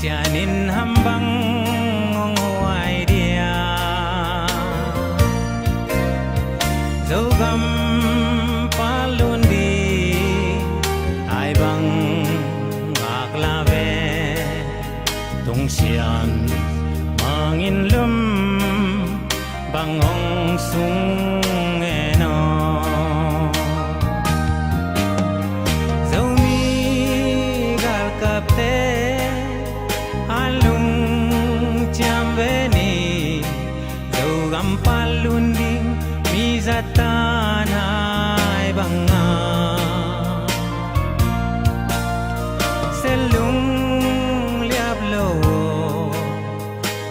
sianin hambang ngong dia dogam palundi ai bang aklave tung sian mangin lum bangong sung eno zomi gal kapte alung chambeni dogam palunding mizatan ai banga selung liablo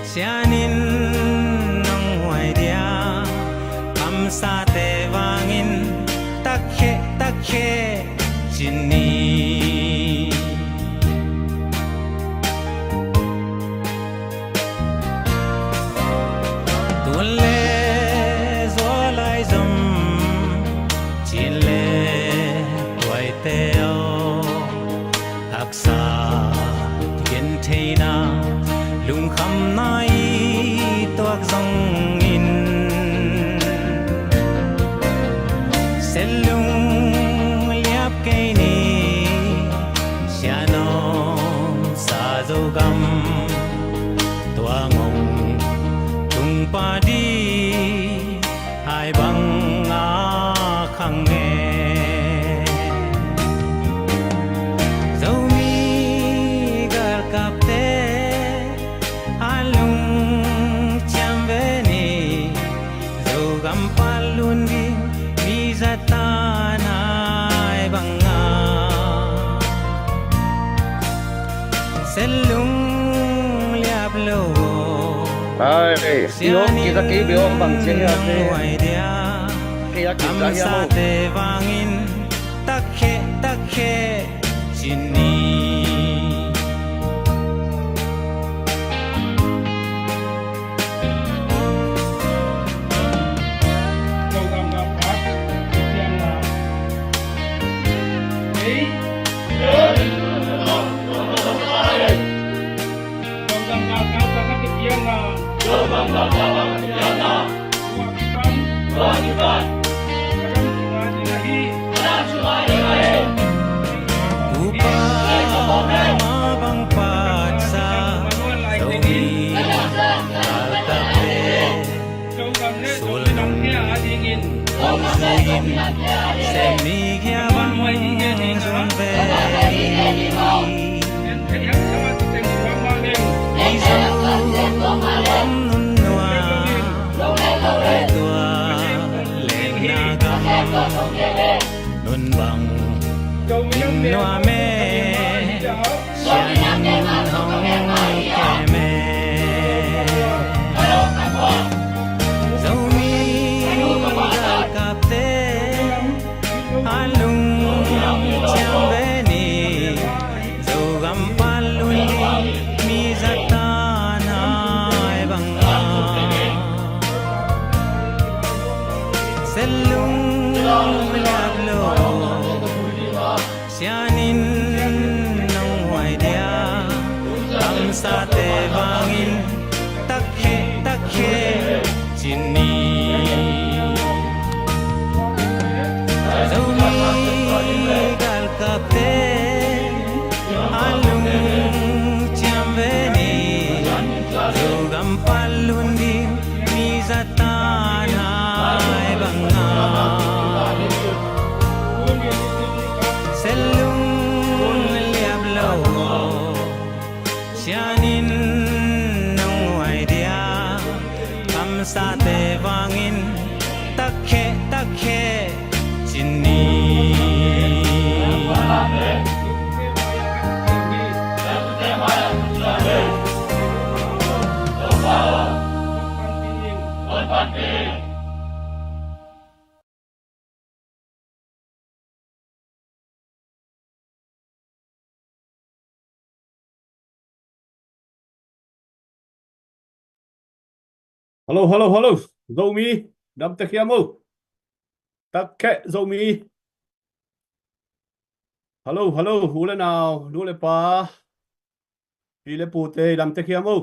sianin sa te vangin takhe chini tulle zolai zum chile toy teo aksa gen theina lung kham nai toak zong in selung liap kaini sianom sa dogam tuangong tung padi ai bang a khange zomi gar kapte alung chambeni dogam palundi mizatan ai banga selung liablo Ay, Dios, kita kibiong bang siya kaya kita sa te vangin takhe chini mabang patsa zomi altape sulung suin semigya bang zumbe nun bang noa me sianin hong keme zomi gal kapte alung chambeni zogam palundi mizatan ai banga selung liablo sianin nong dia ang sa te vangin takhe chini zomi gal kapte alung chambeni dogam palundi mizatan ai banga selung liablo sianin nong dia kam sa te vangin takhe chini Halo, halo, halo. Zomi, đam te chiamo. Takhe Zomi. Halo, halo, hule nào, hule pa. pile pute dam te khiam o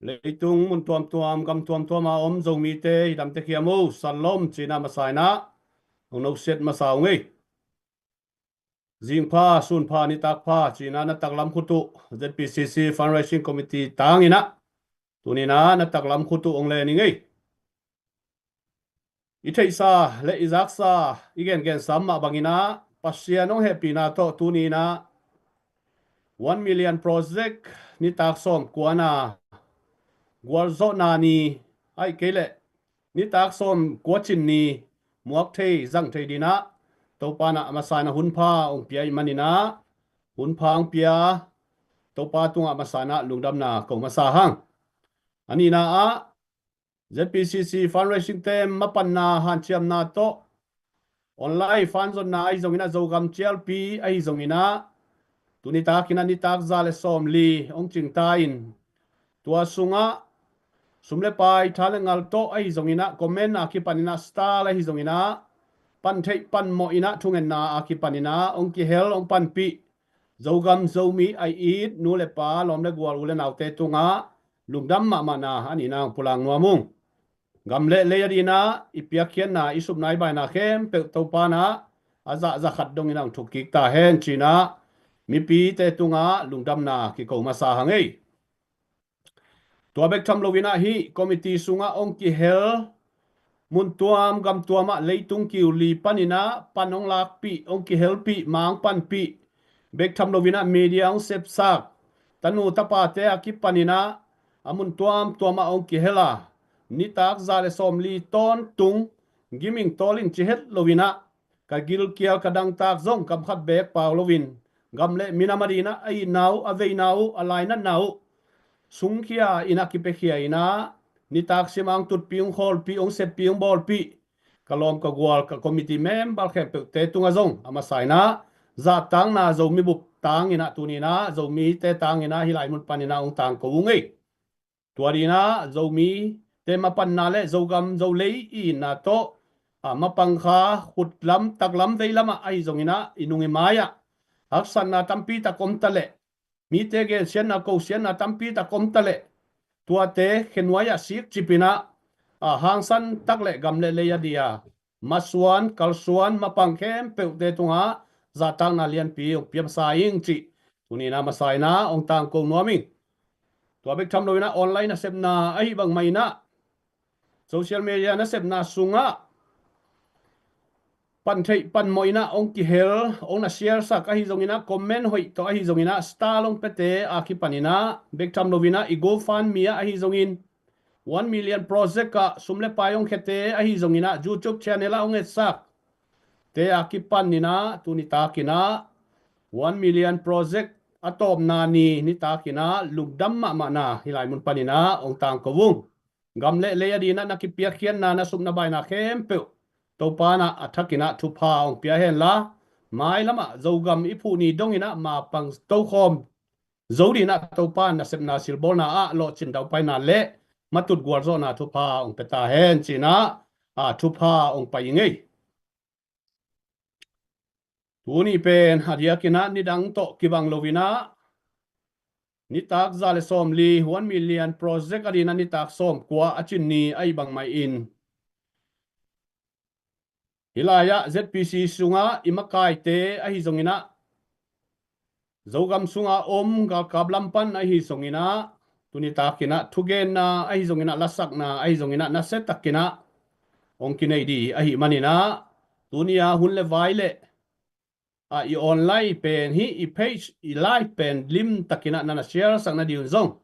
leitung mun tuam tuam a om zo mi te dam te khiam o salom china masai na no set masau ngei jing pha sun pha ni tak pha china na taklam khutu ZPCC fundraising committee tangina tunina na taklam khutu ongle ni ngei ithei sa le izak sa igen gen samma bangina pasia no happy na to tunina 1 million project ni tak som kuana gwalzo na ni ai kele ni tak som kwachin ni muak thei zang thei dina to pana masana hunpha ong piai manina hunpha ang pia to pa tunga masana lungdam na ko masahang ani na a ZPCC fundraising tem mapan na han chiam na to online fan zon na ai zongina zogam chlp ai zongina tunita kina ni tak zale som li ong ching ta in tua sunga sumle pai thale ngal to ai zongina comment akipanina star ai zongina pan thei pan mo ina thungen na akipanina ong ki hel ong pan pi zogam zomi ai it nu le pa lom le gwal ule naute tunga lungdam ma mana ani na pulang nuamung gamle le yadina ipiakhian na isup nai bai na khem pe to pa na aza za khat dong inang thukik ta hen china mi pi te tunga lungdam na ki ko ma sa hangei tua bek tham lovina hi committee sunga ong ki hel mun tuam gam tuama leitung ki li panina panong lak pi ong ki hel pi mang pan pi bek tham lovina media ong sep sak tanu tapa te akipanina amun tuama ong ki hela ni tak zale som li ton tung giming tolin chihet lovina ka gil kial kadang tak zong kam khat bek paw lovin gamle minamarina ai nau avei nau alaina nau sungkhia ina kipekhia ina ni tak simang tut piung hol pi ong sep piung bol pi kalom ka gwal ka committee member khem pe te tunga zong ama saina za tang na zo mi bup tang ina tunina zo mi te tang ina hilai mun panina ong tang ko ngei tuarina zo mi te mapan na le zogam zo lei I na to mapangkha khutlam taklam veilama ai zongina inungi maya haksan na tampi ta komtale mi te ge sian na ko sian na tampi ta komtale tua te khenwaya sik chipina hangsan takle gamle le ya dia maswan kalsuan mapangkhem pe te tunga za tang na lian pi piam sa ing chi tunina masai na ong tang ko noming tua bek tham loina online na sep na ai bang mai na social media na sep na sunga pan thei pan moina ong ki hel ong na share sa ka hi zongina comment hoi to hi zongina star long pete aki panina bek tham lovina I go fan mia hi zongin 1 million project ka sumle payong khete hi zongina YouTube channel ong etsak te aki panina tunita kina 1 million project atom nani ni takina lugdam ma na hilai mun panina ong tang kovung gamle leya dina nakipia khian na na sumna bai na khem pe to pana athakina thupa ong pia hen la mai lama zogam ipu ni dongina ma pang to khom zodina to pan na sepna silbol na a lo chin dau pai na le matut gwar zo na thupa ong peta hen china thupa ong pai ngei tuni pen hadia kina ni dang to kibang lovina ni tak zale som li 1 million project adina ni tak som kwa achin ni ai bang mai in hilaya ZPC sunga imakai te ahi zongina zogam sunga om ga kablampan ahi zongina tunita kina thugen na ahi zongina lasak na ahi zongina na setakina ong kinai di ahi manina tunia hunle vaile I online pen hi I page I live pen lim takina na share sang na diun zong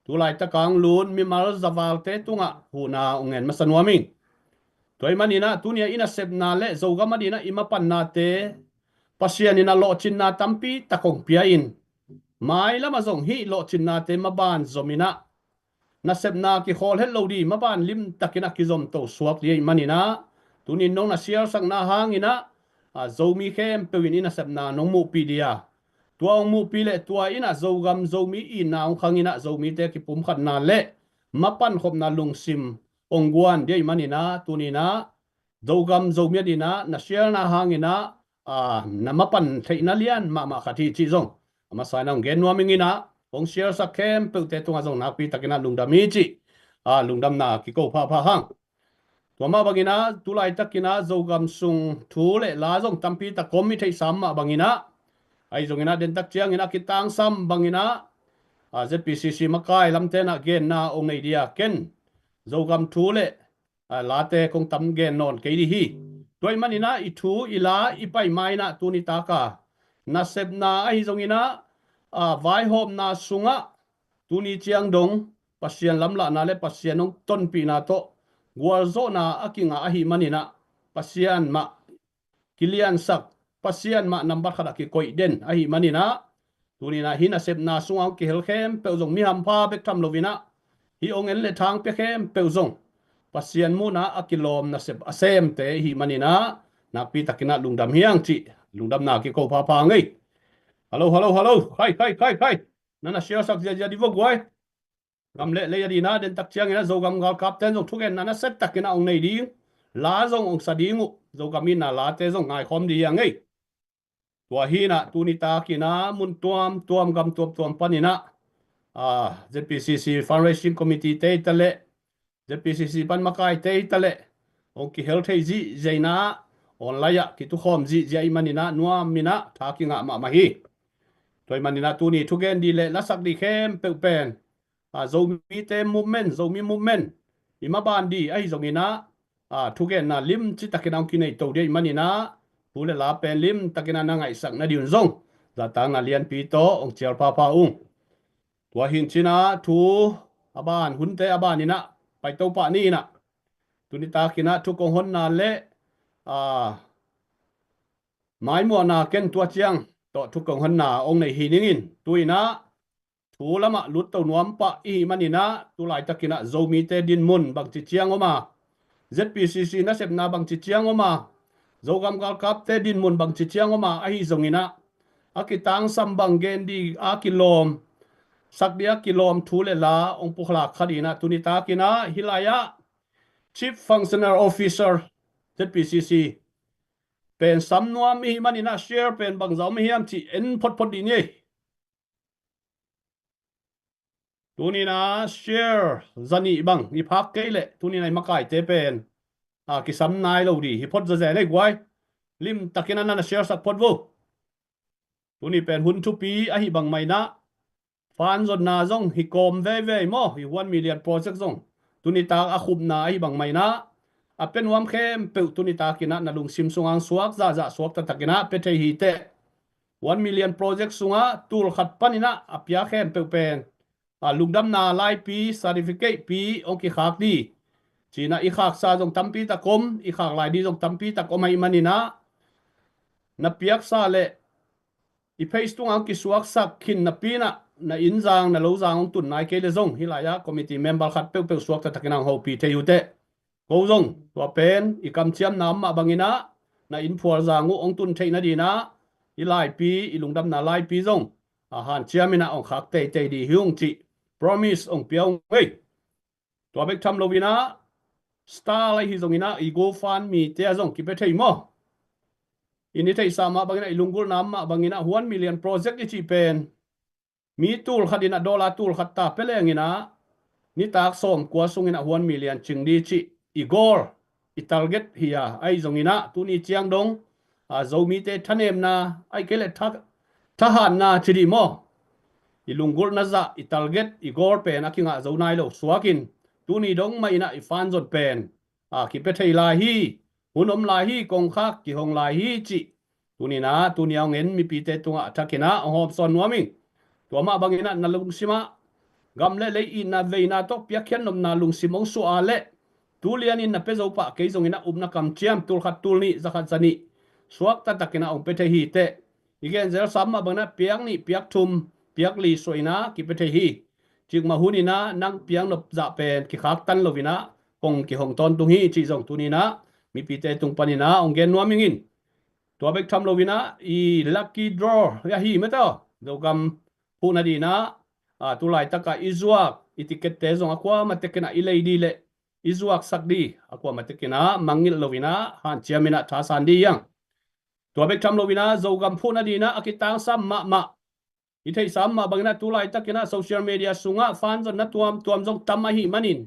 tulai takang lun mi mal zawal te tunga huna ungen masanwaming toy manina tunia ina sep na le zoga manina imapan na te pasian ina lo chin na tampi takong piain mai lama zong hi lo chin na te maban zomina na sep na ki khol hello di maban lim takina ki zom to suak li manina tunin nong na share sang na hangina zomi khem pewin ina sep na nong mu pi dia tua ong mu pi le tua ina zogam zomi ina ong khangina zomi te ki pum khat na le mapan khop na lungsim ongguan dia manina tunina zogam zomia dina na share na hangina na mapan theina lian ma khati chi zong ama sanang gen nomingina ong share sa kem pe te tunga zong na pi takina lungdam mi chi lungdam na ki ko pha hang tua ma bangina tulai takina zogam sung thu le la zong tampi ta komi thei sam ma bangina ai zong ina den tak chiang ina kitang sam bangina ZPCC makai lamte na gen na ong nei dia ken zogam thu le late kong tam gen non ke di hi toy manina I thu ila ipai mai na tu ni taka na sep na ai zong ina vai hop na sunga tu ni chiang dong pasian lam la na le pasian ong ton pi na to gwal zo na akinga ahi manina pasian ma kilian sak pasian ma number khada ki koi den ahi manina tunina hina sep na sunga ki hel khem pe zong mi ham pha bek tham lovina hi ong en le thang pe khem pe zong pasian mu na akilom na sep asem te hi manina na pi takina lungdam hiang chi lungdam na ki ko pha pha ngai hello khai nana share sak ja di vo gwai gam le ya di na den tak chiang ina zo gam gal kap ten zong thugen nana set takina ong nei di lá zong ong sa di ngu zo gam in na lá te zong ngai khom di yang ngai tua hi na tu ni ta ki na mun tuam gam tuam panina ZPCC fundraising committee te tale ZPCC pan makai te tale ong ki health ji zaina online ki tu khom ji jai manina nuam mina tha ki nga ma hi toy manina tu ni thugen di le lasak di khem pe pen zomi te movement ima ban di ai zongina thugen na lim chi takinang ki nei to dei manina pule la pen lim takina na ngai sak na diun zong za ta nga lian pi to ong chial pa ung tua hin china thu aban hunte aban ina pai to pa ni na tunita kina thu kong hon na le mai mo na ken tua chiang to thu kong hon na ong nei hi ningin tuina thu lama lut to nuam pa I manina tu lai takina zomi te din mun bang chi chiang oma ZPCC na sep na bang chi chiang oma zogam gal kap te din mun bang chi chiang oma ahi zongina akitang sambang gen di akilom sakdia kilom thu le la ong pukhla khadina tunita kina hilaya Chief Functional Officer ZPCC pen samnuam mi manina share pen bang zau mi hiam chi en phot di ni tunina share zani bang ni phak ke le tunina makai te pen ki sam nai lo di hi phot za le gwai lim takina na share sak phot vu tuni pen hun thu pi a hi bang mai na fan zon na zong hi kom ve mo hi 1 million project zong tunita a khup na hi bang mai na pen wam khem pe tunita kina na lung sim sungang suak za suak ta takina pe the hi te 1 million project sunga tul khat panina apia khem pe pen lungdam na lai pi certificate pi oki khak di china I khak sa jong tampi ta kom I khak lai di jong tampi ta kom ai manina na piak sa le I face tung ang ki suak sak khin na pina na injang na lo jang ong tun nai ke le zong hilaya committee member khat pe suak ta takinang ho pi the yu te ko zong to pen I kam chiam nam ma bangina na in phuar zangu ong tun theina di na I lai pi I lungdam na lai pi zong han chiamina ong khak te di hyung chi promise ong piao ei to bek tham lovina star lai hi zongina I go fan mi te zong ki pe thei mo ini thei sama bangina ilungul nam ma bangina 1 million project I chi pen mi tul khadina dollar tul khatta pelengina ni tak som kwa sungina 1 million chingdi chi igor I target hiya ai zongina tuni chiang dong zomi te thanem na ai kele thahan na chidi mo ilungul na za I target igor pen akinga zonai lo suakin tuni dong mai na ifan zon pen ki pe thei lai hi hunom lai hi kong khak ki hong lai hi chi tunina tuniao ngen mi pi te tunga thakina hom son nuaming tuama bangina na lungsima gamle le I na veina to piakhian nom na lungsimong su ale tulian in na pezo pa ke zongina upna kam chiam tul khat tul ni zakhat zani suak ta takina ong pe the hi te igen zel samma bangna piang ni piak thum piak li soina ki pe the hi chik ma hunina nang piang nop za pen ki khak tan lovina kong ki hong ton tung hi chi zong tunina mi pi te tung panina ong gen nuamingin to bek tham lovina I lucky draw ya hi meto dogam puna di na tulai taka izuak itiket te zong akwa matekena ilei di le izuak sakdi akwa matekena mangil lovina han chiamina tha san di yang to bek tham lovina zogam puna di na akitang sam ma I thei sam ma bangina tulai takina social media sunga fan zon na tuam jong tam a hi manin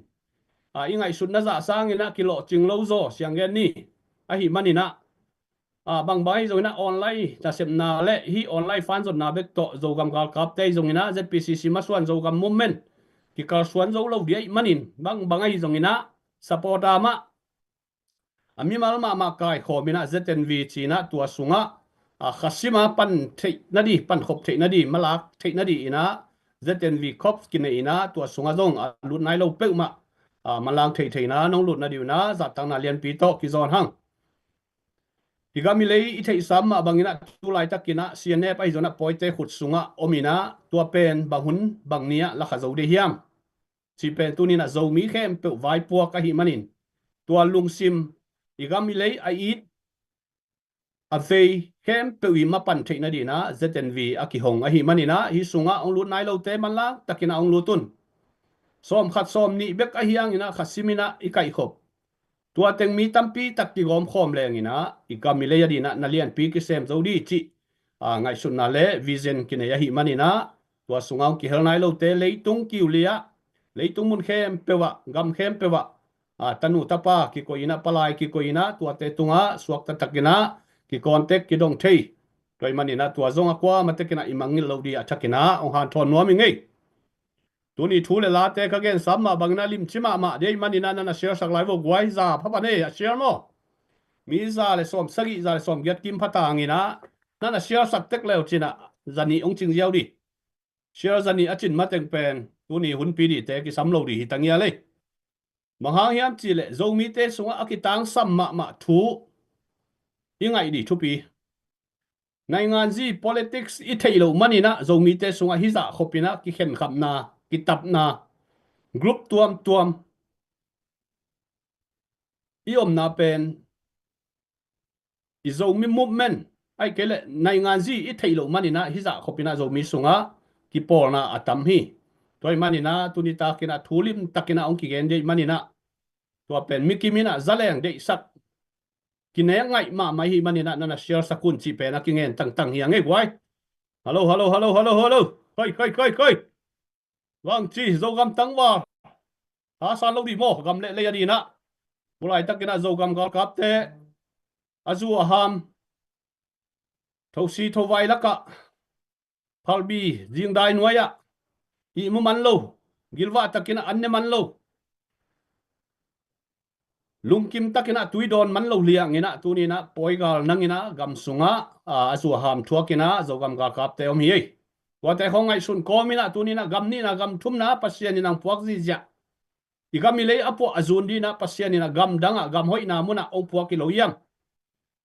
ingai sut na za sang ina kilo chinglo zo siang gen ni a hi manina bang bai zo ina online ta sem na le hi online fan zon na bek to zo gam gal kap te zong ina zpcc ma suan zo gam movement ki kal suan zo lo dia manin bangai zong ina support ama ami mal ma kai khomina znv china tua sunga khasima pan thei nadi pan khop thei nadi malak thei nadi ina znv khop kine ina tua sunga zong lut nai lo pe ma malang thei na nong lut nadi na za tang na lian pi to ki zon hang igami lei i thei sam ma bangina tulai takina cnf ai zona poite khut sunga omina tua pen banghun bangnia la kha zo de hiam chi pen tunina zo mi khem pe vai pu ka hi manin tua lungsim igami lei ai it a vei khem pe wi ma pan thei na di na znv aki hong a hi manina hi sunga ong lut nai lo te man la takina ong lutun som khat som ni bek a hiang ina khasimina ikai khop tua teng mi tampi takki gom khom leng ina igami lei di na nalian pi ki sem zo di chi ngai sun na le vision kine ya hi manina tua sunga ki hel nai lo te leitung kiulia leitung mun khem pewa gam khem pewa tanu tapa ki ko ina palai ki ko ina tua te tunga suak ta takina ki kontek ki dong thei toy manina tua zonga kwa matekina imangil lo di atakina ong han thon nuami ngei tuni thule la te ka gen samma bangna lim chima ma de manina na share sak lai wo gwai za phapa ne share mo mi za le som sagi za le som get kim phata ngina na share sak tek leo china zani ong ching yaw di share zani achin mateng pen tuni hun pi di te ki sam lo di hitangia le mahang hiam chi le zo mi te sunga akitang samma ma thu ingai di thupi nai ngan ji politics i thailo manina zo mi te sunga hi za khopina ki khen khamna ki tapna group tuam iom na pen i zo mi movement ai kele nai ngan ji i thailo manina hi za khopina zo mi sunga ki porna atam hi toy manina tunita kina thulim takina ong ki gen de manina to pen mikimina zaleng de sak kine ngai ma mai hi manina nana share sakun chi pe na kingen tang hiang e gwai hello kai wang chi zo gam tang wa ha sa lo di mo gam le di na bulai takina zo gam gal kap te azu aham thosi thowai laka phalbi jingdai nuaya i mu man lo gilwa takina anne man lo lungkim takina tuidon man lo liang ina tunina poigal nangina gam sunga azu ham thuakina zogam ga kap te om hi wa te hongai sun komina tunina gam ni na gam thumna pasian inang puak ji ja igami lei apo azun di na pasian ina gam danga gam hoina muna ong puak ki lo yang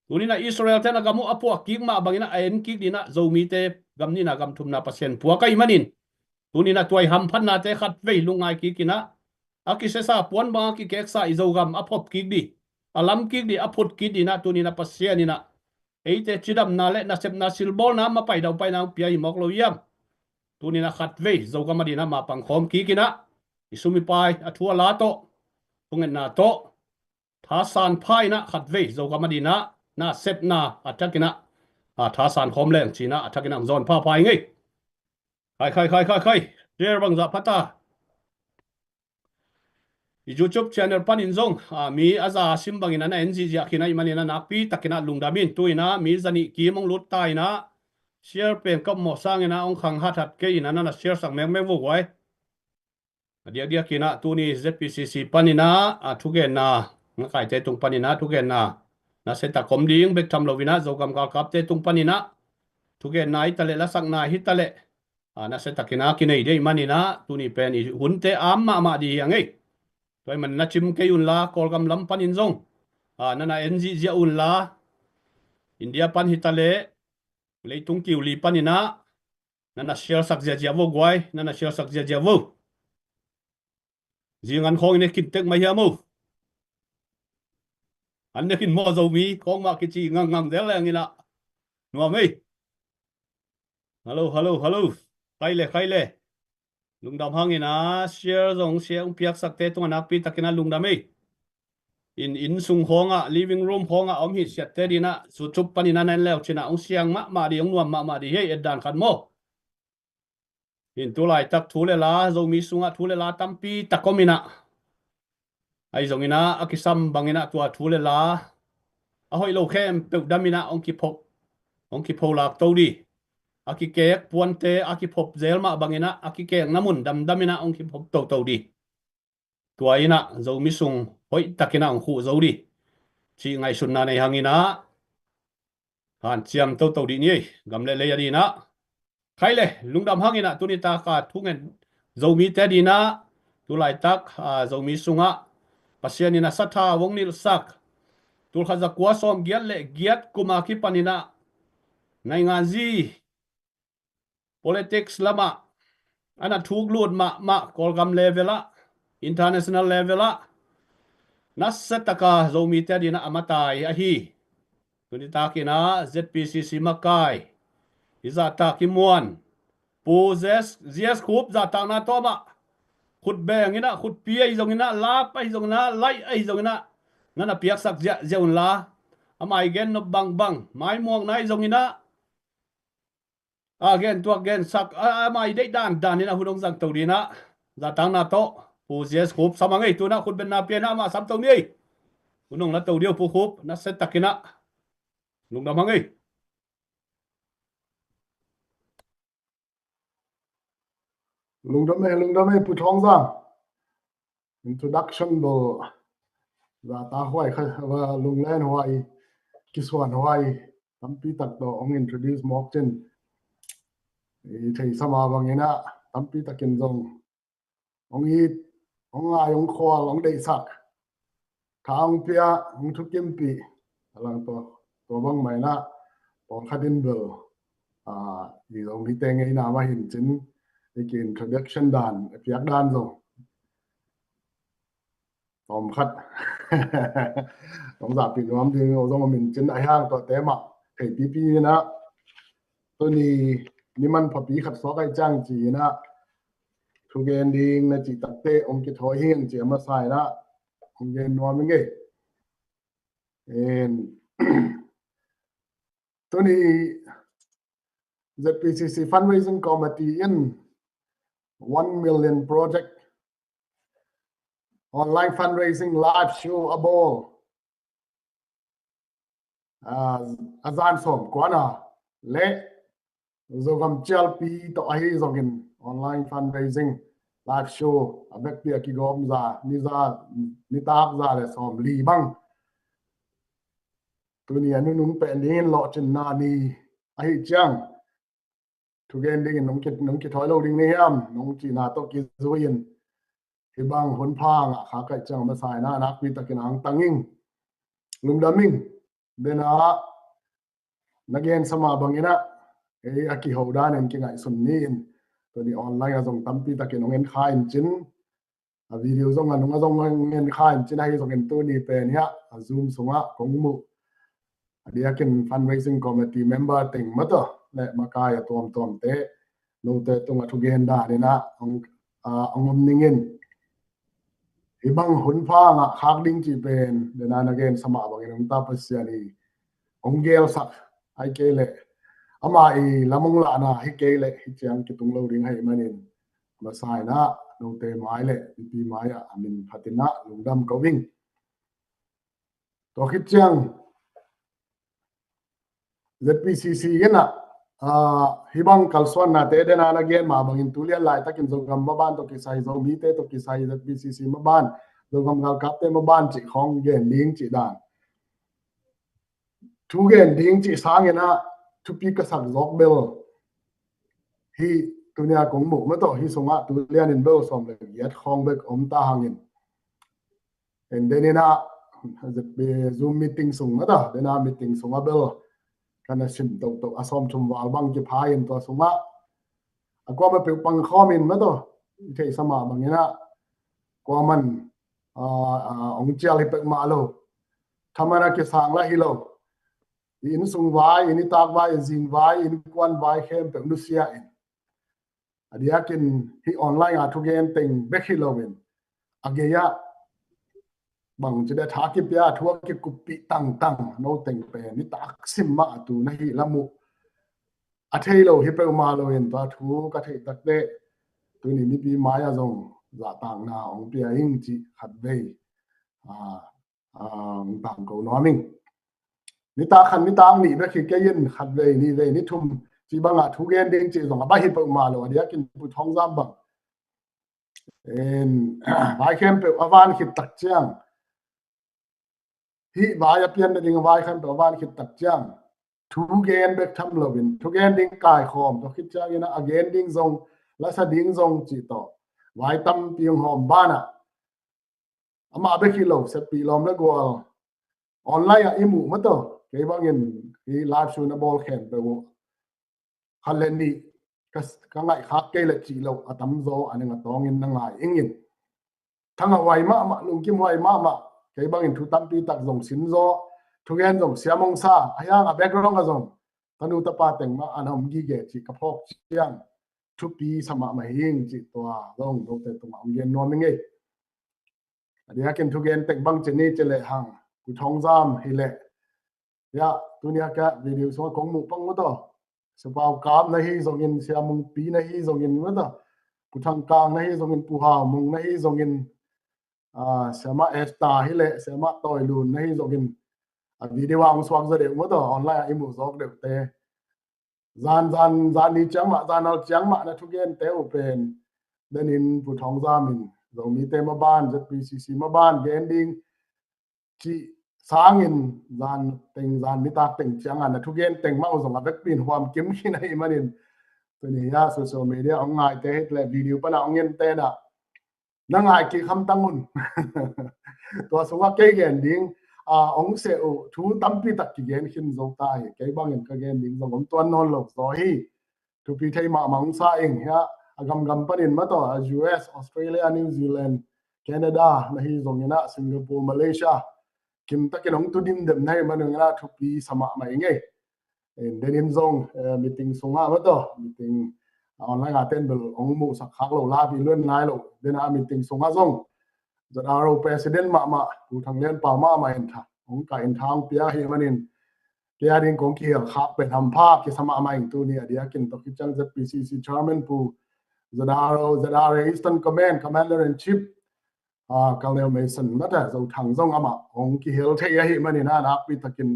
tunina israel tena gamu apo kikma bangina aen kik dina zomi te gam ni na gam thumna pasian puak kai manin tunina tuai ham phan na te khat vei lungai kikina akisesa pon ba ki keksa izogam apop kikdi alam kikdi aput kidina tunina pasianina eite chidam na le na sep na silbol na ma pai dau pai na pia i mok lo yam tunina khatve zogama dina ma pang khom kikina isumi pai athua la to pungen na to thasan phai na khatve zogama dina na sep na atakina thasan khom leng china atakina zon pha pai ngei khai der bang za phata YouTube channel panin zong mi aza simbangina na NG khina imanina nakpi takina lungdamin tuina mi zani kimong lut taina share pen kap mo sangina ong khang hathat ke ina na share sang meng wo wai dia kina tuni zpcc panina thugen na ngakai te tung panina thugen na seta komding bek tham lovina zogam kal kap te tung panina thugen na itale la sang na hitale na seta kina kinai dei manina tuni pen i hunte amma ma di angei toy man na chim ke yun la kolgam lam pan in zong nana NG zia un la India pan hitale leitung kiu li panina nana share sak zia wo gwai nana share sak zia wo jingan khong ne kin tek mai hiamu an ne kin mo zo mi khong ma ki chi ngang del lang ina no mai hello khai le lungdam hangina share zong share piak sak te to nak pi takina lungdam ei in sung honga living room honga om hi siat te dina su chup panina nan leo china ong siang ma di ong nuam ma di he edan khan mo in tu lai tak thu le la zo mi sunga thu le la tampi takomina ai zongina akisam bangina tua thu le la a hoi lo khem pe damina ong ki phok lak to di aki kek puante aki phop zelma bangina aki kek namun damina ong ki phop to di tua ina zo mi sung hoi takina ong khu zo di chi ngai sun na nei hangina han chiam to di ni gam le ya di na khai le lungdam hangina tunita ka thungen zo mi te di na tu lai tak zo mi sunga pasianina satha wongnil sak tul khaza kwa som giat le giat kuma ki panina ngai ngazi politics lama ana thuk lut ma kolgam levela international levela nasataka zomi te dina amatai a hi tunita kina ZPCC makai iza ta kimuan pu zes khup za ta na to ba khut beng ina khut pia izongina la pa izongina lai ai izongina nana piak sak jeun la amai gen no bang mai muang nai izongina again to again sak amai dei dan ina hudong jang to dina za tang na to pu zes khup samangai tu na khut ben na pia na ma sam to ni unong na to dio pu khup na set takina lung dam hangai lung dam me pu thong giang introduction bo za ta hoi kha wa lung len hoi kiswan hoi tampi tak do ong introduce mok chen e thei sama bangena tampi takin jong ong i ong ai ong khol ong dei sak thang pia ong thu kim pi alang to bang mai na pon khadin bel di ong hi teng ei na ma hin chin cái introduction đàn piak đàn rồi tóm khát tóm giả bị nhóm thì ông mình trên đại hang tọt té mặt thầy pp na tôi ni man phật bí khát xóa cái trang chỉ na thu gen đi na chỉ tập tê ông cái thói hiền chỉ mà xài na ông gen nói mấy cái tôi ZPCC fundraising committee in 1 million project online fundraising live show abol azan som kwana le zogam chelpi to ahi zogin online fundraising live show abek pia ki gom za ni tak za le som li bang tuni anu nung pe nin lo chen na ni ahi chang thu gen ding nong ki thoi lo ding ni ham nong chi na to ki zuin hi bang hon phang kha kai chang ma sai na nak pi takin ang tanging lungdaming bena nagen sama bangina e aki hodan en ki ngai sun nin to ni online azong tampi takin ong en khain chin a video zong anung azong en khain chin hai zong en tu ni pen ya zoom sunga kongmu adiakin fundraising committee member ting mato le makaya tom te no te tunga thu gen da ni na ong ningin ibang hun pha nga khak ding chi pen de na again sama bang ong ta pasiani ong gel sak ai ke le ama I lamong la na hi ke le hi chang ki tung lo ring hai manin ma sai na no te mai le pi mai a amin phatina lungdam ko wing to khit chang ZPCC yana hibang kalswan na te de na again ma bang in tulia lai takin zongam ma ban to ki sai zo mi te to ki sai ZPCC ma ban zongam gal kap te ma ban chi khong gen ding chi dan thu gen ding chi sang ina thu pi ka sak zok bel hi tunia kong mu ma to hi songa tulia nin bel som le yat khong bek om ta hangin and then ina zoom meeting sung ma da dena meeting songa bel kana sim to asom chum wal bang ki phain to suma akwa ma pe pang khomin ma to thei sama bangena kwa man ong chiali pek ma lo thamara ke sang la hi lo in sung vai in tak vai zing vai in kwan vai khem pe nu sia in adiakin hi online a thu gen teng bek hi lo win ageya bang chida tha ki pya thua ki kupi tang no teng pe ni tak sim ma tu na hi lamu a thei lo hi pe ma lo in ta thu ka thei tak de tôi ni pi maya zong za tang na ong pia ing chi khat ve tang ko no ming ni ta khan ni tang ni be khi ke yin khat ve ni thum chi banga thu gen ding chi zong ba hi pa ma lo dia kin pu thong zam bang en vai khem pe avan khi tak chiang hi vai apian na ding vai khem pe avan khi tak chiang thu gen be tham lovin thu gen ding kai khom to khit cha ina again ding zong la sa ding zong chi to vai tam piang hom bana ama be khi lo se pi lom la go online a imu ma to ke bangin hi live show na ball khen pe wo khalen ni ka ngai khak ke la chi lo atam zo aneng atong in na ngai ingin thanga wai ma lung kim wai ma ke bangin thu tam pi tak zong sin zo thu gen zong siamong sa ayang a background ka zong tanu ta pa teng ma anam gi ge chi ka phok chiang thu pi sama ma hing chi to zong do te to am gen no ming ei adia ken thu gen tek bang cheni chele hang ku thong zam hile ya tunia ka video so kong mu pang mo to so pau kam na hi zong in siamong pi na hi zong in ma to ku thang kang na hi zong in pu ha mung na hi zong in sama esta hile sama toy lun na hi zong in video ang swag za de mo to online imu zok de te zan ni chang ma zan al chang ma na thu gen te open then in pu thong zam in zong mi te ma ban zpcc ma ban ending chi sangin zan mi ta teng chang an thu gen teng ma zong a bek pin huam kim khi nai manin to ni ya social media ong ngai te het le video pa na ong en te na na ngai ki kham tangun to so wa ke gen ding ong se o thu tam pi tak ki gen hin zo ta he ke bang en ka gen ding zong om ton non lo zo hi tu pi thai ma mang sa eng ya agam panin ma to US Australia New Zealand Canada na hi zong ina Singapore Malaysia kim takin ong tu dim dem nai ma nang la thu pi sama mai nge en denin zong meeting sunga ma to meeting online attend bel ong mu sak khak lo la bi luen ngai lo den a meeting sunga zong that our president ma tu thang len pa ma en tha ong ka en thang pia hi manin pia ding kong ki khak pe tham pha ki sama ma ing tu ni adia kin to ki chang zpcc chairman pu ZRO Eastern Command Commander in Chief Colonel Mason mata zo thang zong ama ong ki hel the hi mani na na pi takin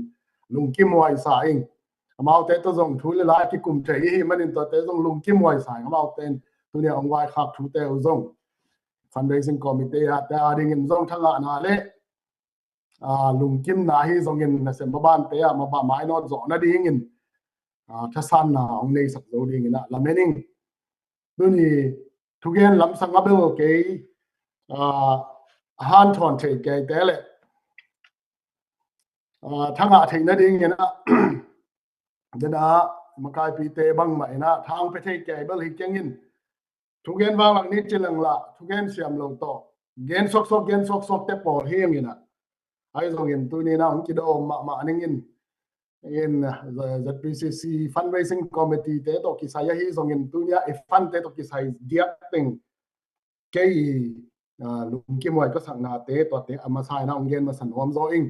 lung kim wai sa ing amao te to zong thu le la ki kum the hi manin to te zong lung kim wai sa amao ten tu ne ong wai khak thu te zong fundraising committee at ta ding in zong thanga na le lung kim na hi zong in na sem ban te ma ba mai no zo na ding in tha san na ong nei sak zo ding na la mening tu ni thu gen lam sang abel ke han thon the ke te le thanga thei na ding ina dena makai pi te bang mai na thang pe thei ke bel hi kengin thu gen wang lang ni chilang la thu gen siam lo to gen sok te por hem ina ai zong in tu ni na ong ki do ma ning in ZPCC fundraising committee te to ki sai hi zong in tu nia e fund te to ki sai dia teng ke lung ki moi ka sang na te to te ama sai na ong gen ma san hom zo ing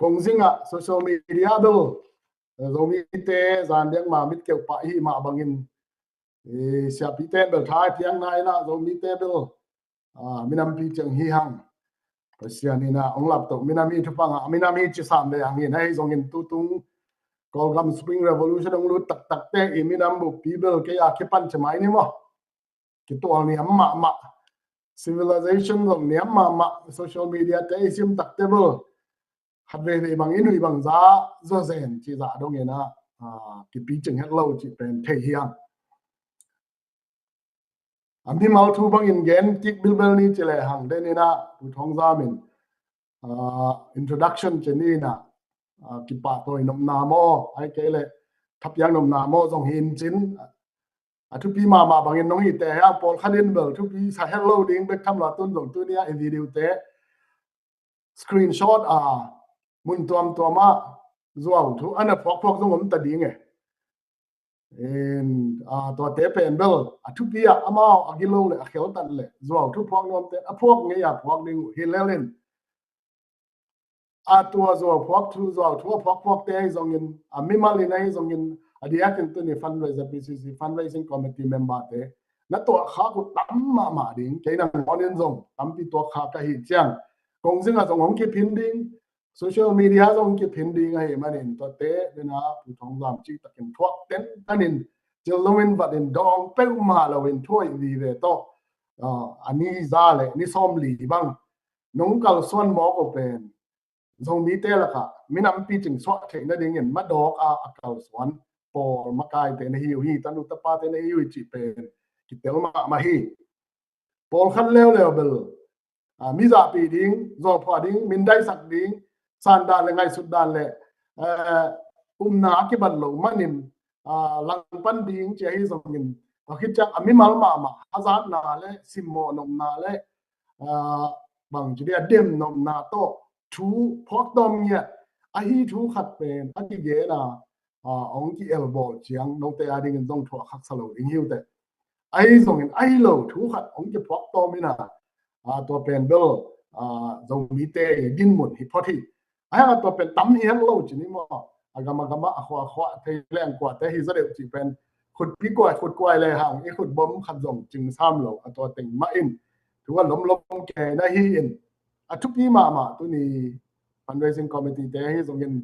kong zinga social media do zo mi te zan deng ma mit ke pa hi ma bangin sia pi te bel thai piang nai na zo mi te bel minam pi chang hi hang pasiani na ong lap to minami thupanga minami chi sam le ang in hai zong in tu tung kolgam spring revolution ong lu tak te i minam bu pi bel ke ya ki pan chamai ni mo ki to ni amma civilization of ni amma social media te sim tak te bel hat ve ve bang in hui bang za zo zen chi za dong ina ki pi ching het lo chi pen the hiang ami mal thu bang in gen tik bilbel ni chele hang den ina pu thong za min introduction cheni na ki pa toy nom na mo ai ke le thap yang nom na mo jong hin chin thu pi ma bang in nong hi te ha pol khanin bel thu pi sa hello ding bek tham la tun jong tu nia in video te screenshot mun tuam tuama zuaw thu ana phok jong om ta ding e en to te pen bel thu pi ama agilo le khel tan le zuaw thu phok nom te phok nge ya phok ding hi lelen tua zuaw phok thu zuaw thu phok te zong in mi mal in ai zong in adia ken tu ni fundraiser PCC fundraising committee member te na to kha ku tam ma ding ke na onin zong tam pi to kha ka hi chang kong zinga zong hong ki phin ding social media zong ki phin ding ai manin to te na pu thong lam chi takin thuak ten tanin chilowin vadin dong pe ma lawin thoi vi ve to ani za le ni som li bang nong kal son mo ko pen zong mi te la kha minam pi ching so the na ding en ma dok a kal son por ma kai te na hi tanu ta pa te na hi chi pen ki tel ma hi por khan leo bel mi za pi ding zo pha ding min dai sak ding san da le ngai sut dan le na ki ban lo manin lang pan ding che hi zong in khi chak ami mal ma hazat na le simmo nom na le bang ji dia dem nom na to thu phok dom nya a hi thu khat pen a ki ge na ong ki elbow chiang no te a ding dong thwa khak salo ding hiu te ai zong in ai lo thu khat ong ki phok dom ina to pen bel zong mi te din mun hi phothi ai to pen tam hi hang lo chi ni mo agama khwa te leng kwa te hi zare chi pen khut pi kwa khut kwai le hang i khut bom khat zong ching sam lo a to teng ma in thu wa lom ke na hi in a thu pi ma tu ni fundraising committee te hi zong in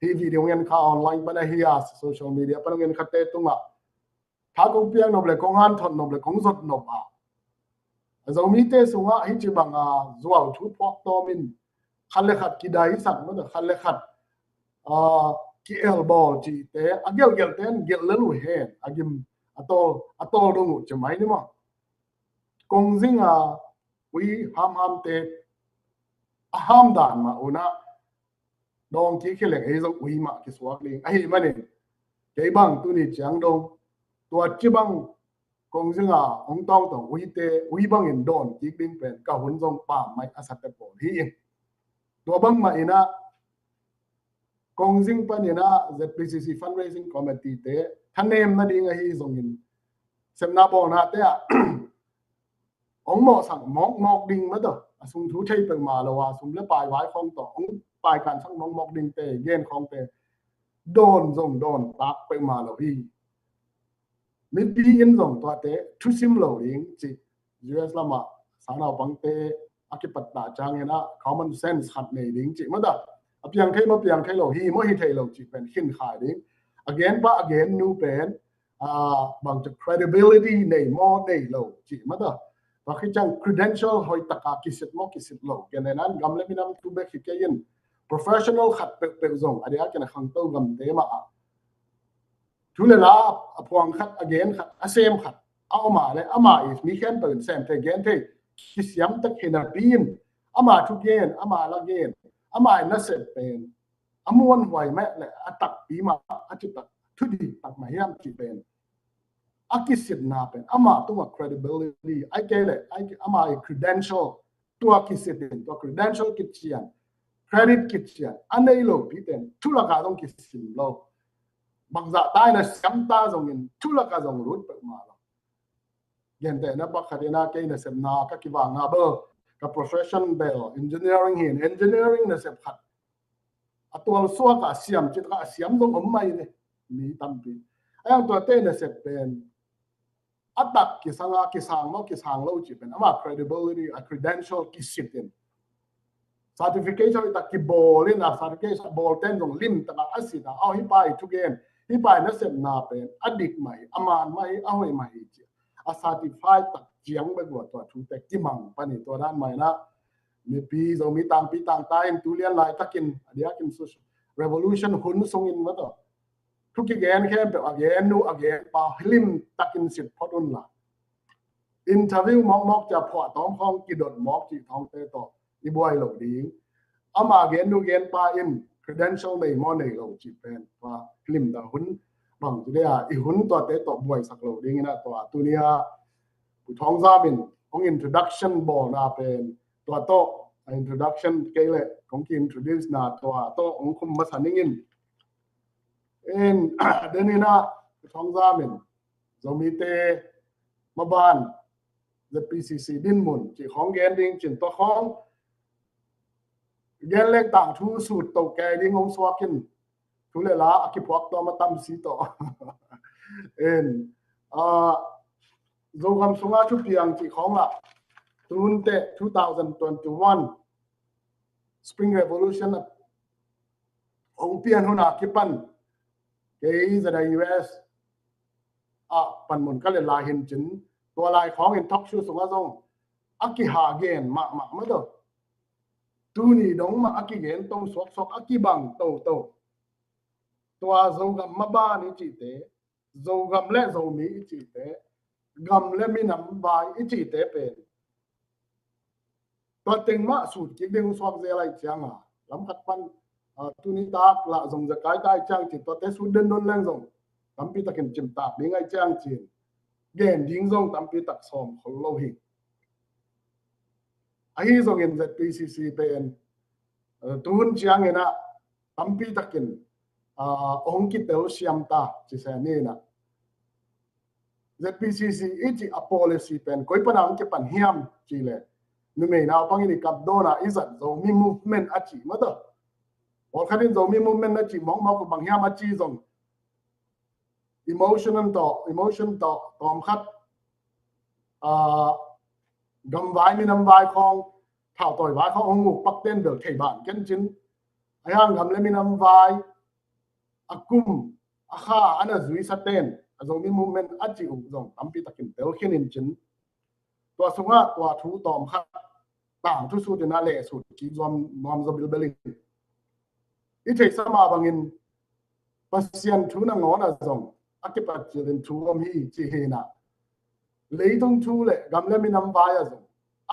hi video ngen kha online pa na hi as social media pa ngen kha te tunga tha kong piang no ble kong han thon no ble kong zot no a zong mi te sunga hi chi bang zuaw thu phok to min khal le khat ki dai sak no khal le khat ki elbow chi te agel ten gel lelu he agim atol dong chamai ni ma kong zinga wi ham te ham dan ma una dong ki khileng ei zo wi ma ki swak ling ai mani ke bang tu ni chang dong tua chi bang kong zinga ong tong wi bang in don ki ding pen ka hun zong pa mai asat te po hi tua bang ma ina kong zing panina ZPCC fundraising committee te thanem na ding hi zong in semna bo na te ong mo sang mok ding ma do asung thu thei pe ma lo wa sum le pai wai khong to ong pai kan sang mok ding te gen khong te don tak pe ma lo hi mi pi in zong to te thu sim lo ding chi US lama sana bang te akipat ta chang ena common sense khat nei ding chi ma da piang thai lo hi mo hi thai lo chi pen khin khai ding again nu pen bang the credibility nei mo nei lo chi ma da và khi chang credential hoi taka kisit lo kenenan gamle minam tu be khikeyin professional khat pe zong adia kana khang to gam te ma thule la apwang khat again khat asem khat ama is mi khen pe sem te gen te kisyam tak hina pin ama thu gen ama la gen ama na se pen amuan hwai me le atak pi ma achitak thudi tak ma hiam chi pen akisit na pen ama tu credibility ai kele ai ama credential tu akisit to credential kitchian credit kitchian anei lo pi ten tu la ka dong kisim lo bang za tai na sam ta zong in tu la ka zong rut pe ma lo gen te na ba khadena ke na sem na ka ki wa nga bo ka profession bel engineering na sem khat atol so ka siam chi ka siam dong om mai ne mi tam pi ai to te na se pen atak ki sang lo chi pen ama credibility a credential ki sitin certification ta ki bol in a certification bol ten dong lim ta asita au hi pai tu gen hi pai na sem na pen adik mai aman mai ahoi mai chi a certified tak jiang ba go to thu te ki mang pani to dan mai na mi pi zo mi tang ta in tu lian lai takin adia kin social revolution hun song in ma to thu ki gen khem pe again pa hlim takin sit photun la interview mok ja pho tong khong ki dot mok chi thong te to i boy lo ding ama gen pa in credential nei mo nei lo chi pen pa hlim da hun bang tu dia i hun to te to boy sak lo ding na to tu nia pu thong za bin ong introduction bo na pen to introduction ke le kong ki introduce na to ong khum ma saning in denina thong za min zomi te maban ZPCC din mun chi khong gen ding chin to khong gen lek tang thu su to ke ding ong swakin thu le la ki phok to ma tam si to en zo gam sunga chu piang chi khonga tunte 2021 Spring Revolution ong pian huna kipan ke za da US a pan mun ka le la hin chin to lai khong in thok shu sunga zong aki ha gen ma do tu ni dong ma aki gen tong sok aki bang to tua zo gam ma ba ni chi te zo gam le zo mi chi te gam le mi nam vai chi te pe to teng ma su ki ding swak ze lai chang a lam khat pan tu ni tak la zong za kai tai chang chi to te su den don lang zong tam pi takin chim tak ni ngai chang chin gen ding zong tam pi tak som khol lo hi ai zong in ZPCC pen tun chiang ena tam pi takin ong ki tel siam ta chi sa ni na ZPCC iti a policy pen koi panang ke pan hiam chi le nu me na pang ni kap do na izat zo mi movement a chi ma do or khatin zo mi movement na chi mong ma ko bang hiam a chi zong emotion to tom khat gam vai mi nam vai khong thảo tỏi vai khong ong ngục pak ten được thầy bạn ken chin ayang gam le mi nam vai akum akha ana zui saten azong mi movement achi u zong ampi takin tel khin in chin to sunga to thu tom kha tang thu su de na le su ki zom mom zo bil beling I thei sama bangin pasien thu na ngona zong akipat chilen thu om hi chi he na leidong thu le gam le mi nam vai azong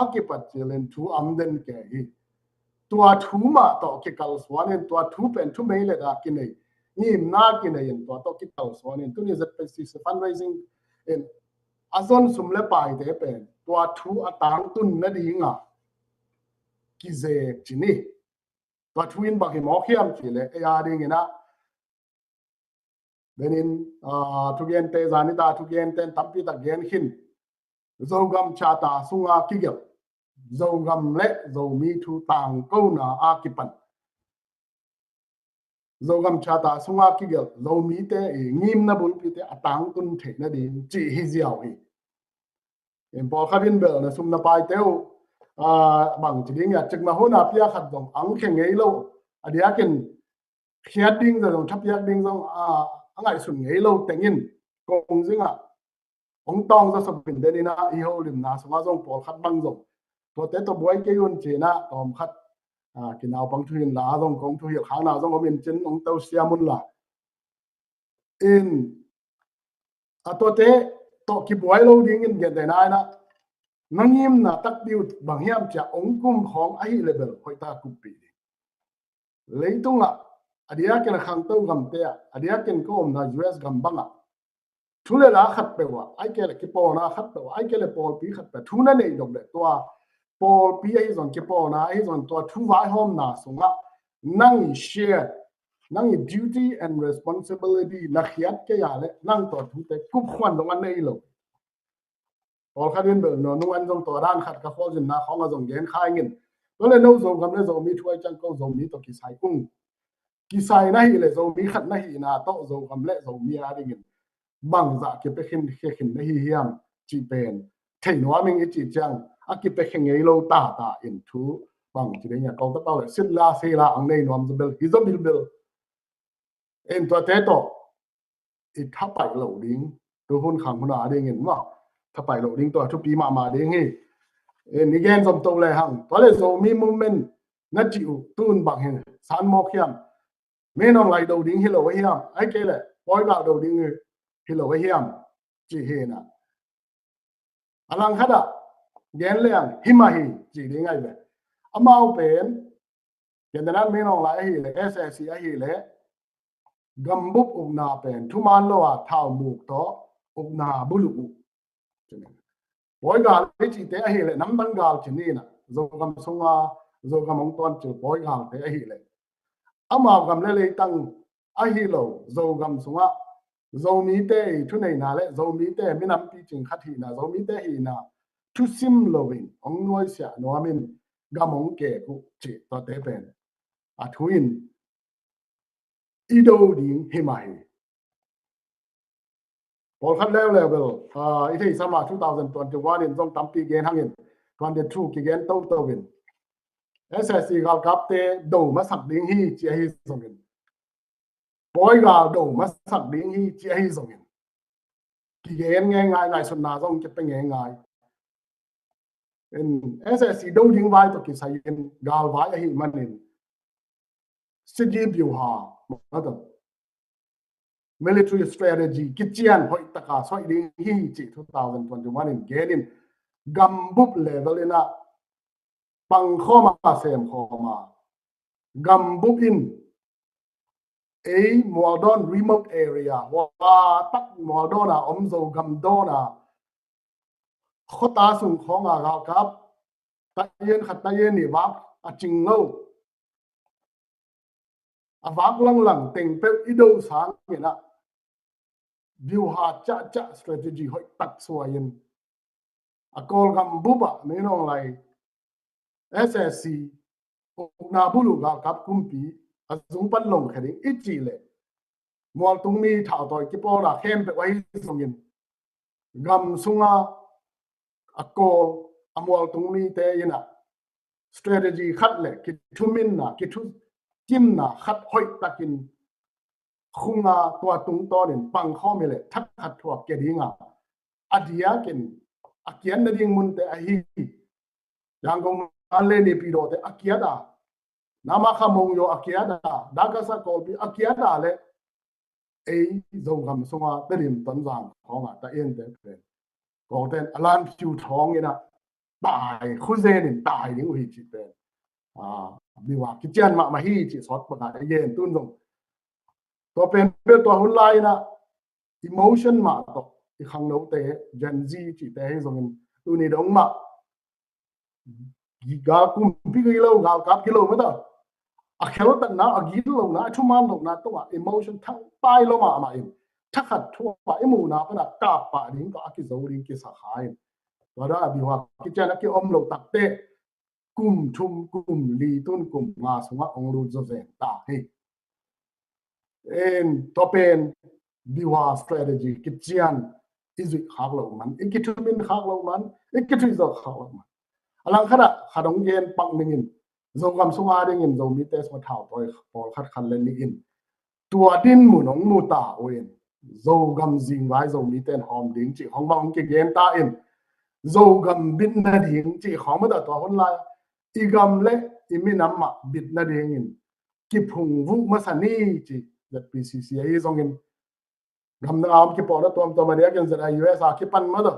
akipat chilen thu am den ke hi tua thu ma to ke kal swanen tua thu pen thu mei le da kinai nim na kinai in to ki kal swanen tu ni ZPCC fundraising in azon sumle pai de pen tua thu atang tun na dinga ki ze chini tua thu in ba ki mo khiam chi le ya ding ina benin thu gen te zanita thu gen ten tampi ta gen hin zogam chata sunga kigel zogam le zo mi thu tang ko na akipan zogam chata sunga kigel zo mi te ngim na bul pi te atang tun the na din chi hi ziaw hi em po khavin bel na sum na pai teu bang chi ding ya chik ma hona pia khat dong ang kheng ngei lo adia ken khiat ding da dong thap yak ding dong angai sun ngei lo tengin kong zinga ong tong za sab bin de na I ho lim na sama zong pol khat bang zong to te to boy ke yun che na tom khat ki naw pang thuin la zong kong thu hial khang na zong om in chen ong tau siamun la in to te to ki boy lo ding in gen de na nangim na tak diu bang hiam cha ong kum khong ai level khoi ta ku pi leitunga adia ken khang tau gam te adia ken ko om na US gam banga thule la khat pe wa ai ke le ki po na khat pe wa ai ke le pol pi khat pe thu na nei dok le to pol pi ai zon ki po na ai zon to thu vai hom na sunga nang share nang duty and responsibility na khiat ke ya le nang to thu te kup khwan dong an nei lo pol khatin be no nu an zong to ran khat ka khol jin na khong a zong gen khai ngin to le no zo gam le zo mi thuai chang ko zo mi to ki sai kung ki sai na hi le zo mi khat na hi na to zo gam le zo mi a ding bang za ke pe khin na hi hiam chi pen thei no aming I chi chang a ki pe kheng ngei lo ta in thu bang chi de nya ko ta paw le sit la se la ang nei nom zo bel hi zo bil en to te to I thapai lo ding tu hun khang huna ding in ma thapai lo ding to thu pi ma ding hi en ni gen zom to le hang to le zo mi movement na chi u tun bang hen san mo khiam me nong lai do ding hi lo hiam ai ke le poi ga do ding hi lo hiam chi he na alang khada gen leang himahi chi ding ai be amau pen gen dan me nong lai hi le SSC ai hi le gambup umna pen thuman lo a thau muk to umna bulu poi ga le chi te ai hi le nam ban gal chi ni na zo gam sunga zo gam ong ton chi poi ga te ai hi le amau gam le tang ai hi lo zo gam sunga zo mi te thu nei na le zo mi te mi nam pi ching khat hi na zo mi te hi na thu sim loving ong noi sia no amin gamong ke ku chi to te pen a thuin I do ding hi mai Paul khat level ite sama 2021 in jong tampi gen hangin 22 ki gen to win SSC gal kapte do ma sak ding hi chi hi zongin boy gal do ma sak ding hi chi hi zongin ki gen nge ngai sun na jong ke pe nge ngai in SSC do ding vai to ki sai in gal vai hi manin sigi biu ha ma da military strategy kitchen hoi taka soi ding hi chi 2021 in genin gambup level ina pang khoma sem khoma gambup in a modern remote area wa tak modona omzo gamdona khota sung khonga ga kap tayen khatayen ni wak a chingno a wak lang teng pe ido sang ina view ha cha strategy hoi tak suayin akol gambuba menong lai SSC na bulu ga kap kumpi azung pan long khari ichi le mol tung mi thao toy ki pora khem pe wai songin gam sunga akol amol tung mi te ina strategy khat le ki thumin na ki thu kim na khat hoi takin khunga tua tung to den pang kho mi le thak khat thuak ke dinga adia ken akian na ding mun te a hi yang gong ale ni pi do te akiada nama khamong yo akiada daga sa kolbi akiada le e zo gam sunga terim tan jang khonga ta en te pe ko ten alan chu thong ina tai khu zen in tai ni u hi chi pe mi wa ki chen ma hi chi sot pa ga yen tun jong to pen pe to hun lai na emotion ma to i khang no te gen z chi te jong in tu ni dong ma ga kum pi gi lo ga kap ki lo ma da a khelo tan na a gi lo na thu man lo na to emotion thang pai lo ma in thak khat thu pa imu na pa na ka pa ding ka ki zo ring ki sa khai wa da bi wa ki chen ki om lo tak te kum thum kum li tun kum nga sunga ong lu zo zen ta he en to pen bi wa strategy ki chen izu khak lo man ikithumin khak lo man ikithu zo khak lo man alang khada khadong gen pang mingin zo gam sunga ding in zo mi tes ma thau toy pol khat khan len ni in tua din mu nong mu ta wen zo gam jing wai zo mi ten hom ding chi hong bang ke gen ta in zo gam bin na ding chi khom ma da to hon lai i gam le i mi nam ma bit na ding in ki phung vu ma sa ni chi that PCCA zong in gam na am ki pora tom to ma dia gen za US a ki pan ma da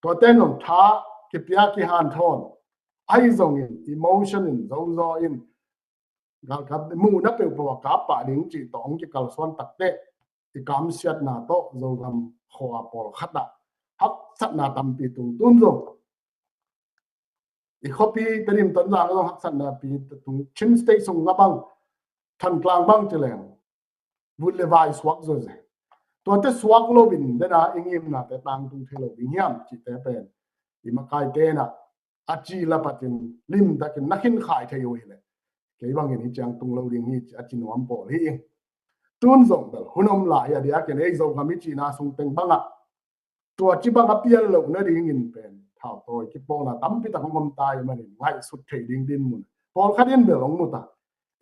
to ten on tha ki pia ki han thon ai zong in emotion in zo in gal kap mu na pe po ka pa ding chi tong ki kal son tak te ti kam siat na to zo gam khoa pol khata hak sat na tam pi tung tun zo i copy terim ton jang lo hak sat na pi tung chin state sung ngabang than klang bang cheleng vun le vai swak zo ze to te swak lo bin de na ingim na te tang tung thelo bin hiam chi te pen i ma kai te na achi la patin lim takin nakhin khai thayo ile ke bang ni chang tung lo ding hi achi nuam po hi tun zong dal hunom la ya dia ke nei zo gami chi na sung teng banga to chi banga pial lo na ding in pen thao toy ki po na tam pi ta ngom tai ma ni ngai sut thei ding din mun pol khaden be long mu ta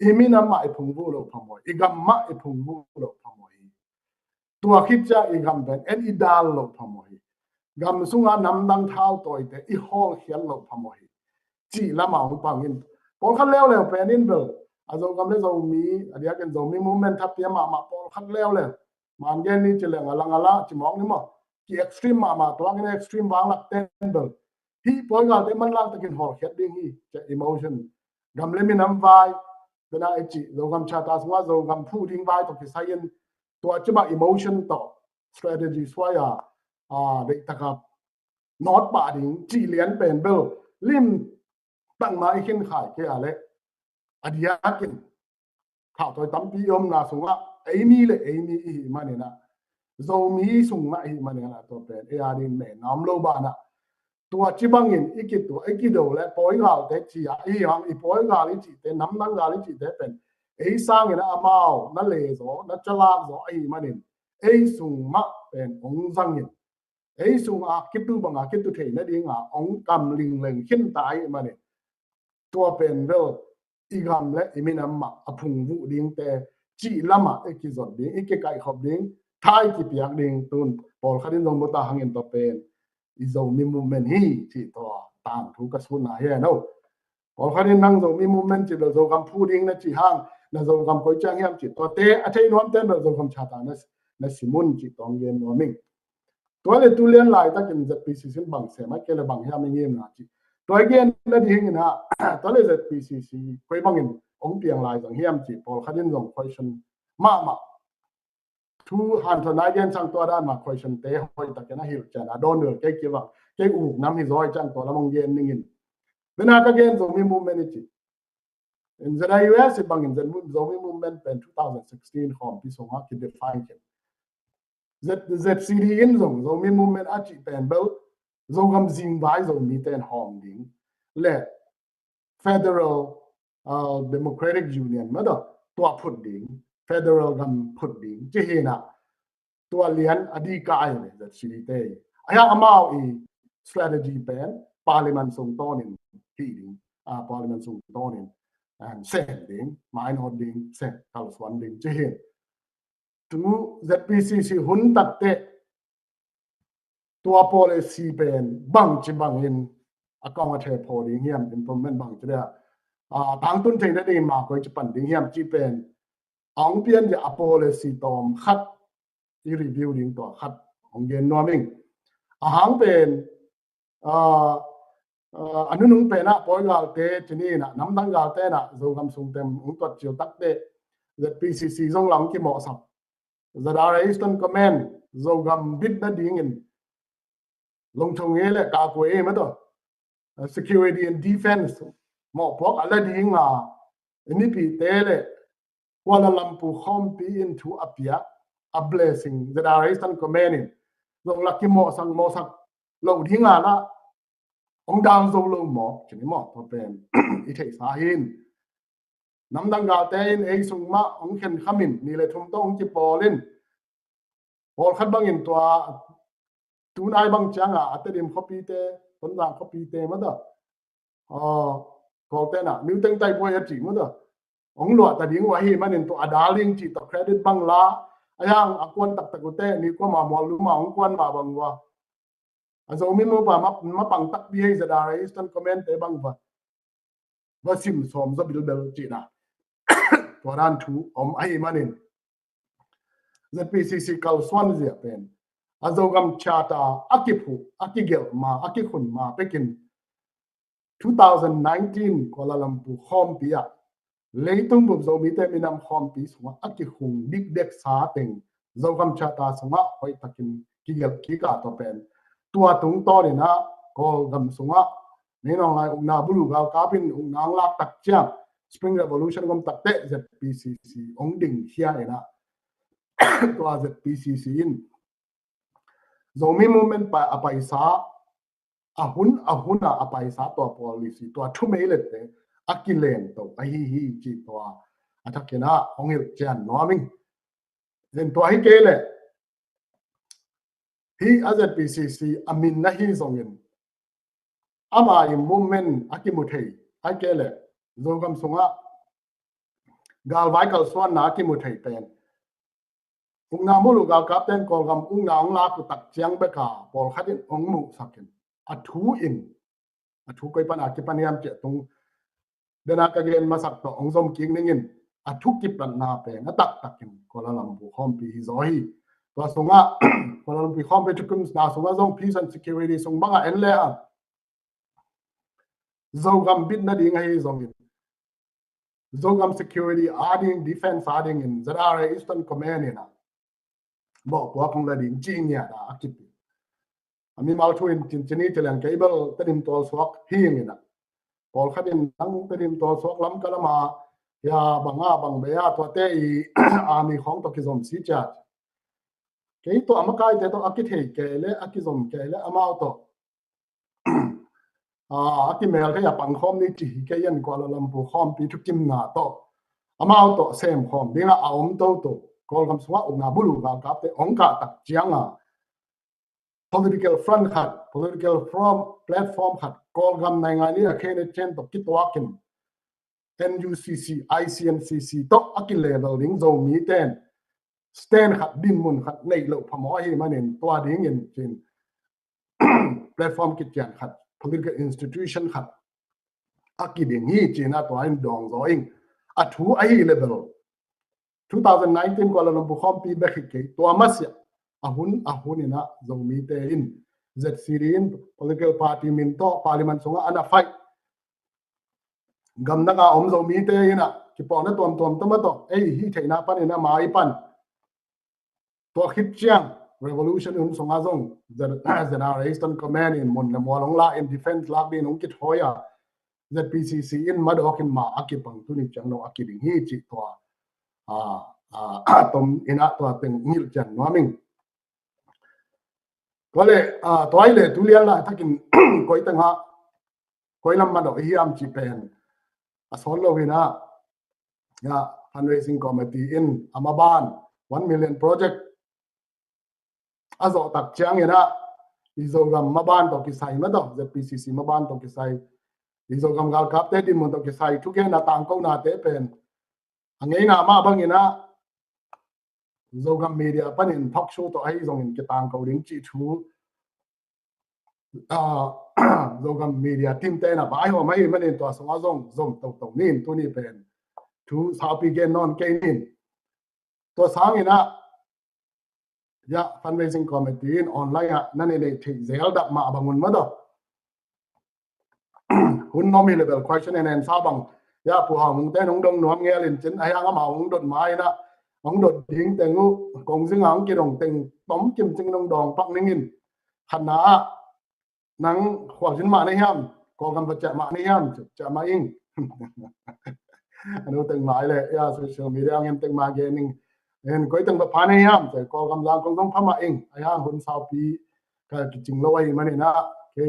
i mi na mai phung vu lo phamoi i gam ma i phung vu lo phamoi to khit cha i gam ben en i dal lo phamoi gam sunga nam dang thao toy te i hol khial lo phamoi chi la ma ong pangin pol khan leo pen in bel azo gam le zo mi adia ken zo mi movement thap pia ma pol khan leo man gen ni chele ngala chi mong ni mo ki extreme ma to ang extreme wang lak ten bel hi pol gal te man lang takin hol khiat ding hi che emotion gam le mi nam vai dana e chi zo gam cha ta swa zo gam phu ding vai to ki sayen to chima emotion to strategy swaya de takap not ba ding chi lian pen bel lim tang mai khin khai ke ale adia kin thao toy tam pi om na sunga ei mi hi mani na zo mi sunga hi mani na to pen e adin me nam lo ba na tua chi bangin ikit to ikido le poi gal te chi a i hang i poi gal chi te nam nang gal chi te pen ei sang ina amao na le zo na chala zo ai mani ei sung ma pen ong zangin ei sung a kitu banga kitu thei na ding a ong kam ling leng hin tai ma ne tua pen vel igam le iminam ma aphung vu ding te chi lama ekizot ding ikekai khop ding thai ki piak ding tun pol khadin dong bota hangin to pen izo mi movement hi chi to tam thu ka sun na he no pol khadin nang zo mi movement chi do zo kam phu ding na chi hang na zo kam koi chang yam chi to te a thei nom ten do zo kam chata na simun chi tong yen no ming to le tu len lai ta kin ZPCC bang se ma ke le bang ya me ngem na chi to again na di hing na to le ZPCC koi bangin ong piang lai jang hiam chi pol khadin zong question ma thu han thon ai gen sang to dan ma question te hoi ta kana hil cha na don được cái kia vào cái u nam hi roi chang to la mong gen ning in then aka gen zo mi movement chi in the US bang in the zo mi movement pen 2016 hom pi so ha ki define ke ZCD in zo mi movement a chi pen bel zo gam jing vai zo mi ten hom ding le federal democratic union ma da to phut ding federal gam phut ding chi he na to lian adi ka ai ne ZCD te aya amao i strategy pen parliament song tonin hi ding parliament song tonin and sending minor ding send kal swan ding chi he tu ZPCC hun tak te tua policy pen bang chi bang in akong a the pho ding hiam implement bang chi da tang tun thei da ding ma ko chi pan ding hiam chi pen ong pian ja policy tom khat i review ding to khat ong gen no ming hang pen anu nung pe na poi gal te chini na nam dang gal te na zo gam sung tem ung tot chiu tak te ZPCC zong lang ki mo sap Zadara Eastern Command zo gam bit na ding in long chong ye le ka ko e ma to security and defense mo pok ala ding ni pi te le Kuala Lumpur home pi into apia a blessing Zadara Eastern Command in zong la ki mo sang mo sak lo ding la ông đang dâu lâu mỏ chỉ mỏ to pen ít thấy xa hin nắm đang gạo tên ấy sung ma ông khen khamin ni le thum to ông chỉ bỏ lên bỏ khát băng in toa tu nai băng chang ate dim copy te tuấn giang copy te mà đó có tên nếu tên tay boy chỉ mà đó ông loạt ta điếng hoa hi mà nên toa darling chỉ to credit băng la ayang akuan tak tak te ni ko ma mo lu ma ông quan ma băng wa zo mi mo pa ma pang tak bi Zadara Eastern Command te bang va sim som zo bil bel chi na to ran thu om ai manin ZPCC kal swan zia pen azo gam chata akipu akigel ma akikhun ma pekin 2019 Kuala Lumpur hom pia leitung bu zo mi te minam hom pi suma akikhung dik dek sa teng zo gam chata suma hoi takin kigel ki ka to pen tua tung to ni na ko gam sunga ni nong lai na bulu ga ka pin nang la tak cha spring revolution gam tak te ZPCC ong ding hia ina tua ZPCC in zomi movement pa apaisa ahuna apaisa to policy to thu me le te akilen to hi chi to athakena ong il chan no ming then to hi ke le hi ZPCC amin na hi zongin ama im movement akimuthei akele zogam sunga gal vai kal swan na akimuthei pen ungna mulu gal kapten ko gam ungna ong la ku tak chiang be ka pol khatin ong mu sakin athu koi pan akipaniam che tung dena ka gen masak to ong zom king ningin athu ki plan na pe na tak takin Kuala Lumpur hom pi hi zo hi to sunga Kuala Lumpur hom pe tukum na sunga zong peace and security sung banga en le a zogam bit na ding hi zongin zogam security adding defense adding in Zadara Eastern Command ina bo po pung la ding jing ya da akip ami mal thu in chini telang cable tadim tol swak hing ina pol khatin nang tadim tol swak lam kalama ya banga bang be ya to te i ami khong to ki zom si cha ke to amakai te to akithei ke le akizom ke le amao to akimel ka ya pang khom ni ti ke yan Kuala Lumpur khom pi thukim na to amao to sem khom dinga aom to call gam sunga ugna bulu ga kap te ongka tak chianga political front khat political platform khat call gam nai nga ni a khene chen to kitwakin NUCC ICNCC to akil level ding zo mi ten stand khat din mun khat nei lo phamo hi manin twa ding in chin platform kit chan khat political institution khat akiding hi china to in dong zo ing a thu ai level 2019 Kuala Lumpur khompi bekhike to amasya ahun ina zo mi te in ZCRIN political party min to parliament sunga ana fight gam na ga om zo mi te ina ki po na tom tama to ei hi theina pan ina mai pan to khit chiang revolution in sunga zong generation command in mon na molong la in defense la bin ong kit hoya ZPCC in madok in ma akipang tu ni chang no akiding hi chi to tom ina to teng ngil chan noming kole toile tulian la takin koi tanga koi lam ma do hi am chi pen asol lo wina ya fundraising committee in Amaban 1 million project azo tak chiang ina izogam maban to kisai ma do ZPCC maban to kisai izogam gal kap te din mon to kisai thu ke na tang ko na te pen angai na ma bang ina izogam media panin talk show to ai zong in ke tang ko ding chi thu zogam media team te na bai ho mai manin to songa zong to nin tu ni pen thu sa pi gen non ke nin to sang ina ya fundraising committee in online nan ne thik zel dak ma bangun ma do hun nomi level question and answer bang ya pu ha mung te nong dong nuam nge lin chin ai ang ma hong dot mai na hong dot ding te ngu kong sing ang ki dong teng tom kim ching dong dong pak ning in khana nang khwa jin ma nei ham ko gam ba cha ma nei ham cha ma ing anu teng mai le ya social media ngem teng ma ge ning en koi teng ba pha nei ham te ko gam lang kong dong pha ma ing ai ham hun sao pi ka ki ching lo ai ma nei na ke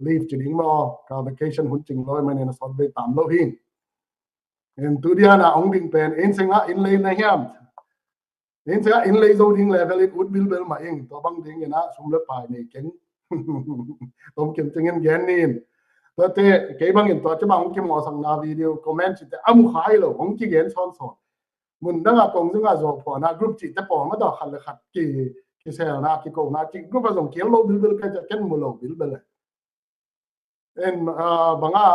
leave ching lo ka vacation hun ching lo ma nei na so be tam lo hin en tu dia na ong ding pen en singa in le na ham en singa in le zo ding level it would bil bel ma ing to bang ding na sum le pai nei ken tom kim chingen gen nin to te ke bang in to cha bang kim mo sang na video comment chi te amu khai lo ong chi gen son son mun da ga kong zunga zo pho na group chi te po ma do khal khat ki se na ki ko na chi group a zong kel lo bil bel ka cha ken mu lo bil bel en banga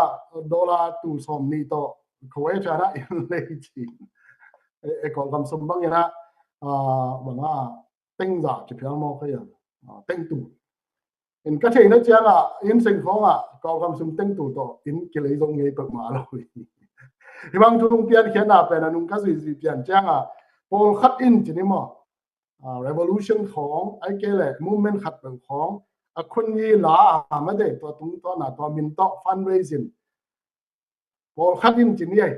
dollar tu som ni to khoi cha na in le chi e ko gam sum bang ina banga teng za chi phang mo kha ya teng tu in ka thei na cha la in sing khong ko gam sum teng tu to in ki le zong nge pak ma lo hi bang thung pian khian na pe na nung ka si pian chang pol khat in chi ni mo revolution khong ai ke le movement khat bang khong a khun yi la ma de to tung to na to min to fundraising pol khat in chi ni ai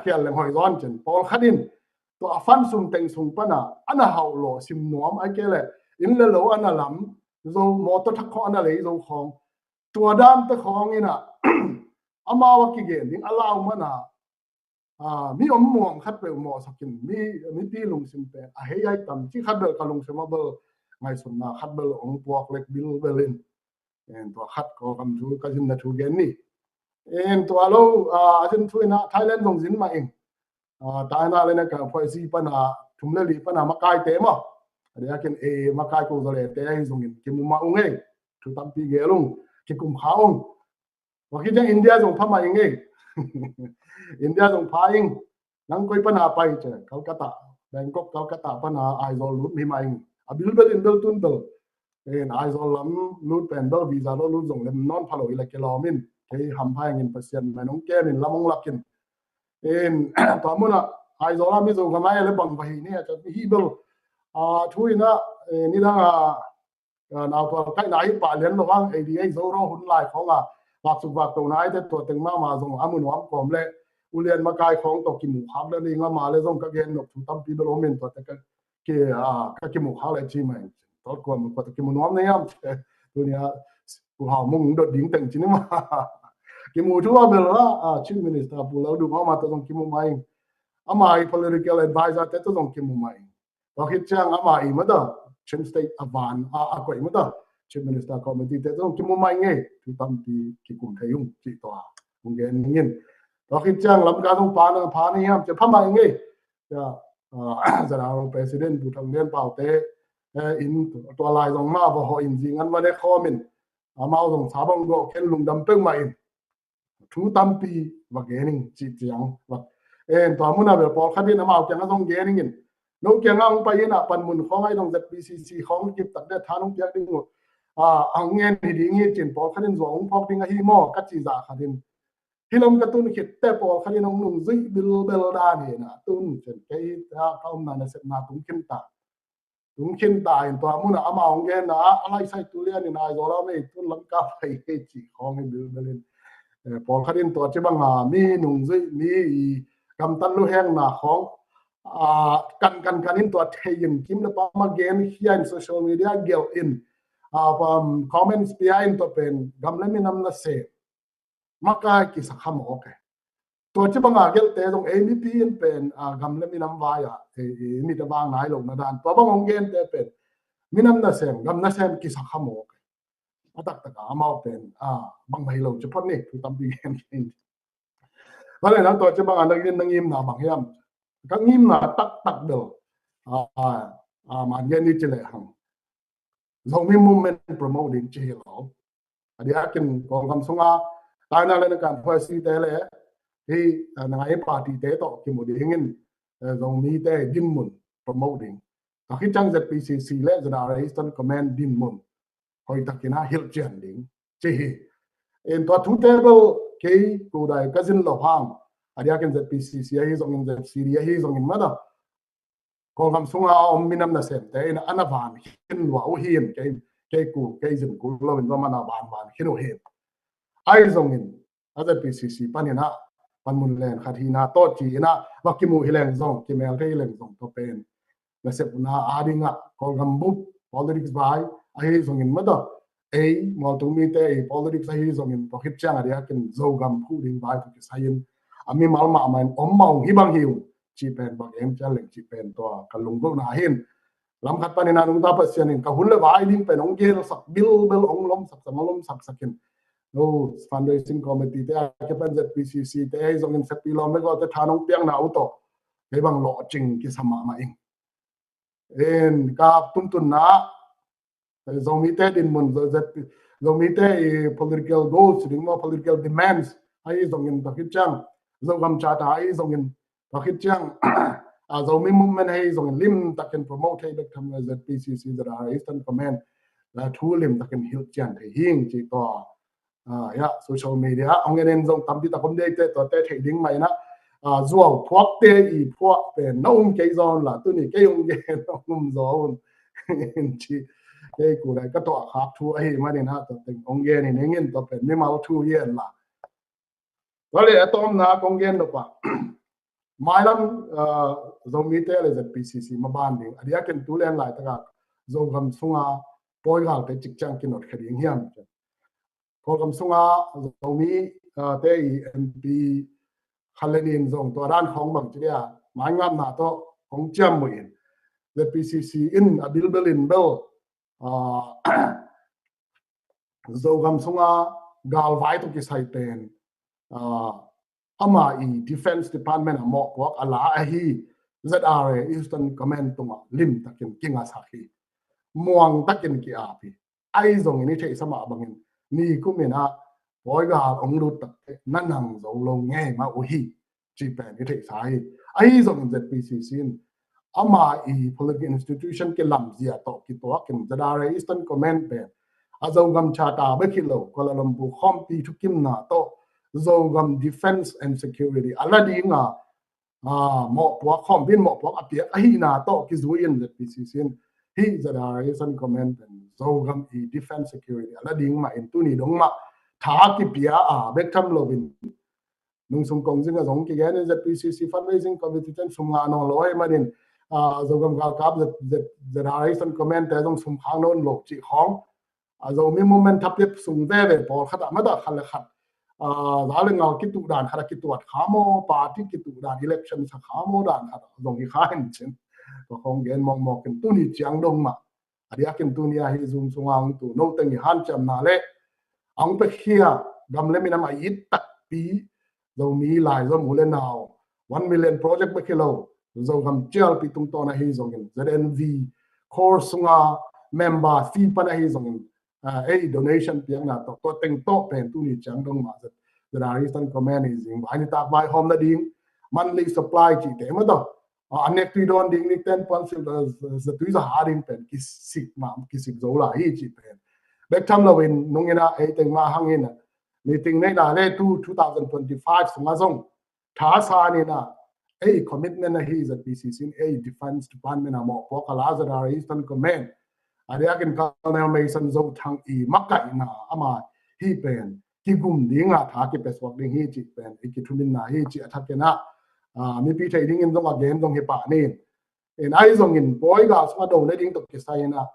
khian le hoi ron chen pol khat in to a fan sum teng sum pa na ana hau lo sim nuam ai ke le in le lo ana lam zo mo to thak kho ana le zo khong tua dam ta khong ina amawa ki gen ding alaw mana mi om muang khat pe mo sakin mi pi lung sim pe a he ai tam chi khat bel ka lung sim bel ngai sum na khat bel ong puak lek bil belin en to khat ko kam thu ka jin na thu gen ni en to alo ajin thu na Thailand dong jin ma eng ta na le na ka phoi si pa na thum le li pa na ma kai te mo dia ken e ma kai ko le te ai zong in ki mu ma ung ei thu tam pi ge lung ki kum khaung wa ki jang India zong pha ma eng ei India zong pha ing nang koi pa na pai che Kolkata Bangkok Kolkata pa na ai zo lut mi ma eng abil bel in bel tun bel en ai zo lam lut pen bel visa lo lut zong lem non pha lo ila ke lo min ke ham pha ngin pasien ma nong ke min lamong lakin en to mo na ai zo la mi zo ga mai le bang ba hi ne cha hi bel thui na ni da nào to kai nai pa len lo wang ADA zo ro hun lai khong bak su bak to nai te to teng ma zong amun wam kom le ulian ma kai khong to ki mu khak le ni nga ma le zong ka gen no thu tam pi lo men to te ka ke ka ki mu khak le chi mai to ko mu ko ki mu nom ne yam tu nia ku ha mung do ding teng chi ni ma ki mu thu ba bel la chief minister pu lo du ma to zong ki mu mai amai political advisor te to dong ki mu mai to hit chang amai ma da chin state avan a ko ma da chief minister committee te dong ki mu mai nge tu tam ti ki kum thayung chi to mung gen ngin to hit chang lam ka dong pa ni ham che pha mai nge ya zara president bu thang len pau te in to lai dong ma bo ho in jing an wa de khomin amao dong sa bang go ken lung dam peng mai thu tam pi và ghé ninh chỉ tiếng và em toàn muốn là về bỏ khát đi nó màu chẳng không ghé ninh nông chẳng ông bây giờ là phần muốn không ai đồng ZPCC không kịp tận để thà nông chẳng đi ngủ ông nghe thì đi nghe chuyện bỏ khát đi rồi ông phọc đi ngay hi mò cắt chỉ giả khát đi hi lòng cái tuần khít té bỏ khát đi ông nung dây bel đa này nè tuần chuyện cái ông nào sẽ na tung khen ta in toàn muốn là ông nghe na anh sai tu liên này rồi là mấy tuần lắm cả phải chỉ không hay bel Paul Khadin to che banga mi nung zui mi kam tan lu heng na khong kan in to thein kim na pa ma gen hian social media gel in comments behind to pen gamle mi nam na se maka ki sakham okay to che banga gel te dong MEP in pen gamle mi nam wa ya mi ta bang nai lo na dan to bang gen te pen mi nam na sem gam na sem ki sakham okay atak taka amao pen bang mai lo chepot ni tu tam bi gen kin vale na to che bang an nang im na bang yam ka ngim na tak do man gen ni chele hang zong mi movement promoting che lo adia kin kong kam sunga ta na le kan phoi si te le hi na ai party te to ki mo ding in zong mi te din mun promoting ka khi chang ZPCC le zara Eastern Command din mun hoi takina hil chen ding che hi en to thu table ke ko dai kazin lo hang adia ken ZPCC hi zong in ZCD hi zong in mada ko kam sunga om minam na sem te in anavan hin wa o hin ke ku ke zin ku lo in mana ban hin o hin ai zong in ZPCC panina panmun len khathina to chi na wakimu hileng zong ki mel te hileng zong to pen na sep na adinga ko gambu politics bai ai zong in mada ei mo tu mi te politics ai zong in pokhit chang aria ken zo gam phu ding bai ki sayin ami mal ma man om mau hi bang hiu chi pen bang em cha leng chi pen to kalung go na hin lam khat panina nung ta pasian in ka hul le vai ding pen ong gel sak bil ong lom sak samalom sak sakin no fundraising committee te ke pan ZPCC te ai zong in sepi lom me go te thanong piang na auto ke bang lo ching ki sama ma ing en ka tun na zong mi te din mun zong mi te political goals ding mo political demands ai zong in ta chang zong gam cha ta ai zong in ta chang zong mi movement ai zong in lim ta can promote ai tham ZPCC that are Eastern Command la thu lim ta can hil chan the hing chi to ya social media ông nên dùng tầm đi tập hôm nay te thể đính mày na zuo thuốc te y thuốc về nông cái giòn là tôi này cái ông cái nông giòn chỉ cái cụ này cái tọa khác thu ấy mà nên ha tình ông cái này nên tập về nên mau thu yên là đó là tôm na ông cái đó pa mai lắm dùng mi te là ZPCC mà ban đi anh ấy cần tu lên lại tất cả dùng cầm sung bôi gạo cái chức năng cái nốt cái điển hiểm ko kam sunga zomi te MP khalenin zong to ran khong bang chia mai ngam na to khong cham muin the PCC in abil in bel zo kam sunga gal vai to ki sai pen ama I defense department mo ko ala hi ZRA Eastern Command to lim takin kinga sakhi muang takin ki api ai zong ni thei sama bangin ni cũng mình bói gà ông lụt năn hàng dấu lâu nghe mà ôi chỉ bèn cái thể sai ấy dùng ZPCC ama political institution cái làm gì to cái to cái ZRA Eastern Command bèn dấu gam cha ta bé khi lâu Kuala Lumpur khom pi thu kim na to dấu gam defense and security ala đi nga mo po khom bin mo po apia ấy na to cái zuin ZPCC hi ZRA Eastern Command zo gam defense security ala ding ma in tu ni dong ma tha ki pia bek tham lo bin nung sum kong jing a zong ki gan ZPCC fundraising committee ten sum nga no loi ma din zo gam gal kap ZRA Eastern Command te zong sum khang non lo chi khong zo mi moment thap lep sum ve ve por khata ma da khal khat giá lên ngào cái tụ đàn khá cái tụ khá mô party cái tụ đàn election sa khá mô đàn khá dòng cái khá hình chân và không gen mong mong cái tu ni chiang đông mà đi akin tu ni hi zoom sung ang tu no teng han cham na le ang pe khia gam le minam ai tak pi zo mi lai zo mu le nào 1 million project ba kilo zo gam chel pi tung to na hi zong in ZNV core sunga member fee pa na hi zong in donation piang na to teng to pen tu ni chang dong ma zat the Eastern Command is in ani tak bai hom na ding monthly supply chi te ma do anek pi don ding ni 10% the tu za haring pen ki sik ma ki sik zo la hi chi pen back time lo win nung ina ai teng ma hangin meeting nei na le 2025 sunga zong tha sa ni na commitment na hi that BCC in defense department amo po kala za Eastern Command ada akin Colonel Mason zo thang i makai na ama hi pen ki gum dinga tha ki peswak ding hi chi pen ki thumin na hi chi athakena mi pi thai ding in zong again zong he pa ni en ai zong in boy ga sma do le ding to ki sai na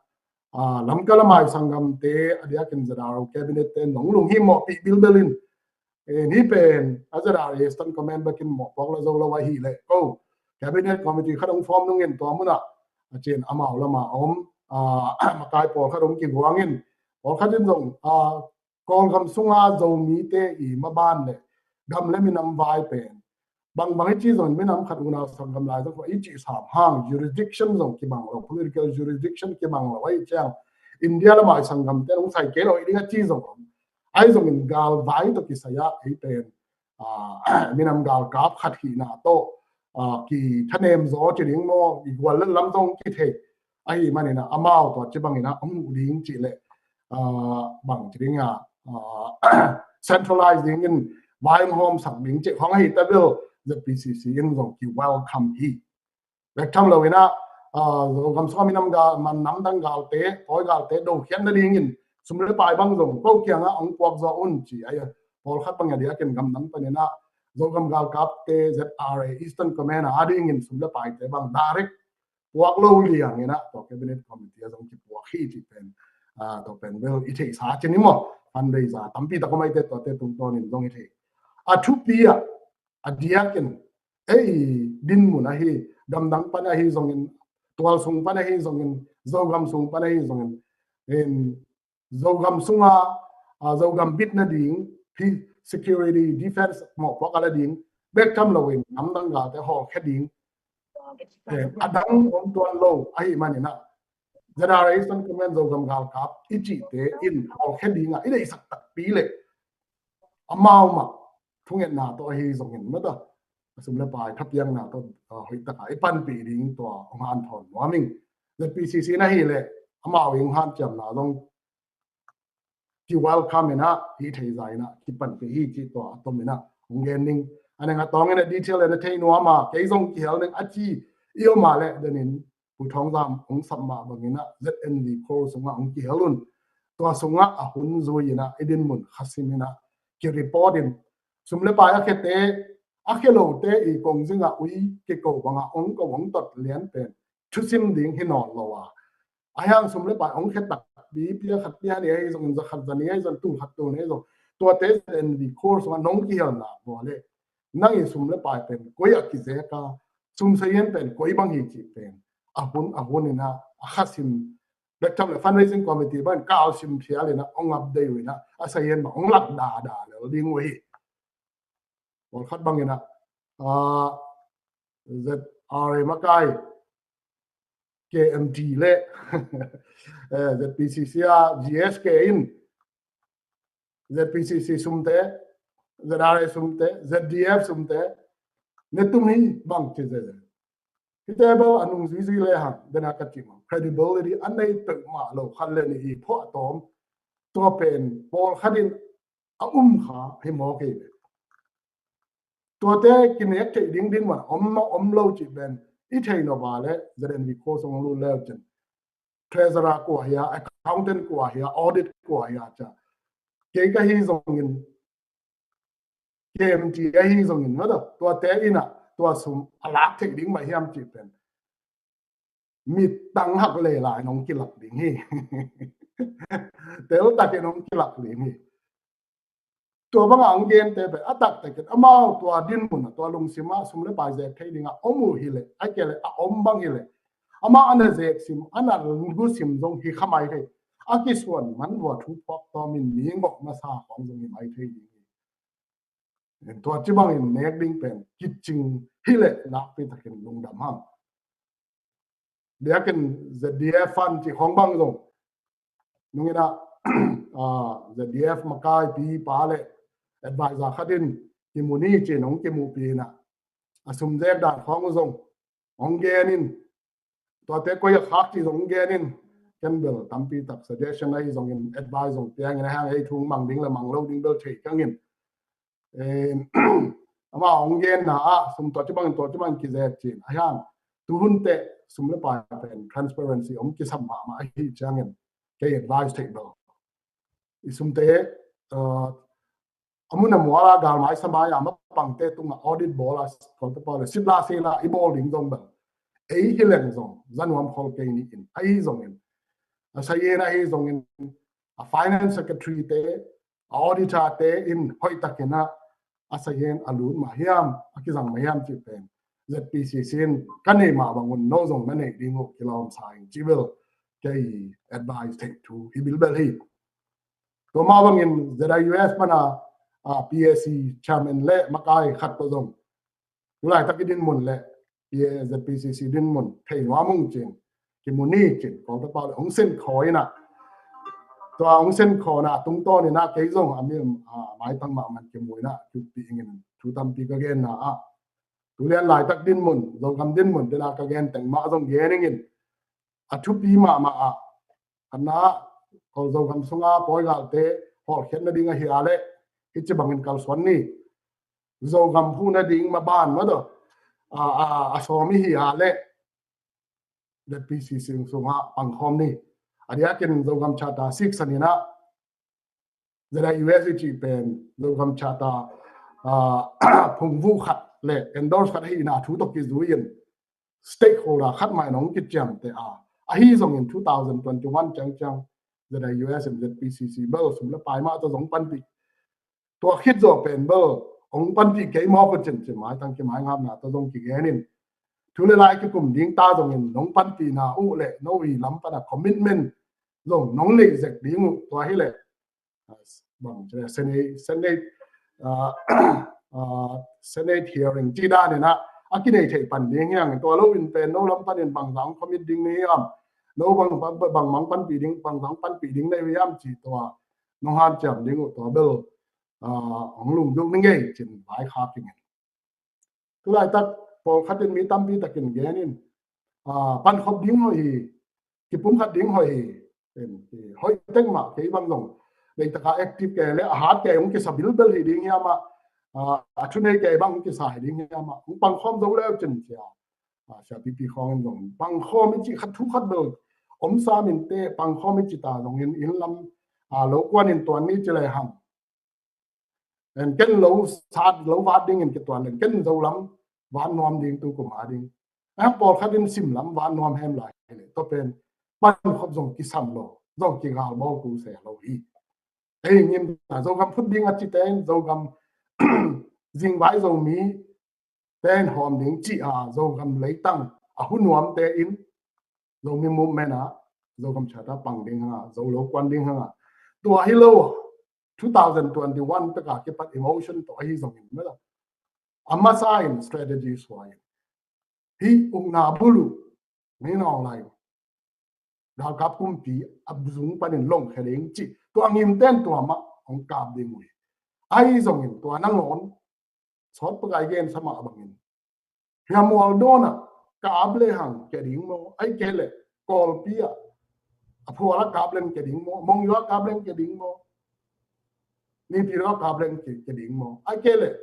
lam kalamai sangam te ada akin zara cabinet te nong lung hi mo pi bilbelin en hi pen azara Eastern Command bakin mo pok la zo la wa hi le ko cabinet committee khadong form nung in to muna chen amao lama om mà cái bỏ khá đúng kiểu hoàng in bỏ khá đến rộng còn gầm sung dầu mì tê ý mà ban này gầm lên mình nằm vai bền bằng bằng cái chi rồi mình nằm khát u nào sang gầm lại rồi ít chỉ sắm hàng jurisdiction rồi cái bằng là political jurisdiction cái bằng là vậy chăng India là mà sang gầm tên ông sai kế rồi đi cái chi rồi ai rồi mình gal vai to cái saya ấy bền mình nằm gal cáp khát khí na to cái thân em gió chỉ đến mò igual lên lắm trong cái thể ai mà này là amao to chỉ bằng ina ông đinh chỉ lệ bằng chỉ đến centralized in vài hôm sẵn đinh chỉ không hay ta biểu the PCC in dòng ki welcome he việc tham lâu ina rồi cầm số mình nằm gà mà nằm đang gà tế đầu khiên nó đi in sum le bài băng dòng câu kia ngã ông quạt gió ôn chỉ ai Paul khát bằng nhà cái gầm nắm bên ina rồi cầm gà cáp tế ZRA Eastern Command đi in sum le bài tế bằng direct work lâu liền nghe na to cabinet committee giống cái work khi thì pen to pen well it is ha chini mo an dei za tampi ta komai te to te tum to nin dong it thu pia diaken din mu na hi gam dang pa na hi zong in twal sung pa na hi zong in zogam sung pa na hi zong in zogam sunga zogam bit na ding security defense mo pa kala ding back tam lawin am dang ga te ho khading adang om tuan lo ai manina zara Eastern Command zo gam gal kap ichi te in al khedinga ide sak tak pi le amau ma thungen na to hi zong in ma da sum le pai thap yang na to hoi ta ai pan pi ding to ong han thon warming the PCC na hi le amau ing han cham na dong ki welcome na hi thei zai na ki pan pi hi chi to atomina ong gening anh em tong in detail and the no ma ke zong ki hel ning achi io ma le denin pu thong zam ong sam ma bangina ZNV ko sunga ong ki helun to sunga a hun zoina edin mun khasimina ki report in sumle pa ya khete a khelo te I kong zinga ui ke ko banga ong ko ong tot lian pen thu sim ding hi non lo wa ayang sumle pa ong khet tak bi pia khat pia ni ai zong za khat zani ai zon tu khat tu ne zo to te ZNV ko sunga nong ki hel na bo le nang sum le pai pen koi akize ka sum sayen pen koi bang hi chi pen ahun ina khasim bektam le fundraising committee ban ka sim phia le na ong up dei we na asayen ma ong lak da le ding we ol khat bang ina ZRA makai KMT le ZPCC GSK in ZPCC sumte ZRA sumte ZDF sumte ne tumhi bang che ze hitable anung zui le ha dena katima credibility anei pe ma lo khalle ni pho atom to pen pol khadin a kha he mo ke to te kinek te ding ding ma om lo chi ben I thei no ba le zren vi ko song lu le chen treasurer ko ya accountant ko ya audit ko ya cha ke ka hi zong in KMT hi zong in ma da to te ina to sum alak te ding ma hiam chi pen mi tang hak le lai nong ki lak ding hi tel ta ke nong ki lak ding hi ตัวบางอังเกนเตไปอัตักแต่กันอามาตัวดินมุนตัวลุงซิมาสมเลปายเจกที่ดิ่งอมูฮิเลไอเกลอมบังฮิเลอามาอันเจกซิมอันนั้นลุงกุซิมจงฮิขมายที่อากิส่วนมันว่าทุกพอกตัวมินมีงอกมาซาของจงฮิมายที่ตัวที่บางอินเนกดิ้งเป็นกิจริงฮิเลนักไปตะกันลุงดำห้างเดี๋ยวกันจะดีเอฟฟันที่ของบางจงนุ่งนะจะดีเอฟมาไกปีปาเลadvisor ขัดินกิมูนี่เจนองกิมูปีนะอาสมเด็จด่านของจงองเกนินตัวเตก็อยากหักที่องเกนินกันเบลตั้มปีตัก suggestion ไอ้จงอิน advise จงเตียงนะฮะไอ้ทุ่งมังดิ้งละมังโลดิ้งเบลเทกังอินอามาองเกนนะสมตัวที่บางกิเจจีนอายังตุหุนเตสมเลปายเป็น transparency กิสัมมาไอ้จังอินแก advise เทเบลสมเตอามุนมัวลากาลไม้สมัยมาปังเตตุงออดิตบอลคนตะปอลสิบลาเซลาอีบอลลิงจงแบบไอ้ฮิเลนจงจันวมพอลเกนิอินไอ้จงอินอาศัยนะไอ้จงอินfinance secretary เตออดิตาเตอินหอยตะกินะอาศัยอาลูนมาเฮียมอากิจังมาเฮียมจิเป็น ZPCC กันเนมาบางคนโนจงนั่นเองดิ้งกิลอมสายจิเวลแก advise take to ฮิบิลเบลฮีตัวมาบางอิน ZIUS มันPAC chairman และมักไอขัดตัวจงกุหลาบตะกี้ดินมุนและ PAC ดินมุนเทวามุงจินกิมุนี่จินของตะเปาองเส้นคอยนะตัวองเส้นคอนะตรงต้นนี่นะเกยจงอามีหมายตั้งมามันกิมวยนะจุดปีเงินจุดทำปีกระเกนนะตุเรียนหลายตักดินมุนเราคำดินมุนเวลากระเกนแต่งมาจงเยนิงินทุบปีมาอันนะเขาเราคำสงาปอยกาเตพอเขียนนาดิ่งเฮียเล่ที่จะบังเอิญการสวนนี่เราคำพูดนาดิ่งมาบ้านมาเด้อสอมีเฮียเล่เด็ดปีซีซึ่งสงาปังคอมนี่อันนี้กินเราคำชาตาซิกสันนี่นะจะได้ USG เป็นเราคำชาตาพงวูขัดเล่ endorse ขัดให้นาทุกตกิจดุยน stakeholder ขัดหมายน้องกิจจำแต่ฮีส่งin 2021จังจะได้ USMZPCC เบลสมแล้วไปมาตัว2 ปันปีตัวคิดจะเป็นเบลของปันปีเกี่ยมอก็จริงหมายตั้งเกี่ยหมายงามนะตัวกี่แง่นี่ทุเรศอะไรก็กลุ่มดิ้งตาตรงนี้น้องปันปีนะอู้เล่น้องวีล้ำปะนะ commitment ลงน้องเล็กเด็กดิ้งตัวให้เล่บางจะเซเนต hearing จีด้าเนี่ยนะอากินไอ้เทปันดิ้งอย่างตัวเราอินเป็นน้องล้ำปะเนี่ยบางสัง commit ดิ้งนี่น้องบางมังปันปีดิ้งบางสังปันปีดิ้งในวิยามจีตัวน้องฮาร์ดจำดิ้งตัวเบลของลุงยกนึงไงจินหลายคาบจริงทุกรายตัดพอขัดมีตั้มปีตะกินแกนี่ปันขบดิ้งหอยกิปุ่มขัดดิ้งหอยเป็นหอยเต็งมาเกี่ยบางตรงในตะการแอคทีฟแกและอาหารแกของกิสบิลเบลฮีดิ้งเฮียมาชุนให้แกบางกิสายดิ้งเฮียมาของปังคอมดูแล้วจินเสียชาปีของตรงปังคอมไม่จีขัดทุกขัดเบลสามินเตปังคอมไม่จีตาตรงอินลำโลกวันอินตัวนี้จะเลยหังกันเราชาติเราวาดดิ้งกันตัวนึงกันเราล้ำวานนอมดิ้งตัวกุมหาดิ้งพอขัดดิ้งซิมล้ำวานนอมแฮมไหลเลยตัวเป็นปันขบส่งกิสัมโลส่งกิงาบอลกูเสียเราอีเงี้ยเรากำพูดดิ้งอาจิตเตนเรากำจิงไว้เรามีเต้นหอมดิ้งจีเรากำเลยตั้งหุ่นนอมเตอินเรามีมุมแม่นะเรากำชาตาปังดิ้งเราโลกวันดิ้งตัวฮิโล2021 ไปกับเก็บ emotion ตัวฮีส่งไม่ได้อามาสาย strategy สวยฮีอุ้งนาบุลุไม่นองไรดาวกับกุมปีอับซุงปนินลงเขลิงจีตัวงิมเต้นตัวมาของกาบดีมวยไอ้ส่งตัวนั่งนอนสอดประกายเกณฑ์สมัครบังอินเฮียมัวโดนะกาบเลยหังเกดิงโมไอ้เกลเลยกอลปีอะพวกละกาบเล่นเกดิงโมมองยอกาบเล่นเกดิงโมนี่พี่เรากาบเล่นเกดิ่งมอไอ้เกลเลย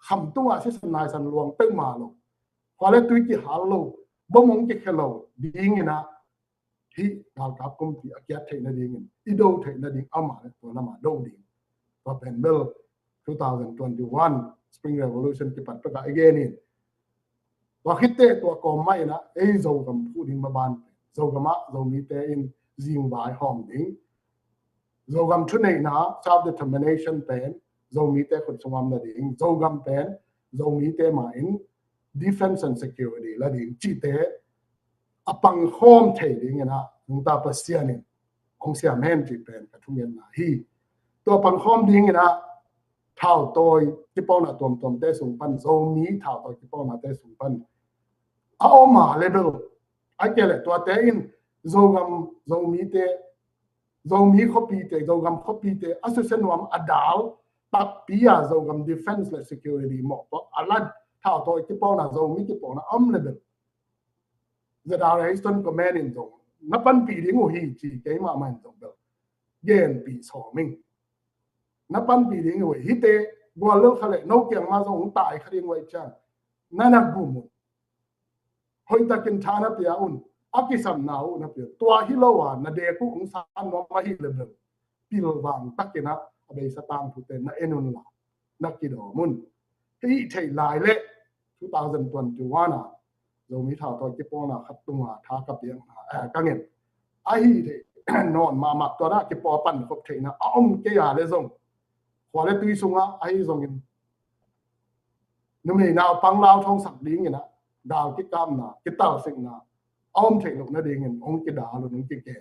คำตัวที่สนายสันลวงเป็นมาลงพอเล่ตุยกี่หาลงบ่มงกี่ขลงดิ่งนะที่ดาวกับกุมที่อาเกียเทนดิ่งอีโดเทนดิ่งเอามาตัวน้ำมาโดดิ่งพอเป็นเบล2021 Spring Revolution ที่ปัดประกาศเกนี่ตัวคิดเตตัวกอมไม่นะไอ้โจกำพูดดิ่งมาบานโจกำมะโจมีเตอินจิงไว้หอมดิ่งเรากำชุนในนะ self determination เป็น zo mi te khut sungam la ding zo gam pen zo mi te ma in defense and security la ding chi te apang khom thei ding na nung ta pasianin ong sia men chi pen ka thungen na hi to pang khom ding na thao tôi ki pon na tom te sung pan zo mi thao tôi ki pon na te sung pan a o ma level a ke le to te in zo gam zo mi te zo mi copy te zo gam copy te association wam adal tak pia zo gam defenseและ security หมอกอลัดถ้าตัวที่ป้องนะzo miที่ป้องนะเลเบลจะได้ให้ต้นก็แม่นินตรงนับปันปีดิ้งหัวหีจีเกมามันตรงเบลเย็นปีสองมิงนับปันปีดิ้งหัวหีเตบัวเลิกเขาเลยนกเกี่ยงมาส่งตายคดีไว้จังนั่นนักบุมุนหอยตะกินทานะเปียอุ่นอากิสัมนาวนะเปียตัวฮิโลวานะเด็กผู้องศาโนมาฮิเลเบลปีลวางตักกินะเบสตางผู้เต็นนะเอนุนลานักกิดอมุนที่ไทยลายเละ2021นะเรามีท่าตัวที่ป้องนะขัดตัวท่ากับยังกังเงินไอ้ที่นอนมามักตัวนั้นที่ป้อปั่นครบเทนะอ้อมเกียร์เลยส่งหัวเลยตุยส่งอ่ะไอ้ส่งเงินนุ่มนี่นาวปังลาวทองสักดิ้งเงินนะดาวที่กำนะที่เต่าสิงนะอ้อมเทลงนั่นเองเงินองค์ที่ดาวหรือองค์ที่แก่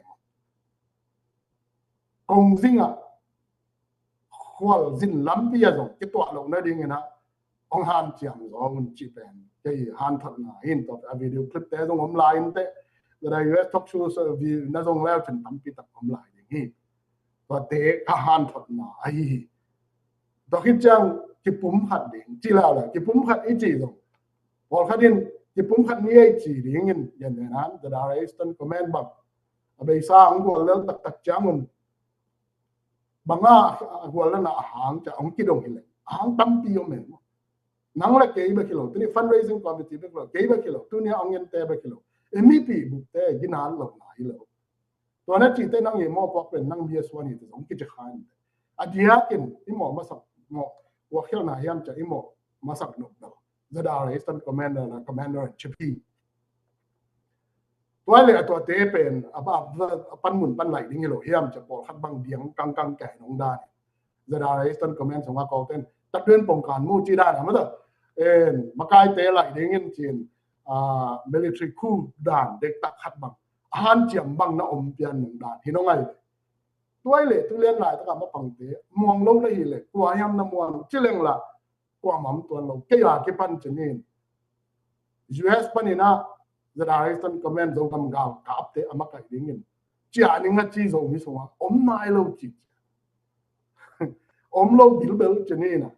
กงซิงอ่ะหัวสินล้ำที่จะส่งที่ตัวลงนั่นเองเงินนะองค์ฮันเจียมสองคนจีเป็นที่ฮันทัดนะเห็นตัววิดีโอคลิปแต่ส่งออนไลน์แต่แต่ US Talk Show วีนั่นส่งแล้วถึงทำปีตัดออนไลน์อย่างนี้ตัวเตะฮันทัดนะไอ้ตัวคิดจังที่ปุ่มขัดเด้งจีแล้วแหละที่ปุ่มขัดไอ้จีส่งพอขัดเด้งที่ปุ่มขัดนี่ไอ้จีเด้งอย่างนั้นจะได้สตันคอมเมนต์บังเอาไปสร้างหัวแล้วตัดจังมันบางอ่ะหัวแล้วน่ะหางจะองค์กี่ดงเห็นเลยหางตั้มปีเอาเหม็นนั่งแล้วเกี่ยบกิโลตัวนี้ fundraising committee ไปกิโลเกี่ยบกิโลตัวนี้เอาเงินเตะไปกิโลMEP บุกเตะกินนานหลงไหนเลยตัวนั้นจีเตะนั่งยี่หม้อปอกเป็นนั่งเบียร์สวานี่ตัวสองกิจการอันเดียกินอีหม้อมาสับหม้อวัวเขียวหน้าย่ำจะอีหม้อมาสับหนุกเราจะได้อะไรสตันคอมมานเดอร์นะคอมมานเดอร์ชิพีตัวเลยตัวเตะเป็นปั้นหมุนปั้นไหลดิ้งกิโลย่ำจะปอกขัดบางเดียงกังแก่น้องได้จะได้อะไรสตันคอมมานด์สงฆ์กอเต้นตัดเดินป้องกันมู่จีได้นะมั้งมากายเตะไหลเด้งเงินจีนmilitary coup ด่านเด็กตักขัดบังอาหารเจียมบังนะอมเปียนหนึ่งด่านที่น้องไงตัวเลยตัวเลี้ยงหลายตะกับมาปังเตะมองลงได้เลยกว่ายำน้ำมันเจริญละกว่าหม่ำตัวเราเกี่ยร์กี่ปันจะนี่ US ปันนี่นะจะได้สตันคอมเมนต์ส่งกำกาวกับเตะอามาไก่เด้งเงินจีอันนี้งั้นจีส่งมิส่งว่าอมนายเราจีอมเราบิลเบลจะนี่นะ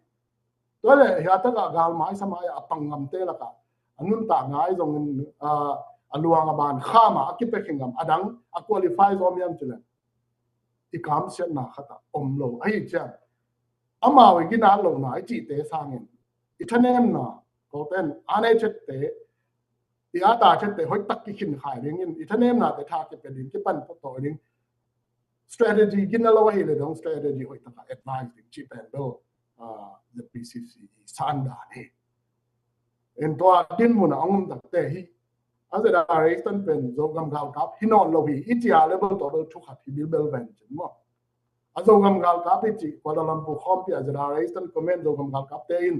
ตัวเลยเหตุการณ์กาลไม้สมัยอปังงำเตะละกันอันนู้นต่างง่ายตรงอันลวงบานข้ามาคิดไปแข่งกันอดังอควอลิฟายซอมยังจุดเลยอีกคำเสียหน้าขัดอมโลไอ้เจ้าอามาวิกินาโลน่ะไอ้จีเตะสร้างเงินอีท่านเอ็มน่ะก็เป็นอันนี้เช็ดเตะอีอาตาเช็ดเตะห้อยตักกินขายเรื่องเงินอีท่านเอ็มน่ะแต่ถ้าเก็บเป็นดิ้งเก็บปั้นพอต่อดิ้ง strategy กินอะไรวะเฮเลยต้อง strategy ห้อยตัก advice ดิ้งจีเป็นโลthe PCC สันดานี่เอ็นตัวดินมุนองตักเตะฮีอาจจะได้สตันเป็นโจกำกาลกับฮินอนโลฮีอิจิอาเลเบลตัวเราชุกขัดที่บิลเบลเวนจ์มั้งอาจจะโจกำกาลกับอิจิควาลาลัมพูคอมพิอาจจะได้สตันคอมเมนต์โจกำกาลกับเตอิน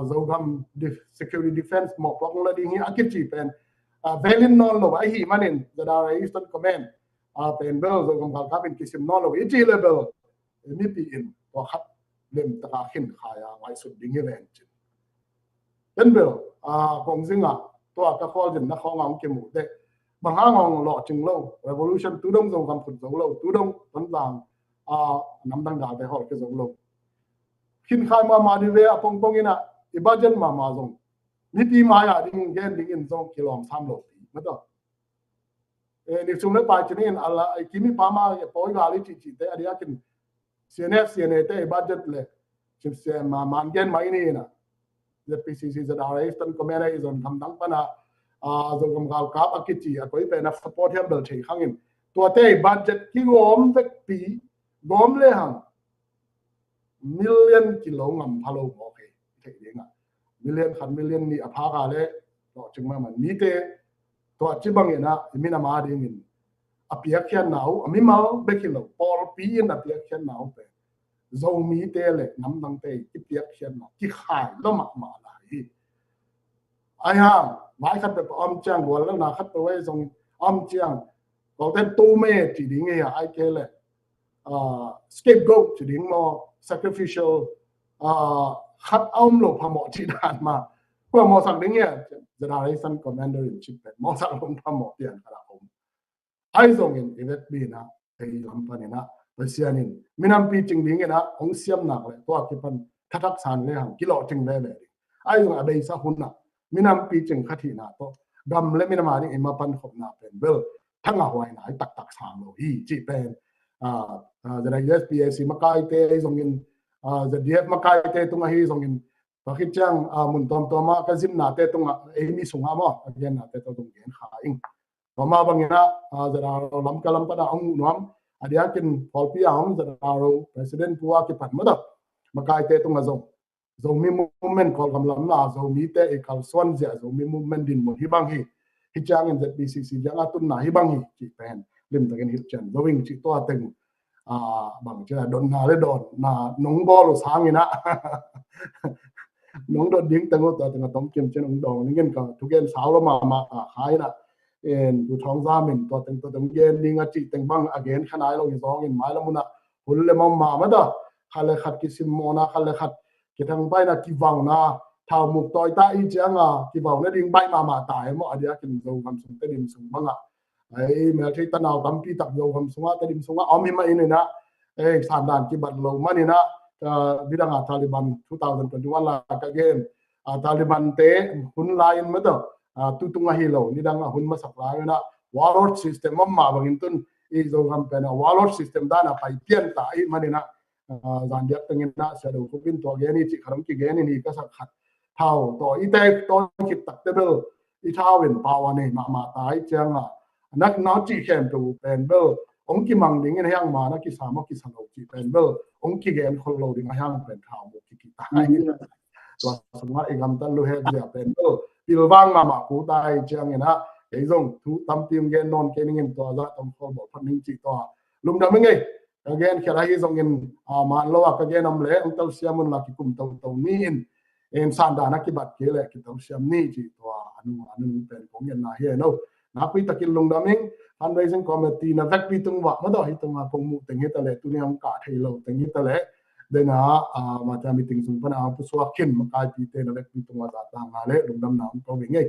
โจกำ security defense หมอกพวกนั้นดิ้งฮีอากิจิเป็นเวลินนอนโลไอฮีมันเองจะได้สตันคอมเมนต์เป็นเบลโจกำกาลกับเป็นกิสิมนอนโลอิจิเลเบลนี่ปีอินตัวขัดเล่มตะการขึ้นขายไว้สุดดิ้งฮีเวนจ์เป็นเบลคงซิงอ่ะตัวกระโดดจินนักข้องเกี่ยมูเด็กบางห้างหล่อจึงเล่า revolution ตู้ดงส่งคำพูดส่งเล่าตู้ดงต้นต่างน้ำดังดาไปหอดก็ส่งเล่าขึ้นขายมาดีเวียปงอินะอีบ้าจันมาส่งนิติมาอย่างดิ้งเงินดิ้งอินส่งกิโล3โลปีไม่ต้องนี่ส่งเลยไปจีนี่อะไรกิมิพามาปอยกาลิจิแต่อะไรกินเสียเนแต่อีบ้าจันเลยชิมเสียมันเงินไม่นี่นะthe PCC จะได้สตันคอมเมนต์ส่วนคำตั้งปัญหาส่วนคำกล่าวกับอากิจิก็เป็นนักสปอร์ตเฮมเบลที่ข้างอินตัวเต้บัตเจ็ตที่งอมเวกปีงอมเลยหังmillion กิโลงำพะโลโอเคเท่ดีงะmillion นี่อภากาเลยต่อจึงมามันมีเต้ตัวจิบังเงินนะมีนามาดีเงินอภิยักษ์หนาวมีมาเบกิโลพอลปีนอภิยักษ์หนาวเป็น dầu mi te le nam dang te ki piak hian na ki khai lo ma la hi ai ha mai khat pe om chang wal la na khat pe wei zong om chang có tên tu mê chỉ đến nghe ai kêu là scapegoat chỉ đến mà sacrificial khát ông lục hà mỏ chỉ đàn mà qua mỏ sang đến nghe generation commander in chief mỏ sang lục hà mỏ tiền cả ông ai dùng in event bi na thì làm phần na Persianin minam pi ching ding na ông siam nak le to ki pan thatak san le hang kilo ching le ai dùng abei sa hun na minam pi ching khathi na to gam le minama ni ima pan khop na pen bel thang a hoai na tak tak sang lo hi chi pen the USPAC makai te dùng in the DF makai te tung hi dùng in và khi chang mun tom tom ma ka zim na te tung mi sunga mo again na te to tung gen kha ing và ma bangina the lam kalam pa da ong nuam adia kin polpi ang the president puwa ki pat ma da makai te tung azong zo mi movement kol kam lam na zo mi te e kal swan ja zo mi movement din mo hi bang hi chang in ZBCC jang atun na hi bang hi chi pen lim ta gen hit chan zo wing chi to teng bằng chứ là đồn nào đấy đồn là nóng bò rồi sáng như nè nóng đồn điếng tầng ở tầng tống kim trên ông đồn nên cả thu gen sáu đó mà hai nè en tu thong ra mình to tầng gen đi ngay chị tầng băng again khán ai lâu gió in mai là muốn nè hul le mà đó khale khát cái sim mona khale khát cái thằng bay là kỳ vọng nè thảo mục tôi ta ý chăng kỳ vọng nó đi bay mà tải mọi dia kinh dầu cầm súng tới điểm súng băng ấy mà thấy ta nào tắm pi tập dầu cầm súng tới điểm súng om hi mai này nè ấy sản đàn cái bật lâu mà này nè đi đang Taliban 2021 là cái game Taliban te hun lain mà đó tu tung hi lâu đi đang hun mà sắp lại nè warlord system mà bằng tin ý dầu cầm pen warlord system đó là phải tiền tại mà này nè dàn điệp từng nè sẽ đầu cũng pin to cái này chỉ khám cái game này cái sắc thao to ít tay to kịp tập table ít thao bên power này mà tái chăng nó chỉ kèm từ pen bel ông kia mang đến cái hàng mà nó kia sao mà kia sao chỉ pen bel ông kia game khâu lâu đến cái hàng pen thao một cái tai rồi xong rồi em tân lưu hết giờ pen bel tiêu vang mà cú tai chăng này na cái dùng thu tâm tim gen non cái này to ra tâm khâu bộ phận ninh chỉ to lúc đó mới nghe again khi ra dùng in mà lo cái gen năm lẽ ông tao xem mình là cái cùng tàu nín em san đà nó cái bát kia là cái tàu xem ní chỉ to anh pen cũng nhận là here no na pi takin lung daming fundraising committee na vek pi tung wa ma do hi tung pong mu teng hi tale tu ni ang ka thei lo teng hi tale de na ma ta meeting sung pa na pu swa kin ma kai pi te na vek pi tung wa ta ta nga le lung dam na ko wi ngai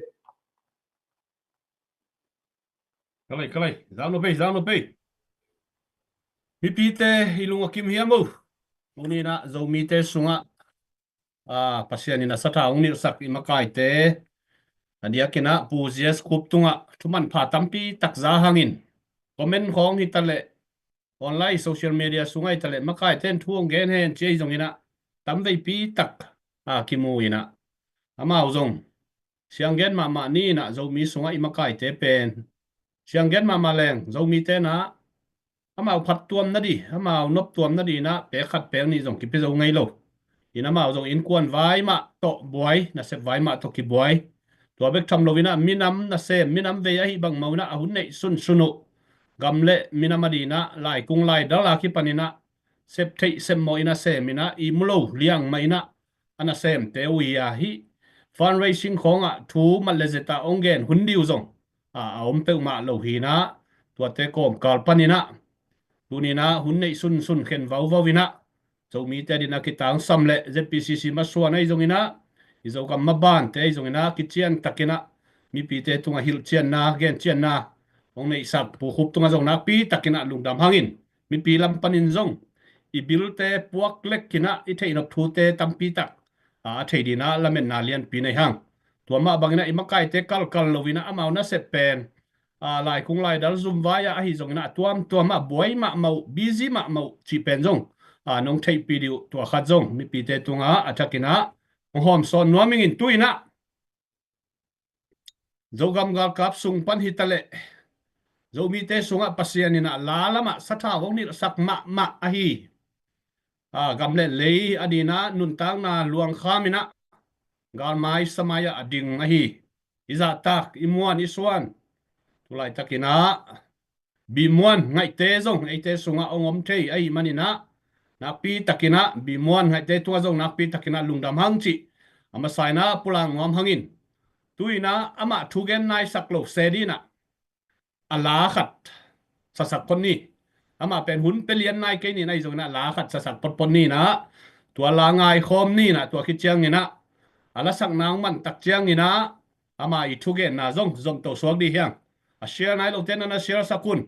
kalai zam no pe mi pi te hilung akim hiamu uni na zo mi te sunga pasian ina satha ung ni sak i makai te adia kina puzias kup tunga thuman pha tampi takza hangin comment khong hi tale online social media sungai tale makai ten thuang gen hen che jong ina tamvei pi tak kimu ina ama uzong siang gen ma ni na zo mi sungai makai te pen siang gen ma leng zo mi te na ama phat tuam na di ama nop tuam na di na pe khat pe ni jong ki pe zo ngai lo ina ma uzong in kwan vai ma to boy na se vai ma to ki boy tua bek tham lovina minam na se minam ve hi bang mauna ahun nei sunu gamle minamadina lai kung lai dala ki panina sep thei sem mo ina se mina i mulo liang maina ana sem te uya hi fundraising khonga thu malezeta ongen hundiu zong om pe ma lo hi na tua te kom kal panina tunina hun nei sun khen vau vina zo mi te dina kitang samle ZPCC ma suan ai zong ina izo kam maban te izong ina kichian takina mi pi te tunga hil chian na gen chian na ong nei sap pu khup tunga zong na pi takina lungdam hangin mi pi lam panin zong i bil te puak lek kina i thei nop thu te tampi tak thei dina lamen na lian pi nei hang tuama bangina i makai te kal lovina amau na set pen lai kung lai dal zum vaya hi zong ina tuama boy ma mau busy ma mau chi pen zong nong thei pi diu tua khat zong mi pi te tunga athakina hom son nuaming in tuina zogam gal kap sung pan hitale zomi te sunga pasianina lalama satha wongni sak ma ahi gamle lei adina nuntang na luang khamina gal mai samaya ading ahi iza tak imuan iswan tulai takina bimuan ngai te zong ai te sunga ongom thei ai manina nakpi takina bimuan ngai te tua zong nakpi takina lungdam hang chi ama saina pulang ngom hangin tuina ama thugen nai saklo sedina ala khat sasak pon ni ama pen hun pelian nai ke ni nai zong na la khat sasak pon ni na tua la ngai khom ni na tua ki chiang ni na ala sak nang man tak chiang ni na ama I thugen na zong zom to suak di hiang a share nai lo ten na share sakun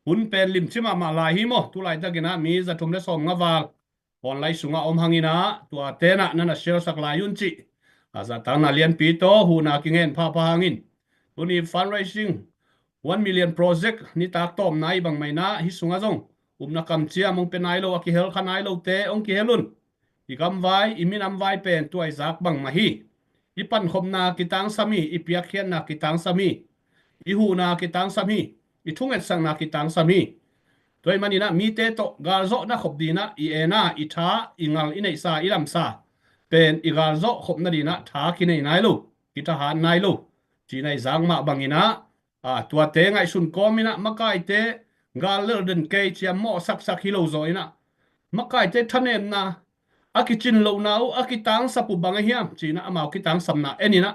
hun pen lim chima ma lai hi mo tu lai takina mi za thum le som nga wal on lai sunga om hangina tua tena nana share sak la yun chi aza tang na lian pi to hu na kingen pha pha hangin uni fundraising 1 million project ni tak tom nai bang mai na hi sunga zong na kam chia mong pe nai lo ki hel khanai lo te ong ki helun I kam vai imin am vai pen tu ai zak bang ma hi I pan khom na kitang sami I piak khian na kitang sami I hu na kitang sami I thunget sang na kitang sami toy manina mi te to gar zo na khop dina I ena I tha I ngal I nei sa I lam sa pen I gar zo khop na dina tha ki nei nai lo kita han nai lo chi nai zang ma bangina tua te ngai sun komina makai te gal le den ke chia mo sak sak hi lo zo ina makai te thanem na akichin lo nau akitang sapu banga hiam china amau kitang samna enina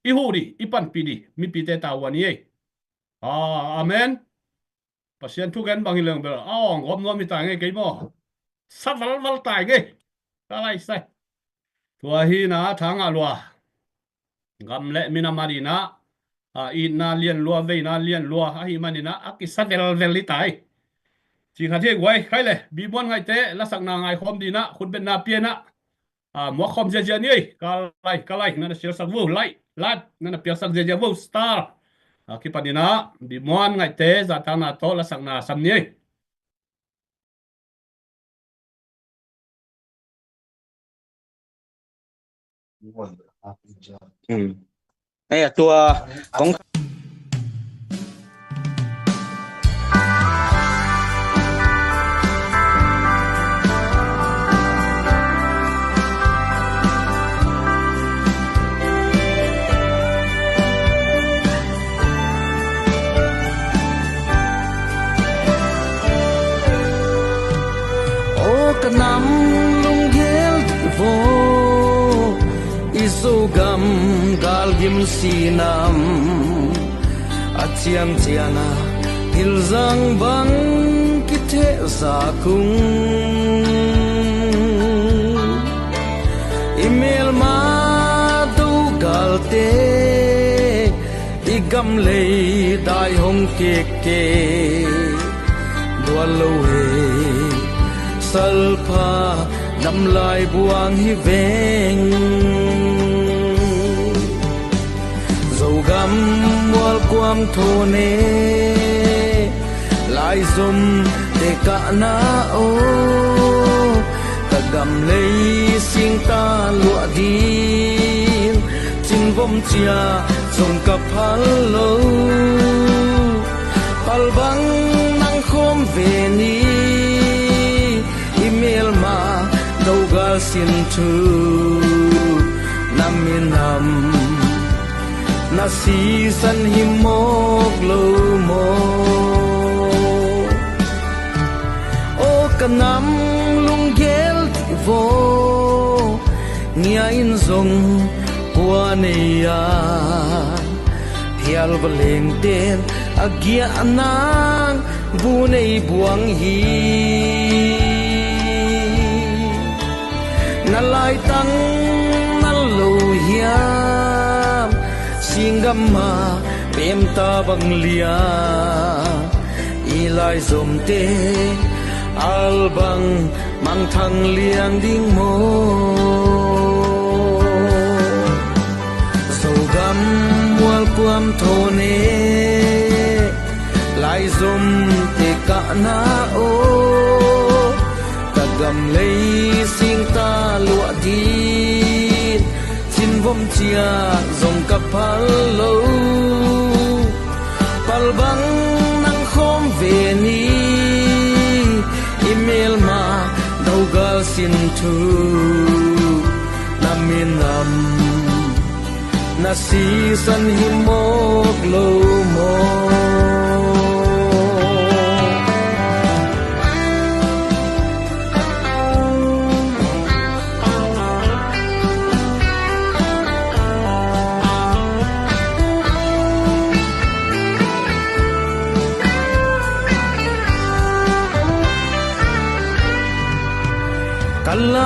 I huri I pan pidi mi pi te tawani e amen pasien thu gan bang hileng bel ngom ngom mi tai nge ke mo sat val tai nge ka lai sai tua hi na thang a lua gam le mina marina I na lian lua ve na lian lua hi manina akisat vel li tai chi kha the wai khai le bi bon ngai te la sak na ngai khom dina khun ben na piana mo khom je ni ka lai na shir sak vu lai lat na pia sak je vu star ki padina bi mon ngai te za ta na to la sak na sam ni Đây là tour bóng Cái năm lung ghel vô isu gam gal gim sinam achiang chianga hil zang bang kithe za kung email ma du gal te igam le dai hong ke dua lo he salpa nam lai buang hi veng dầu gam wal quam thone lai zum te ka na o ta gam lei sing ta lua din chin vom chia zum ka phal lo pal bang nang khom ve ni email ma đâu ga xin thu naminam na si san himok lo mo o kanam lung gel vo nia in zong kwa neya hial baleng ten agia anang bu nei buang hi na lai tang na lo hiam singam ma pem ta bang lia ilai zom te al bang mang thang liang ding mo so gam wal quam thone lai zom te ka na o gam lấy sing ta lụa đi xin vom chia dòng cặp phal lâu pal bang nang khom về ni email ma đâu ga xin thu naminam na si san himok lo mo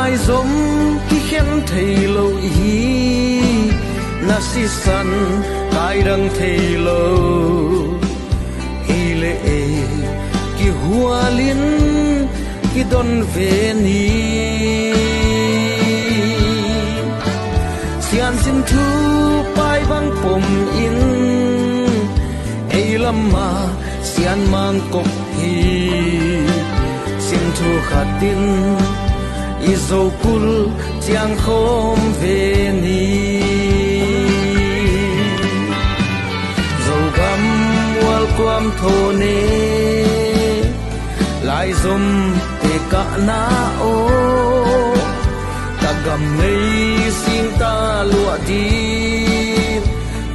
lai giống khi khen thầy lâu ý na si san tai đăng thầy lâu hi lệ ki hua liên ki don về ni sian sin thu pai bang pom in ei lama sian mang kop hi sin thu khatin izo kul chiang khom về ni dầu gam wal quam thô nê lại zoom te ka na o ta gam nei sin ta lua đi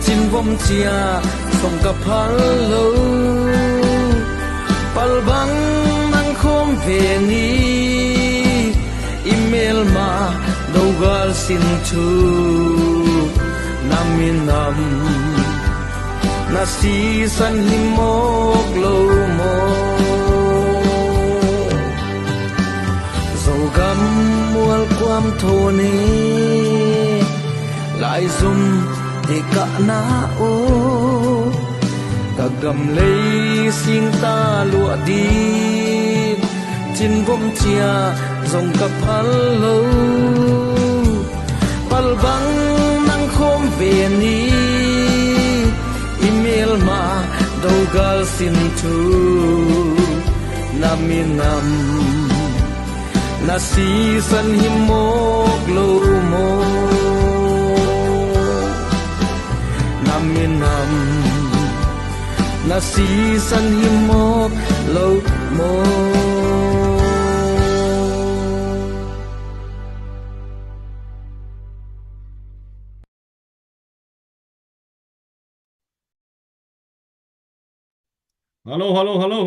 chin vom chia song ka phal lo pal bang nang khom về ni email ma dogal sin thu naminam na si san himok lo mo dầu gam mual quam thô nê lại zoom để cả na o ta gam lấy xin ta lụa đi chin vom chia dòng cặp hello pal bang nang khom về ni email ma dogal sin thu naminam na si san himok lo mo naminam na si san himok lo mo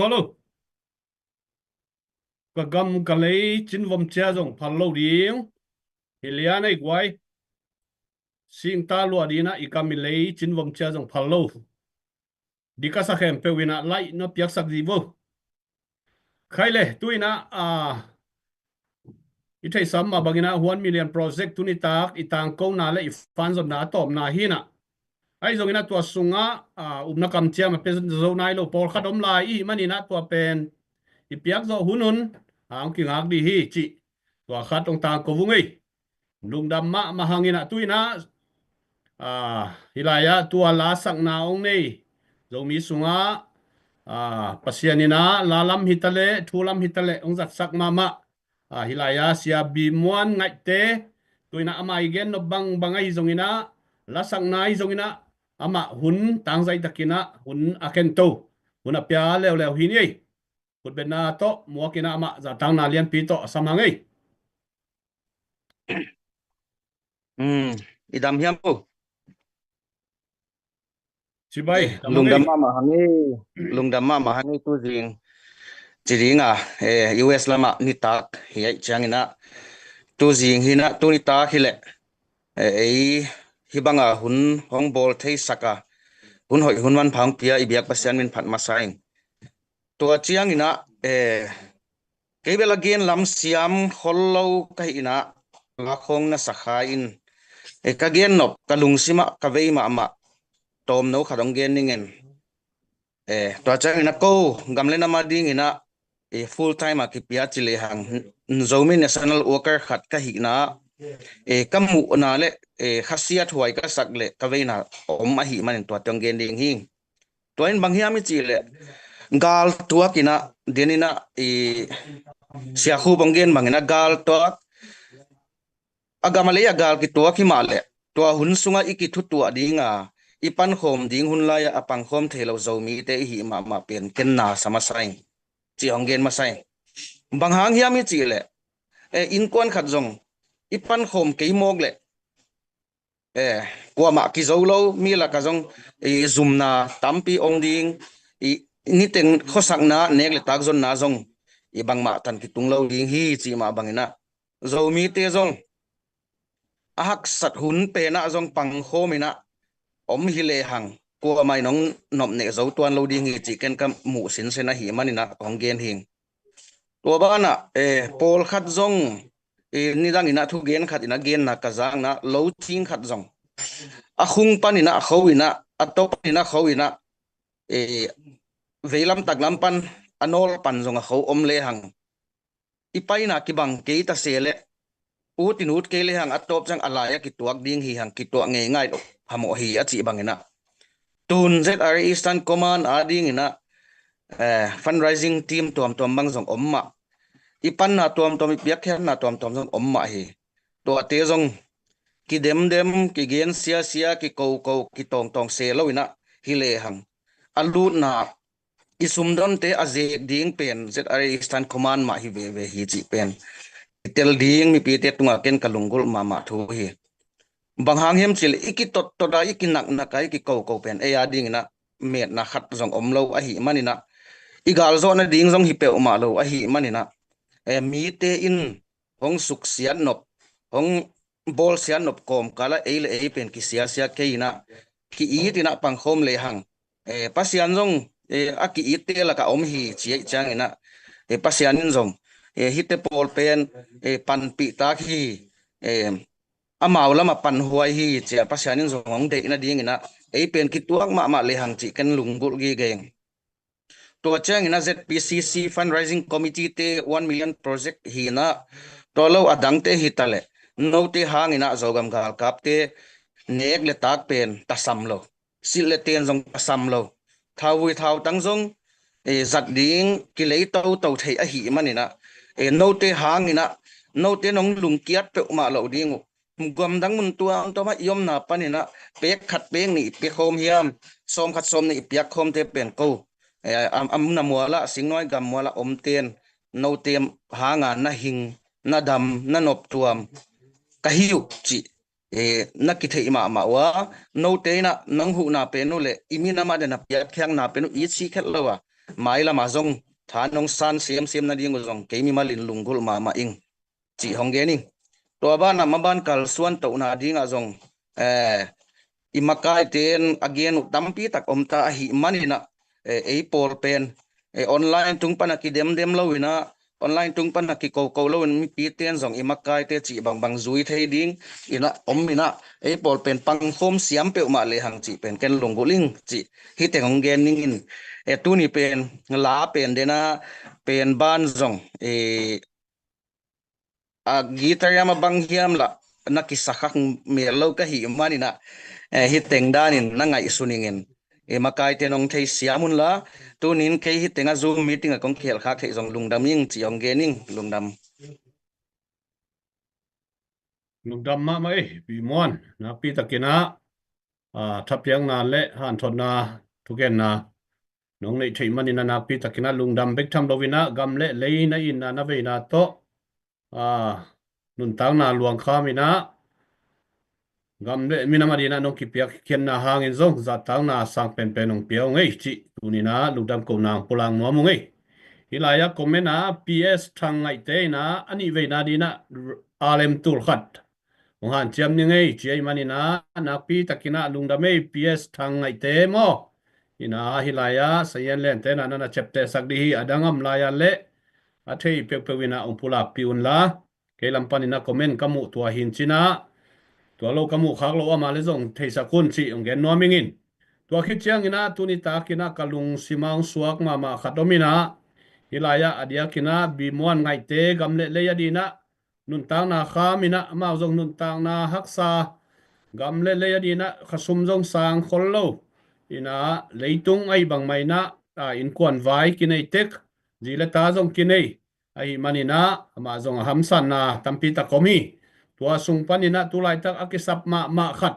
Hello. Ka gam ka lei chin vom chia jong phal lo ding. Hilia nei gwai. Sing ta lua dina ikami lei chin vom chia jong phal lo. Dika sa khem pe wina lai no piak sak di vo. Khai le tuina ithai sam ma bangina 1 million project tuni tak itang ko na le ifan zon na tom na hina. Ai zong ina tua sunga umna kam chia ma pe zo nai lo por khadom lai I manina tua pen ipiak zo hunun ang ki ngak di hi chi tua khat ong ta ko vungai lung dam ma mahangina tuina hilaya tua la sak na ong nei zo mi sunga pasianina lalam hitale thulam hitale ong zat sak mama hilaya sia bi muan ngai te tuina ama igen no bang bangai zongina la sak nai zongina ama hun tang zai takina hun akento hun apya lew hi ni kut bena to muakina ama za tang na lian pi to samangai idam hiam po sibai lungdam ma hangi tu jing chiringa US lama ni tak hi changina tu jing hina tu ni ta hile hibanga hun hong bol thei saka hun hoi hun wan phang pia ibyak pasian min phat masaing to chiang ina kebela gen lam siam hollo ka ina la khong na sakha in ka gen nop kalung sima ka veima ma tom no khadong gen ningen to chiang ina ko gamle na ma ding ina full time ki pia chile hang zomi national worker khat ka hina kamu na le khasiat huai ka sakle ka veina om a hi man to tong gen ding hi to in bang hiam chi le gal tua kina denina sia khu banggen bangena gal to agamale gal ki tua ki male to hun sunga iki thu tua dinga ipan khom ding hun la ya apang khom thelo zomi te hi ma pen ken na samasai chi honggen masai bang hang hiam chi le in kon khat jong ipan khom ke mok le kwa ma ki zolo mi la ka jong zumna tampi ong ding ni teng khosak na nek le tak zon na jong ibang ma tan ki tunglo ding hi chi ma bangina zomi te jong ahak sat hun pe na jong pang khomina om hi le hang ko mai nong nop ne zo tuan lo ding hi chi ken kam mu sin se na hi manina ong gen hing to bana pol khat jong ni dang ina thu gen khat ina gen na ka jang na lo ching khat jong a khung pan ina khowina a top ina khowina e veilam taklam pan anol pan jong a kho om le hang ipai na ki bang ke ta sele utin ut ke le hang atop jang alaya ki tuak ding hi hang ki tuak nge ngai do hamo hi a chi bangena tun ZRA Eastern Command ading ina fundraising team tuam tuam bang jong omma ipan na tuam tuam piak kher na tuam tuam jong omma hi to ate jong ki dem dem ki gen sia sia ki ko ko ki tong tong se lo ina hi le hang alu na isum don te aze ding pen ZRA Eastern Command ma hi ve hi chi pen tel ding mi pi te tunga ken kalungul ma thu hi bang hang hem chil iki tot da iki nak na kai ki ko pen e ya ding na met na khat jong om lo a hi manina igal zo na ding jong hi pe ma lo a hi manina mi te in hong suk sian nop hong bol sian nop kom kala e pen ki sia sia ke ina ki i tina pang khom le hang pasian jong aki i te la ka om hi chi chang ina pasian in jong hite pol pen pan pi ta hi amau lama pan huai hi che pasianin zong de na ding ina e pen ki tuak ma le hang chi kan lunggul gi geng to chang ina ZPCC fundraising committee te 1 million project hi na to lo adang te hi tale no te hang ina zogam gal kap te nek le tak pen ta sam lo sil le ten jong ta sam lo thawi thaw tang jong zat ding ki le to thei a hi manina no te hang ina no te nong lung kiat pe ma lo ding gom dang mun tua to ma yom na panina pek khat peng ni pe khom hiam som khat som ni piak khom te pen ko am na mwala singnoi gam mwala om ten no tem hanga na hing na dam na nop tuam ka hiu chi na ki thei ma wa no te na nang hu na pe no le imi na ma de na piak khyang na pe no i chi khet lawa mai la ma jong tha nong san sem na ding jong ke mi malin lungul ma ing chi hong ge ni to ba na maban kal suan to na ding a jong imakai ten again tampi tak omta hi manina pol pen online tung pana ki dem lo ina online tung pana ki ko lo mi pi ten jong imakai te chi bang zui thei ding ina omina pol pen pang khom siam pe ma le hang chi pen ken longoling chi hi te hong gen ning in tu ni pen la pen dena pen ban jong gitar ya mabang hiam la nakisakak melo ka hi manina hi tengdanin na ngai suningen makai tenong thei siamun la tunin ke hi tenga zoom meeting a kong khel khak thei jong lungdam ing chiong gening lungdam lungdam ma mai bi mon na pi takina thap yang na le han thon na thugen na nong nei thei manina na pi takina lungdam bek tham lovina gam le na in na ve na to nun tang na luang khamina gam le mina madina nong ki piak kien na hangin zong za tang na sang pen nong piao ngei chi tunina lungdam ko nang pulang mo ngei hilaya komena PS thang ngai te na ani ve na dina alem tul khat han chiam ni ngei chi manina na pi takina lungdam ei PS thang ngai te mo ina hilaya sayen len te na na chepte sakdi hi adangam laya le athei pewina umpula piun la kelam panina comment kamu tua hin china tua lo kamu khak lo ama le jong thei sakun chi ongen nomingin tua khit chiang ina tuni ta kina kalung simang suak ma khatomina hilaya adia kina bimuan ngai te gamle le yadina nun tang na khamina ma jong nun tang na haksa gamle le yadina khasum jong sang khollo ina leitung ai bang mai na in kwan vai kinai tek jile ta jong kinai ai manina ama jong hamsan na tampi ta komi tua sung panina tulai tak akisap ma khat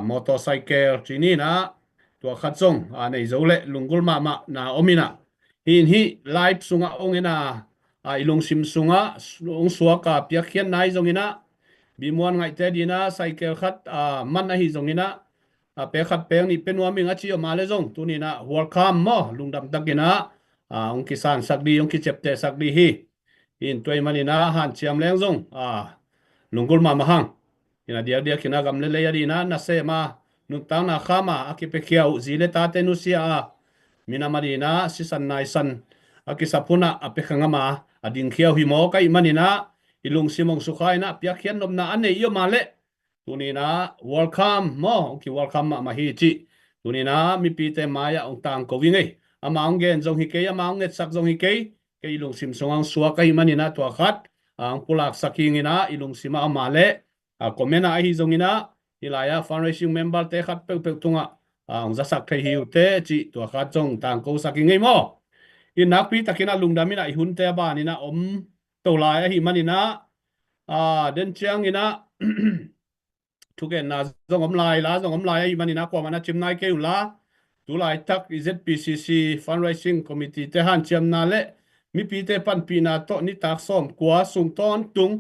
motorcycle chini na tua khat jong nei zole lungul ma na omina hin hi live sunga ongena ilung sim sunga ong suaka piak khian nai zongina bimuan ngai te dina cycle khat man na hi zongina pe khat peng ni penwa mi ngachi o male jong tunina welcome mo lungdam takina ong kisan sakdi ong ki chepte sakdi hi in toy manina han chiam leng jong lungul ma mahang ina dia kina gam le ya dina na se ma nu tang na khama akipe khiau zile ta te nu sia mina marina sisan nai san akisapuna apekhangama ading khiau hi mo kai manina ilung simong sukai na pia khian nom na ane yo male tuni na welcome mo ki welcome ma hi chi tuni na mi pi te maya ong tang ko wingai ama ong gen jong hi ke ama ong net sak jong hi ke ilung sim songang suwa kai manina to khat ang pulak saking ina ilung sima amale komena hi jong ina hilaya fundraising member te khat pe pe tunga ang zasak thai hiu te chi to khat jong tang ko saking ngai mo in nak pi takina lungdamina i hun te ba ni na om to lai hi manina den chiang ina thu gen na zong om lai la zong om lai hi manina ko mana chim nai ke la tu lai tak ZPCC fundraising committee te han chiam na le mi pi te pan pi na to ni tak som kwa sung ton tung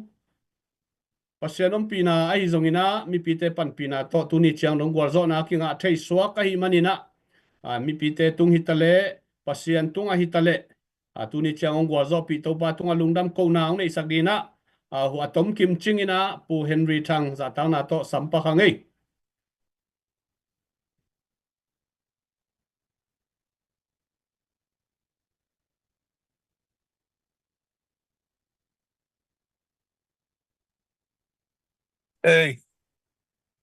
pasianom pi na ai zong ina mi pi te pan pi na to tu ni chiang dong gwal zo na ki nga thei suak ka hi manina mi pi te tung hitale pasian tung a hitale tu ni chiang ong gwal zo pi to ba tung a lungdam ko na ong nei sakdina hu atom kim ching ina pu Henry Thang za tang na to sampa khangai Ê,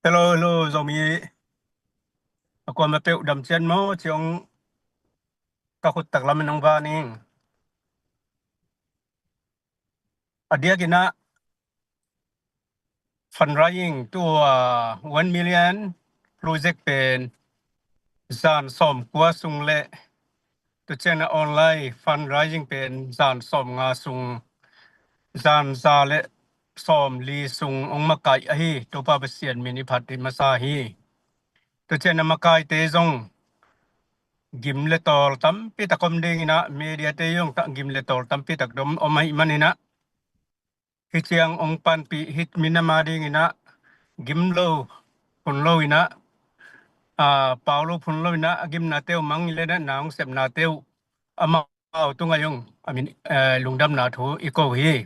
hello, hello, dòng mi. Ako mà tiêu đầm chân mô, chiong các khúc tạc làm nông va nè. À dia kina, fundraising to 1 million project pen zan som kwa sung le. To channel online fundraising pen zan som nga sung zan za le som li sung ong makai ahi to pa basian mini phati masahi. To channel makai te zong gim le tol tam pi takom ding ina media te yung ta gim le tol tam pi tak dom omai manina hi chiang ong pan pi hit minama ding ina gim lo pun lo ina paulo pun lo ina gim na teu mang le na naung sep na teu ama tunga yung amin lungdam na thu iko hi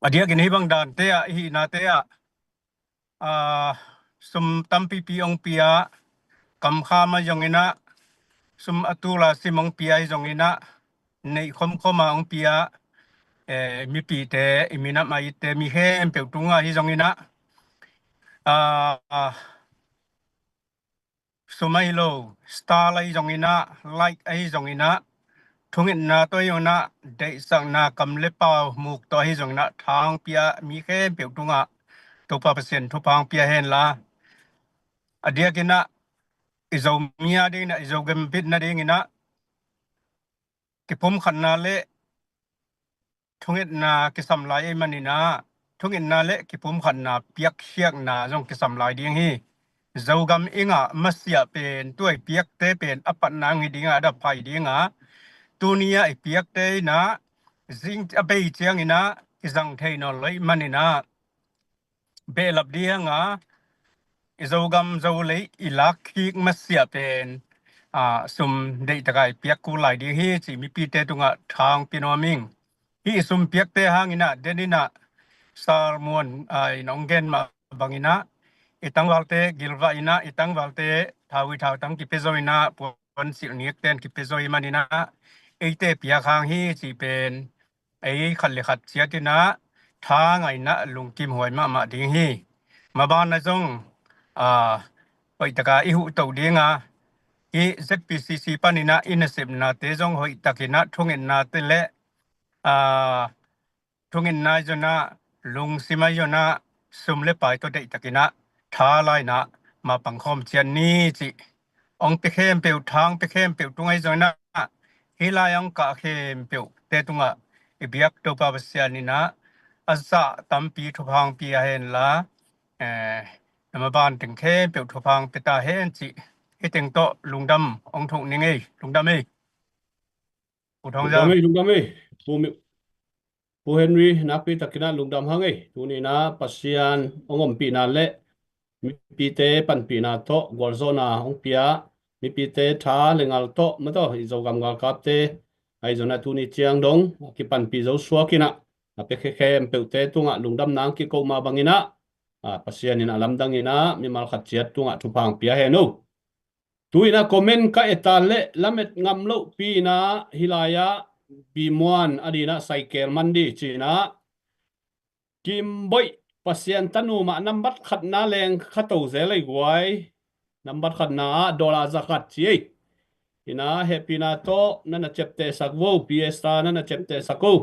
adia gin hi bang dan te a hi na te a sum tam pi pi ong pia kam kha ma yong ina sum atula simong pia jong ina nei khom khoma ong pia mi pi te imina mai te mi hem pe tunga hi jong ina sumai lo star lai jong ina like ai jong ina thungin na to yona de sang na kam le pau muk to hi jong na thang pia mi hem pe tunga to pa percent thu pang pia hen la adia kina izo mia ding na izo gem bit na ding ina ki pum khan na le thungit na ki sam lai manina thungit na le ki pum khan na piak khiak na jong ki sam lai ding hi zogam inga masya pen tuai piak te pen apat na ngi dinga da phai dinga tunia I piak te na zing abei chiang ina izang thei no loi manina be lap dinga izogam zolei ilak khik masya pen sum dei takai piak ku lai ding hi chi mi pi te tunga thang pinoming hi sum piak te hangina denina salmon ai nonggen ma bangina itang walte gilwa ina itang walte thawi thaw tang ki pezoina pon sil niek ten ki pezoi manina eite pia khang hi chi pen ei khat le khat chiatina tha ngai na lungkim hoi ma ding hi ma ban na jong oi taka I hu to dinga I ZPCC panina inesep na te jong hoi takina thungin na te le thungin na jona lung sima jona sumle pai to de takina tha lai na ma pangkhom chian ni chi ong pe khem pe thang pe khem pe tungai jona hilai ong ka khem pe te tunga ibiak to pa basian ni na asa tampi thupang pi a hen la nama ban ting khem pe thupang pe ta hen chi hi ting to lungdam ong thung ni ngei lungdam ei ku thong jang lungdam pu Henry napi takina lungdam hangai tuni na pasian ongom pi na le mi pi te pan pi na to gorzona ong pia mi pi te tha lengal to ma to izogam gal kap te ai zona tuni chiang dong ki pan pi zo suakina ape khem pe te tunga lungdam nang ki ko ma bangina pasian ina lamdang ina mi mal khat chiat tunga thupang pia he no tuina comment ka etale lamet ngam lo pi na hilaya bimuan adina cycle mandi china kim bội pasien tanu ma number khat na leng khato zelai guai number khat na dollar zakat chi ina happy na to nana chepte sakwo piesta nana chepte sako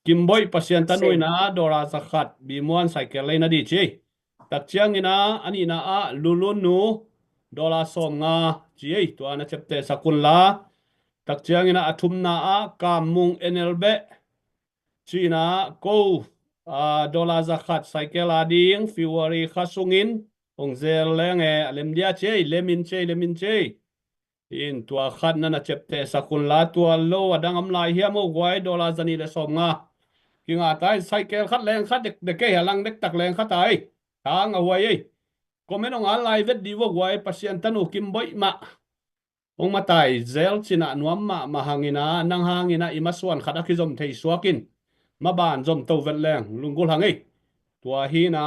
kim bội pasien tanu ina dollar zakat bimuan cycle lai na di chi tak chiang ina ani na a lulun nu dollar som nga chi to ana chepte sakun la tak chiang ina athum na a kamung enelbe China ko dollar zakat cycle ading February khasungin ong zel lenge lemdia che lemin che in tua khat na chepte sakun la tua lo adang am lai hiam o gwai dollar zani le som nga kinga tai cycle khat leng khat de ke halang dek tak leng khat ai tang awai comment ong alai vet di wo gwai pasien tanu kim boi ma ong matai zel china nuam ma hangina nang hangina imaswan khada ki zom thei suakin ma ban zom to vet leng lungul hangai tua hi na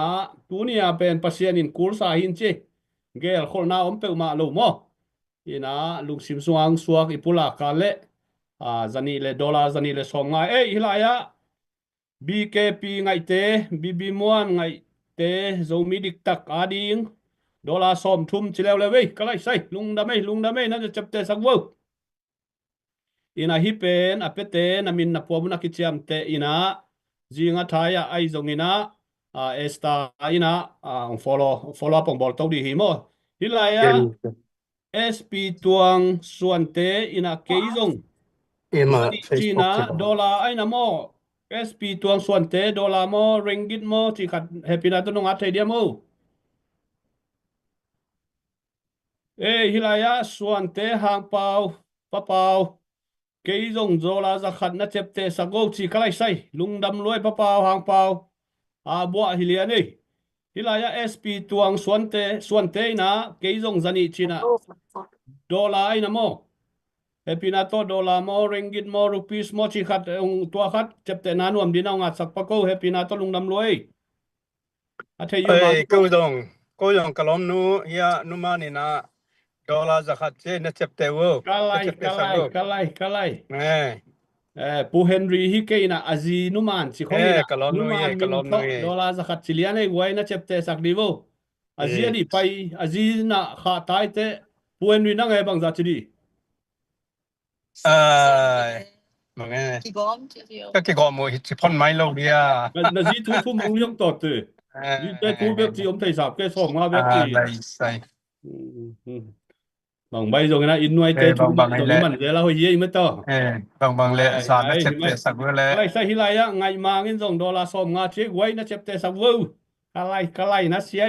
tunia pen pasien in kursa hin che gel khol na om pe ma lo mo ina lung sim suang suak ipula kale zani le dollar zani le songa hilaya BKP ngai te BB muan ngai te zomi dik tak ading dollar som thum chilew le wei kalai sai lung da mai na chapte sakwo ina hi pen apete na min na pom na kichiam te ina jinga thaya ai zongina esta ina follow pong bol to di hi mo hilaya SP tuang suante ina keizong Ema Zani Facebook China dollar ai na mo SP tuang suante dollar mo ringgit mo chi khat happy na to nong athai dia mo hilaya suante hang pau pa pau keizong zola za khat na chepte sago chi kalai sai lungdam loi pa pau hang pau bua hiliani hilaya SP tuang suante na keizong zani China dollar ai na mo happy na to dollar mo ringgit mo rupees mo chi khat tua khat chepte na nuam dinau ngat sak pa ko happy na to lungdam loi athai yu ma cô dong kalom nu ya nu ma ni na dollar zakat che na chepte wo kalai pu Henry hi ke na azi numan chi khong ina kalom nu ye numan min kalom tho nu ye dollar zakat chilian ai wai na chepte sak divo azi di pai azi na kha tai te pu Henry na ngai bang za chi di mà nghe cái gom mo chỉ phun máy lâu đi à na zi thu mong liong to te zi te thu bek chi om thai sap ke som nga bek chi lại sai bằng bây giờ cái in nuôi tê chú bằng rồi cái mình cái là hồi gì mới to bằng lệ sản nó chép tệ sạc vừa lệ lại sai hilai á ngày mà cái dòng đô la som nga chế quay nó chép tê sạc vưu kalai nó xé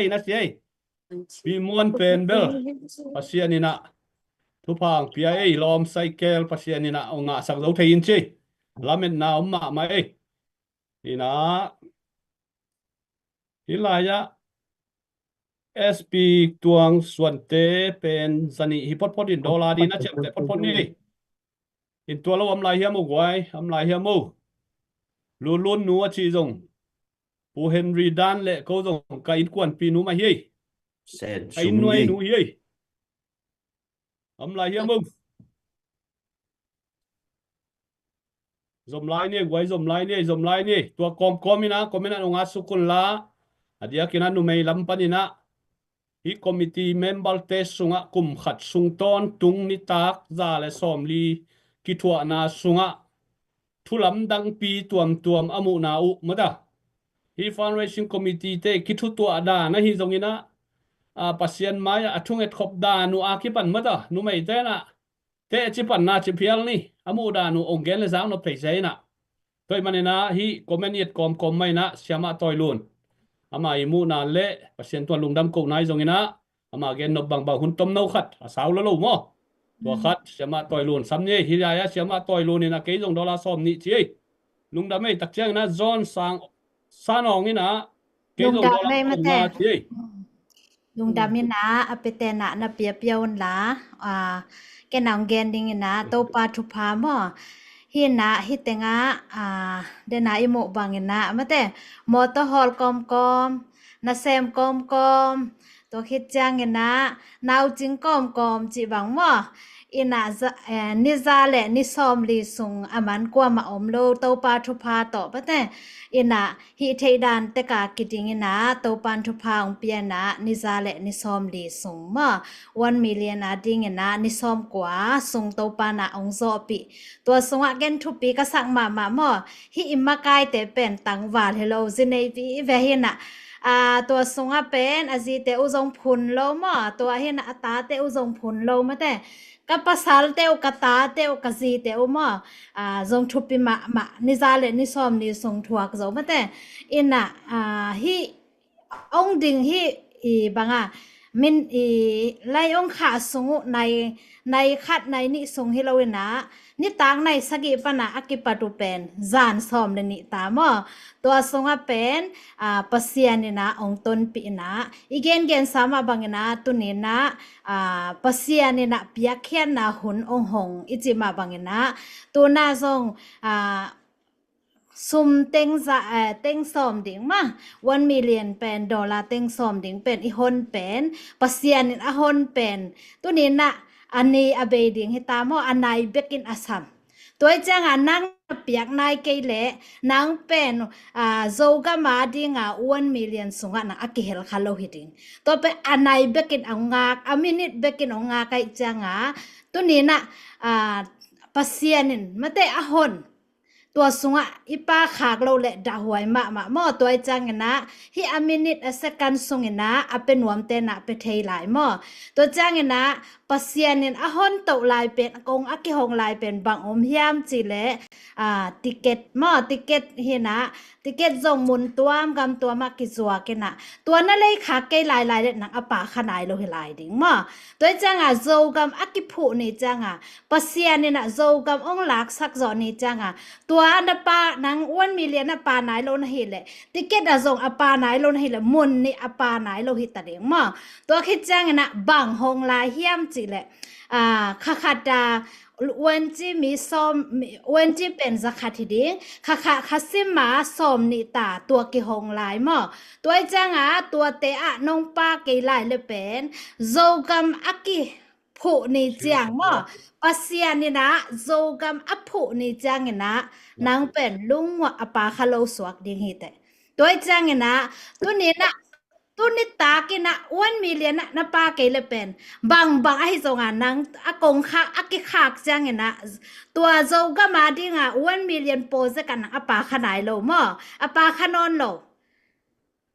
vì muốn pen bel pasien ina thu phang pia lom cycle pasien ina ông ngã sạc dấu thấy in chi lamen na ông mạ mai ina hilai á SP tuang suante pen zani hipot in dollar di na chep te pot ni in tua lo am lai hiam gwai am lai hiam lun nu chi zong pu Henry dan le ko zong ka in kwan pi nu ma hi ka in nuai nu hi am lai hiam zom lai ni gwai zom lai ni tua komina nga sukun la adia kina nu mei lam panina hi committee member te sunga kum khat sung ton tung ni tak za le som li ki thua na sunga thulam dang pi tuam amu na u mada hi fundraising committee te ki thu tua da na hi zongina pasien maya athung et khop da nu a ki pan mada nu mai te na te chi pan na chi phial ni amu da nu ongen le zang no plei sei na toy manena hi comment yet kom mai na siama toy lun ama imu na le pasien to lungdam ko nai zongina ama gen no bang hun tom no khat saw lo mo to khat siama toy lun samne hilaya siama toy lun ina ke jong dollar som ni chi lungdam ei tak chang na zone sang sanong ina ke jong dollar som na chi lungdam ina apete na pia piawn la ke nang gen ding ina to pa thu pa mo hina hitenga de na imo bangina mate motor hall kom na sem kom kom to khit chang na nau ching kom kom chi bang mo ina ni za le ni som li sung aman kwa ma om lo to pa thu pha to pa te ina hi thei dan te ka kiting ina to pan thu pha ong pia na ni za le ni som li sung ma 1 million a ding ina ni som kwa sung to pa na ong zo pi to sung a gen thu pi ka sang ma mo hi imma kai te pen tang wal hello zinei pi ve hi naตัวสงเป็นอาจีเตอุจงพุนโลมาตัวเห็นตาเตอุจงพุนโลมาแต่กับภาษาเตอุกตาเตอุกจีเตอุมาจงทุปิมานิจาเลนิสอมนิสงถวกจงมาแต่อินะฮิองดิงฮิบางมินไลองขาสงในขัดในนิสงฮิโลวินะนี่ต่างในสกิปนะอกิปตุเป็นจานสอมเลนิตามอตัวสงเป็นปัสยานินะองตนปีนะอีเกนเกนสามบางนะตุนินะปัสยานินะเปียกเขียนนะหุนองหงอิจิมาบางนะตัวน่าทรงซุมเต็งจะเต็งสอมดิ่งมา1 million เป็นดอลลาร์เต็งสอมดิ่งเป็นอีหนเป็นปัสยานินะหนเป็นตัวนี้นะอันนี้อเบดิ่งให้ตามว่าอันไหนเบกินอาสัมตัวจังนังเปียกนายเกลนังเป็นโจกมาดิ่ง1 million สุงนังอักเฮลคาโลหิดิ่งตัวเป็นอันไหนเบกินองากอามินิตเบกินองากไกจังตัวนี้นะปัสยานินมาเตอหนตัวสุงอีป้าขากเราเลดาหวยมาตัวจังนะฮิอามินิตเซกันสุงนะเป็นหวมเตนะไปเทหลายตัวจังนะปัสยานินหนตกลายเป็นกงอักกิหงลายเป็นบางอมยามจิเลติเกตติเกตเฮนะติเกตจงมุนตัวกำตัวมากิจัวกันนะตัวนั่นเลยขาเกลายเด็ดนังอป่าขนายเราเฮลายดิ่งตัวจังโจกำอักกิผู้นี่จังปัสยานินโจกำองหลักสักจอนี่จังตัวอันปานัง1 million ปาไหนโลนเฮเลติเกตจงปาไหนโลนเฮเลมุนนี่ปาไหนโลหิตเดิ่งตัวคิดจังนะบางหงลายเฮียมจิเลขัดาวันจีมีส้มวันจีเป็นสักขัดทีดิ้งขัดซิมาส้มนิตาตัวกิหงลายตัวจังตัวเตะนงป้าเกลายเลยเป็นโจกัมอักกิผู้นี่จังปัสยานี่นะโจกัมอัพผู้นี่จังนะนางเป็นลุงว่าปาคาโลสวกดิ่งฮิตตัวจังนะตัวนี้นะตัวนี้ตากินะ1 millionนะป้าเกลเป็นบางไอ้จงนังอากงคักอักกิคักจังนะตัวโจก็มาดิ่ง1 million โปสกันปาขนายโลปาขนอนโล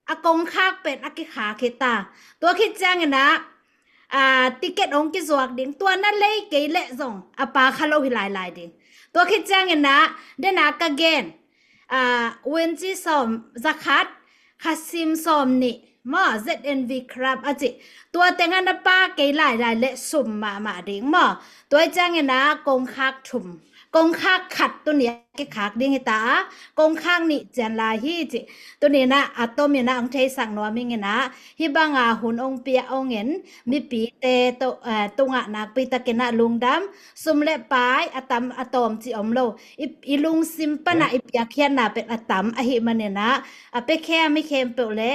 อากงคักเป็นอักกิคักคิตาตัวคิดจังนะติเกตองกิจวักดิ่งตัวนั่นเลยเกลจงปาคาโลหิลายดิ่งตัวคิดจังนะเดนักเกนเวนจีสอมจักขัดคัสซิมสอมนี่ZNV ครับอาจิตัวแต่งานป้าเกลายเละสุ่มมาดิ่งตัวจังนะกงคักถุมกงคักขัดตัวเนี้ยกิขากดิ่งตากงคักนี่เจนลาฮีจิตัวนี้นะอัตโตมีนะองเทสังนัวมิงนะฮิบังหุนองเปียองเงินมีปีเตตุงนักปีตะเกนะลุงดำสุมเละปายอะตอมจิอมโลอีลุงซิมปะนะอีเปียเขียนนะเป็นอะตัมอหิมันเนี่ยนะไปแค่ไม่เข้มเปเละ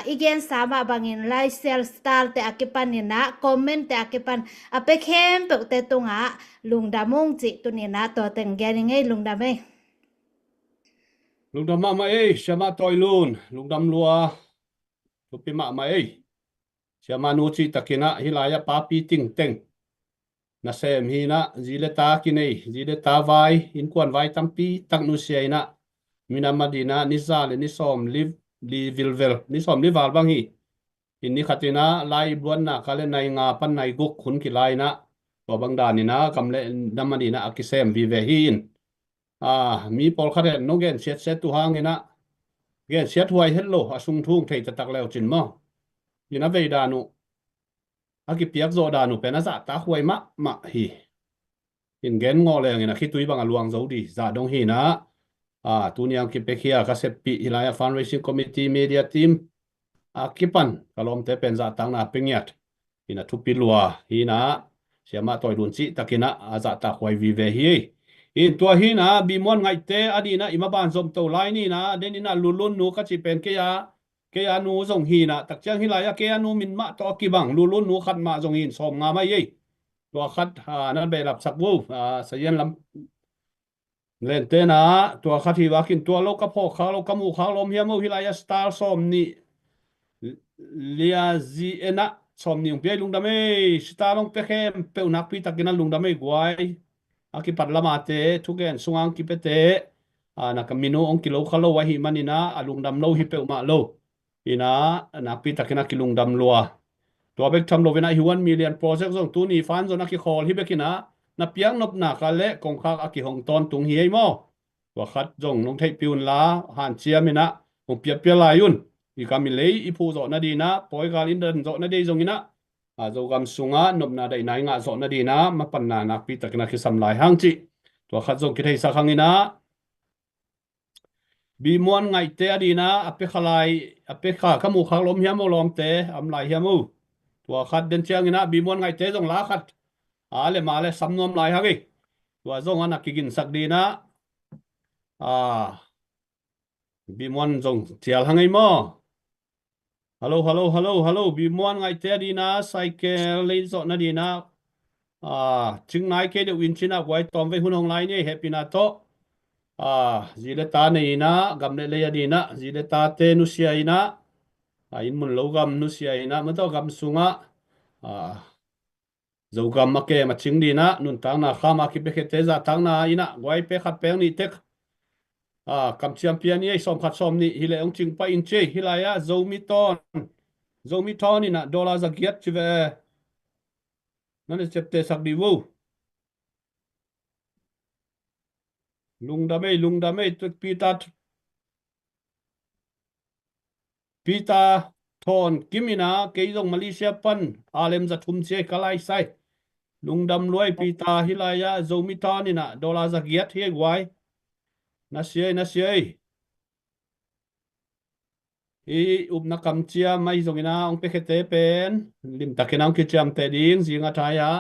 อีเกนสามบางเงินไลฟ์สไตล์สไตล์แต่อากิปันเนี่ยนะคอมเมนต์แต่อากิปันไปเข้มเปแต่ตุงลุงดำมงจิตัวนี้นะตัวแต่งแกยังไงลุงดำไม่ลุงดำมาเสียมาตอยลุนลุงดำลัวทุกปีมาเสียมานูจิตะกินะฮิลายาปาปีติงเต็งนะเซมฮีนะจีเลตากินจีเลตาไวอินควนไวตัมปีตักนูเซียนะมินามาดีนะนิซาเลนิสอมลิวิลเวลนิสอมลิวาลบังฮีอินนิขัตินะไลบวนนะคาเลนายงาปันนายกุกขุนกิไลนะตัวบางดานี่นะกำเลดัมมาดีนะอากิเซมวิเวฮีนมีปอลคาเรนโนเกนเสียตัวหางนะเกนเสียถวยเฮลโลอาสุงทุ่งเทจะตักแล้วจินมายินะเวดานุอากิเปียกโซดานุเป็นอาซาตาหวยมะฮีอินเกนงอเลยนะคิดตุยบางลวงโซดีซาดงฮีนะตัวนี้อังกิเปเคียกาเซปีฮิลายาฟันเรซิ่งคอมมิตี้มีเดียทีมกิปันกลอมเตเป็นซาตังนาเปียดฮินะทุปิลัวฮีนะเสียมาต่อยดุนจิตะกินะอาซาตาหวยวิเวฮีอินตัวฮีนะบีมอนไงเตอดีนะอิมาบานสมโตไลนี่นะเดนี่นะลุนนูก็จะเป็นเกีย ke anu zong hi na tak chang hi la ya ke anu min ma to ki bang lu lu nu khat ma zong hin som nga mai ye tua khat nan be lap sak wo sayan lam len te na tua khat hi wa kin tua lo ka pho kha lo ka mu kha lom hiam mo hi la ya star som ni lia zi ena som ni pe lung da me star long pe khem pe unak pi takina lung da me gwai aki pat lama te thugen sungang ki pe te na kamino ong kilo khalo wa hi manina alung dam lo hi pe ma lo ina na pi takina kilung dam lua to bek tham lo vena hi 1 million project zong tu ni fan zona ki khol hi bekina na piang nop na ka le kong kha aki hong ton tung hi mo wa khat zong nong thei piun la han chia mina ong pia pia la yun i kami lei i phu zo na di na poi gal in den zo na di zong ina zo gam sunga nop na dai nai nga zo na di na ma pan na nak pi takna ki sam lai hang chi to khat zong ki thei sa khang ina bi muan ngai te adi na ape khalai ape kha kamu khang lom hiam mo lom te am lai hiam mu to khat den chiang ina bi muan ngai te zong la khat ale ma le sam nom lai hagi to zong ana ki gin sak di na bi muan zong chial hangai mo hello hello hello hello bi muan ngai te adi na cycle le zo na di na ching nai ke de win china wai tom ve hun hong lai ni happy na to zile ta nei na gam le le di na zile ta te nu sia ina in mun lo gam nu sia ina ma to gam sunga zo gam ma ke ma ching di na nun tang na kha ma ki pe ke te za tang na ina wai pe khat pe ni tek kam champion ni som khat som ni hi le ong ching pa in che hi la ya zo mi ton ni na dollar za giat chi ve nan chep te sak di wo lung da me tu pita thon kimina ke jong malaysia pan alem za thum che kalai sai lungdam luai pita hilaya zomita ni na dollar za giat hi gwai na siai i upna kam chia mai zongina ong pe khete pen lim takenang ki cham te ding zinga thaya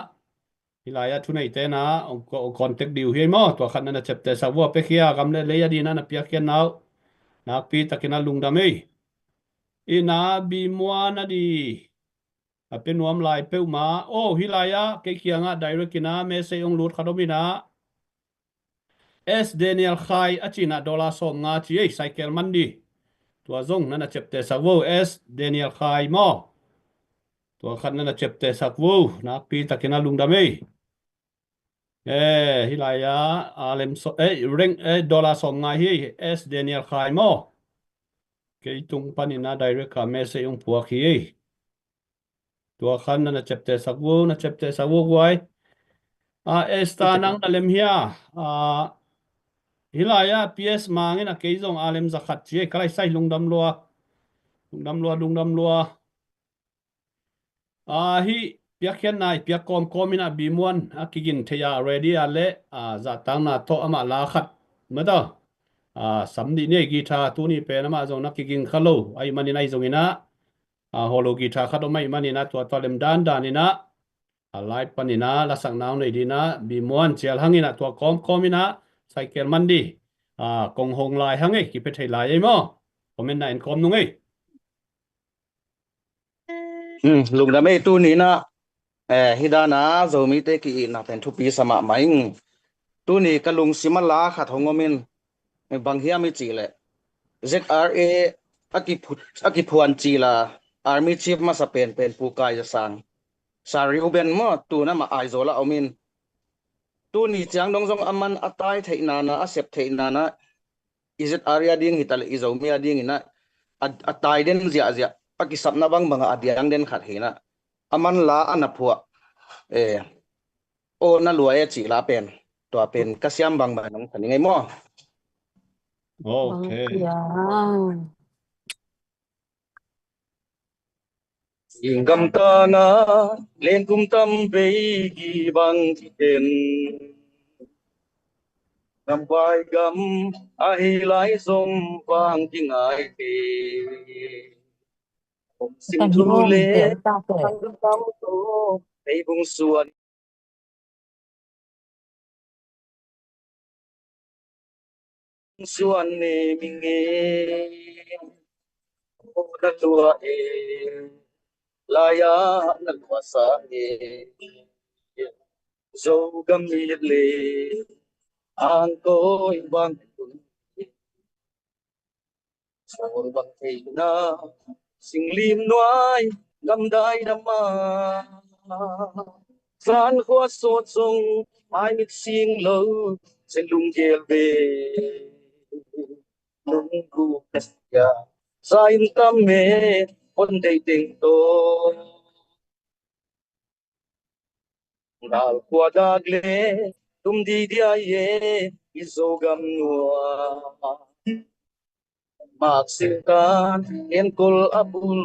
hilaya thunai te na ong contact diu hi mo to khan na chapte sa wo pe khia gam le ya di na pia khen nau na pi takena lungdam ei ina bi muana di ape nuam lai pe ma hilaya ke kianga direct ina me se ong lut khadomina S Daniel Khai achina dollar som nga chi ei cycle mandi tua zong nana chepte sakwo S Daniel Khai mo tua khat nana chepte sakwo na pi takina lungdamei hilaya alem so ring dollar som nga hi S Daniel Khai mo ke tung panina direct ka me se ong puak hi tua khan nana chepte sakwo gwai esta nang alem hia hilaya PS mangin a keizong alem zakhat chi kalai sai lungdam lua hi piakhian nai piakom komina bimuan akigin theya ready ale za tang na to ama la khat mada samdi ne gita tuni pe na ma zong nakigin khalo ai mani nai zong ina holo gita khado mai mani na to lem dan danina light panina la sang naw nei dina bimuan chial hangina to komina cycle mandi kong hong lai hangai ki pe thei lai ai mo comment na in kom nung ei lung da me tu ni na hidana zomi te ki na pen thu pi sama maing tu ni kalung simala kha thongomin bang hiam mi chi le ZRA aki phuan chi la army chief ma sa pen pu kai ja sang sari uben mo tu na ma ai zola omin tu ni chang dong jong aman atai theina na asep theina na izet area ding hital izomi ading ina atai den zia paki sapna bang banga adiang den khat hina aman la anaphua o na luai chi la pen to pen kasyam bang ba nong thani ngai mo okay ingam ta na len kum tam pe gi bang ten gam vai gam ai lai som vang ki ngai te sim thu le ang tam to ei bung suan ne minge na lua e laya na lua sa e zo gam ni le ang ko ibang sor bang thei na singlim nuai gam dai dama san khoa so song ai mit sing lo sen lung gel be nung ku ya sa in tam me on dei ting to dal kwa dagle tum di dia ye izogam nuai maksikan enkol abul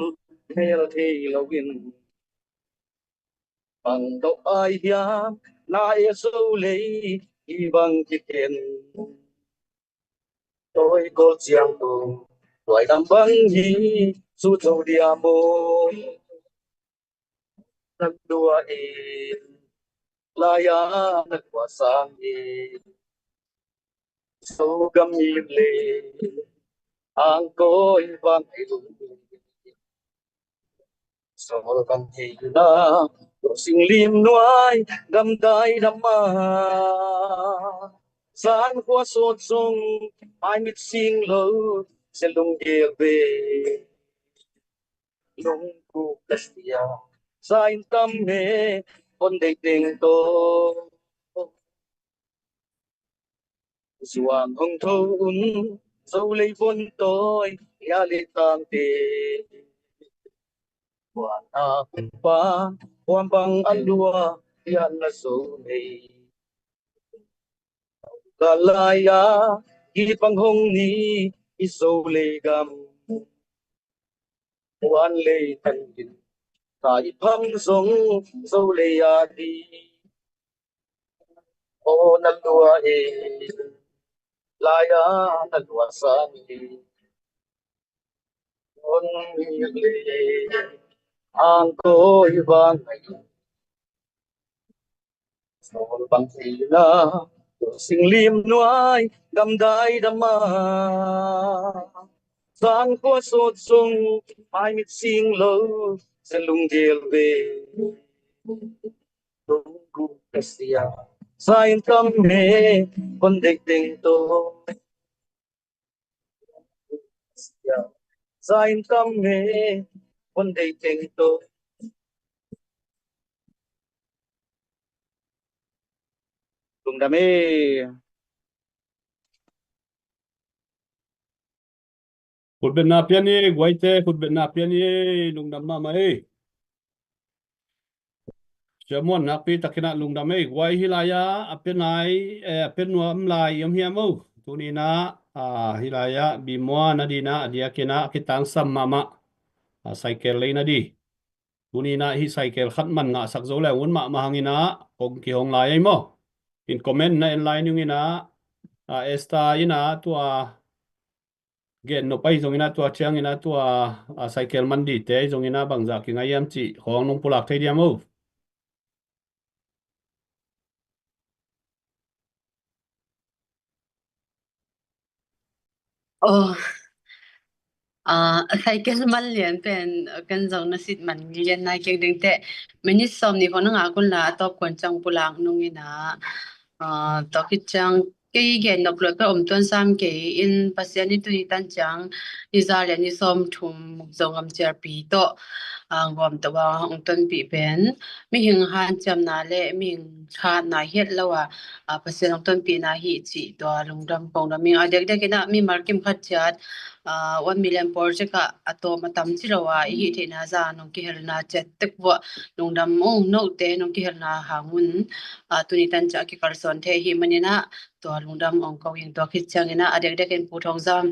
hel thei lawin bằng độ ai hiam na e sâu lấy y bằng cái tiền tôi có chiang tu tuổi năm băng hi su châu dia mô năn đua e la ya năn quả sang e sâu gam ni le ang coi vang ai lung sor bang thei na sinh lim nuai gam dai đam ma san khoa sốt sung ai mit sing lo sen lung gel be lung ku kastia sain tam me on dei ting to suang hong thâu un dâu lấy vốn tôi ya le tang te Buwan akin pa, buwan bang alwa, yan na sunay. Kalaya, ipang hong ni, isole gam. Buwan lay tangin, kaipang song, sole yadi. O nalwa e, laya nalwa sani. On le, ang ko ibang ngayon. Sor bang na sinh lim nuai gam dai dama san ko sốt sung ai mit sing lo sen lung gel be lung ku kastia sain kam me kon dei ting to sain kam me kon dei ting to lung dame Kut ben na pian ni guai te kut ben na pian ni lung dam ma mai Jamon nak pi takina lung dam mai guai hilaya apen nai apen nuam lai yam hiamu tu ni na hilaya bimwa na di na dia kena kitang sam mama cycle lai na di tu ni na hi cycle khat man nga sak zo la un ma mahangina kong ki hong lai ai mo in comment na en line yung ina esta ina tua gen no pai zong ina tua chiang ina tua cycle man di te zong ina bang za ki ngai am chi khong nong pulak thei dia mo Oh, thầy cái mà liền bên gần giống nó xịt mình liền này cái đỉnh tệ mình như xong thì còn ngã con là tao quan trọng bù lăng nung như na tao cái trang cái gen nộp lợi cái tuần sam cái in pasien itu di tan trang Israel ni som thum giống am cher pi to gom to ba ong tuần pi ben mi hing han cham na le mi kha na het lawa pasien ong tuần pi na hi chi to lungdam pong da mi adek dek na mi markim khat chat 1 million project ka ato matam chilawa hi thena za nong ki helna chet tekwa nong dam ong no te nong ki helna hangun tuni tan cha ki karson the hi manina to lungdam ong ko yin to ki changena adek dek en pu thong zam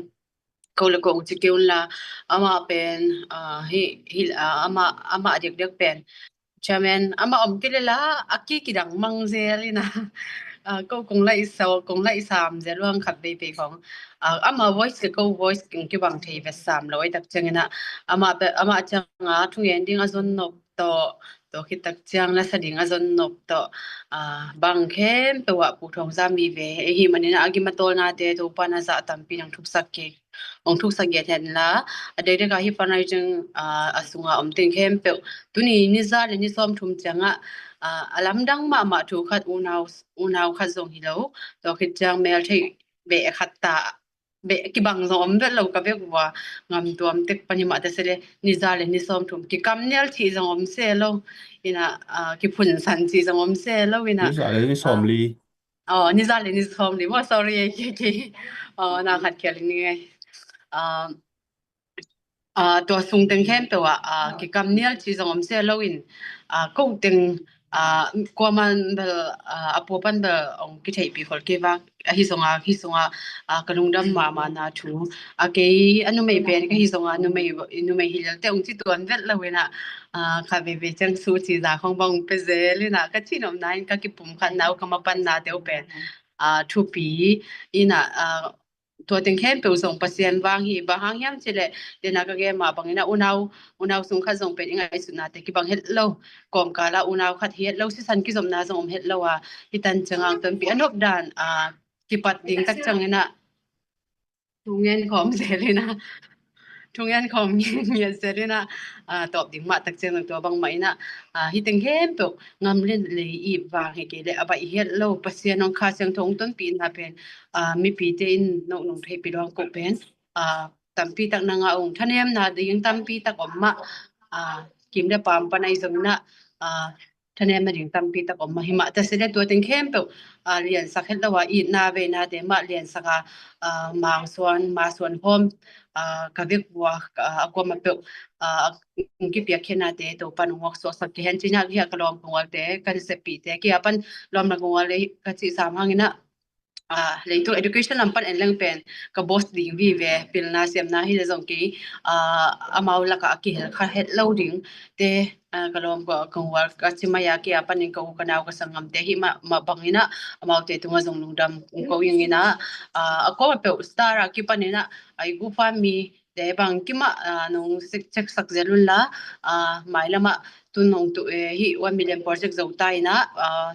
ko le ko chi keun la ama pen hi ama adek dek pen chairman ama om kilela aki kidang mangzelina câu cũng lại sau cũng lại sàm giờ luôn khắp bề bềของama voice ke ko voice ke bang thei ve sam loi tak changena ama changa thu ending azon nok to khi tak chang la sading azon nok to bang khem to wa pu thong za mi ve hi manina agi matol na te to pana za tampi nang thup sak ke ong thuk saget hen la ade de ka hi panai jeng asunga omting khem pe tuni ni za le ni som thum changa alam dang ma thu khat unau khat zong hi lo to khit chang mel thei be khat ta be ki bang zong om ve lo ka ve wa ngam tuam tek pani ma ta sele ni za le ni som thum ki kam nel thi zong om se lo ina ki phun san chi zong om se lo ina นี่สอะไรนี่สอมลี ni za le ni som li mo sorry ki na khat khel ni ngai tua sung teng khem pe wa ki kam nial chi zong om se lo in ko teng ko man bel apo pan bel ong ki thei pi khol ke wa hi songa kalung dam ma na thu ke anu mei pen ka hi songa nu mei hilal te ong chi tuan vet lo we na kha be chang su chi za khong bang pe ze le na ka chi nom nine ka ki pum khan nau ka ma pan na deu pen thu pi ina tua tiếng khen biểu dùng pasien vang hi ba hang yam chile de na ka ge ma bangina unau sung kha zong pe ngai su na te ki bang het lo kom ka la unau khat het lo si san ki zom na zong het lo wa hi tan changang ton pi anop dan ki pat ding tak changena tungen khom zelina tungen khom ngia zelina top ding ma tak chang to bang mai na hi teng hem to ngam len le i wang he ke le aba i het lo pasien ong kha chang thong ton pi na pen mi pi te in no nong thei pi rong ko pen tampi tak na nga ong thanem na ding tampi tak omma kim de pam panai zong na thanem na ding tampi tak omma hima ta se le to teng khem pe lian sakhet lawa i na ve na de ma lian saka mang ma suan hom ka vek wa ko ma pe ki pia khena te to pan wak so sak hen china hi ka lom ngwal te kan se pi te ki apan lom na ngwal le ka chi sam hangina leitu education lampan en lang pen ka boss ding vi ve pilna sem na hi le zong ki amau la ka ki hel kha het lo ding te kalom ko kongwal ka chimaya ki apan in ko kanaw ka sangam te hi ma bangina amau te tunga zong lungdam ko yingina ako pe star ki panina ai gu fa mi de bang ki ma nong sik chek sak zelun la mai lama tun nong tu hi 1 million project zo tai na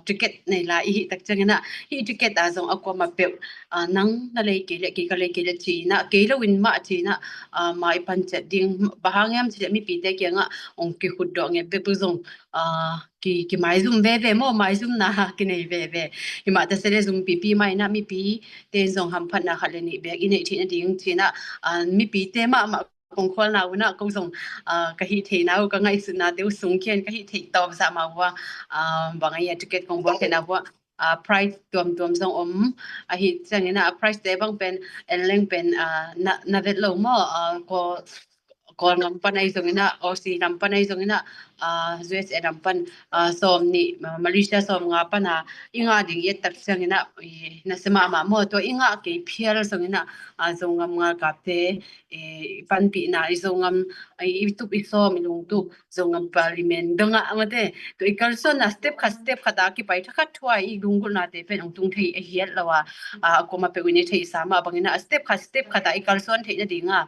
ticket nei la hi tak changena hi ticket a zong akwa ma pe nang na le ki ka le ki le chi na ke lo win ma chi na mai pan che ding bahangam chi mi pi te kyanga ong ki khud do nge pe pu zong ki mai zum ve mo mai zum na ki nei ve hi ma ta se le zum pi mai na mi pi te zong ham phat na khale ni be gi nei thi na ding chi na mi pi te ma kong khol na una kong zong ka hi the na ka ngai su na te sung khen ka hi the to sa ma wa ba ngai ticket kong bo ke na wa price tuam zong hi changena price te bang pen en leng pen na vet lo mo ko ngam panai zongina oc nam panai zongina us nam pan som ni malaysia som nga pana inga ding yet tak changina na sema ma mo to inga ke phial zongina zongam nga ka te pan pi na zongam i tu i som lung tu zongam parliament danga amate to ikalson na step khata ki pai thakha thwa i lungul na te pen ong tung thei a hiat lawa ko ma pe wini thei sama bangina step khata ikalson thei na dinga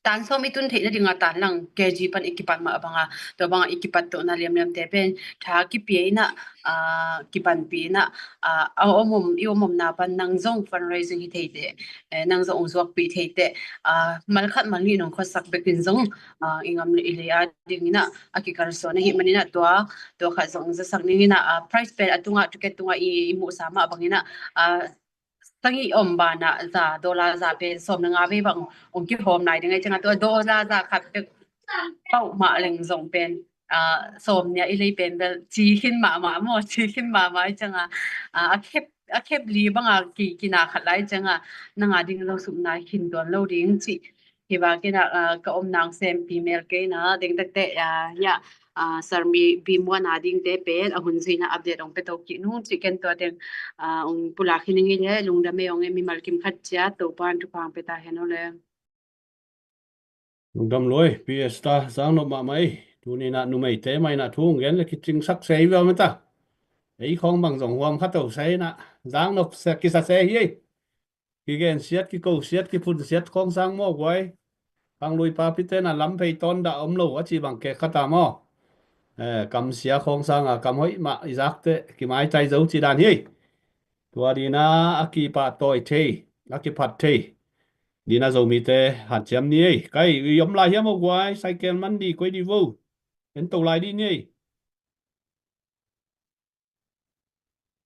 tan so mi tun theina dinga tan lang kg pan ekipat ma banga to banga ekipat to na lem te pen tha ki pi na ki pan pi na omom na pan nang zong fundraising hi theite nang zong zwak pi theite mal khat mal ni nong kho sak bekin zong ingam le ile a dingina akikar so na hi manina to kha zong za sak ni na price pe atunga ticket tunga i mu sama bangina tangi omba na za dola za pe som na nga ve bang ong ki hom nai dingai changa to dola za khat pe pau ma leng zong pen som nya i lei pen bel chi hin ma mo chi hin ma changa a khep li banga ki na khat lai changa na nga ding lo sum na hin don lo ding chi hi ba ke na ka om nang sem female ke na ding tak te ya sarmi bimwa na ding te pen ahun zina update ong pe to ki nu chi ken to den ong pula khiningi le lungda me ong mi malkim khat cha to pan tu pang pe ta henole Dam loi piesta sang no ma mai tu ni na nu mai te mai na thu ngen le ki ching sak sei wa ma ta ei khong bang zong huam kha to sei na dang no se ki sa se hi ki gen siat ki ko siat ki phun siat khong sang mo gwai bang lui pa pi te na lam pei ton da om lo a chi bang ke khata mo kam sia khong sang kam hoi ma izak te ki mai tai zo chi dan hi tua đi na aki pa toi the aki pat the đi na dầu mi te hạt chém ni cái yếm lại hiếm một quái sai ken man đi quay đi vô đến tàu lại đi ni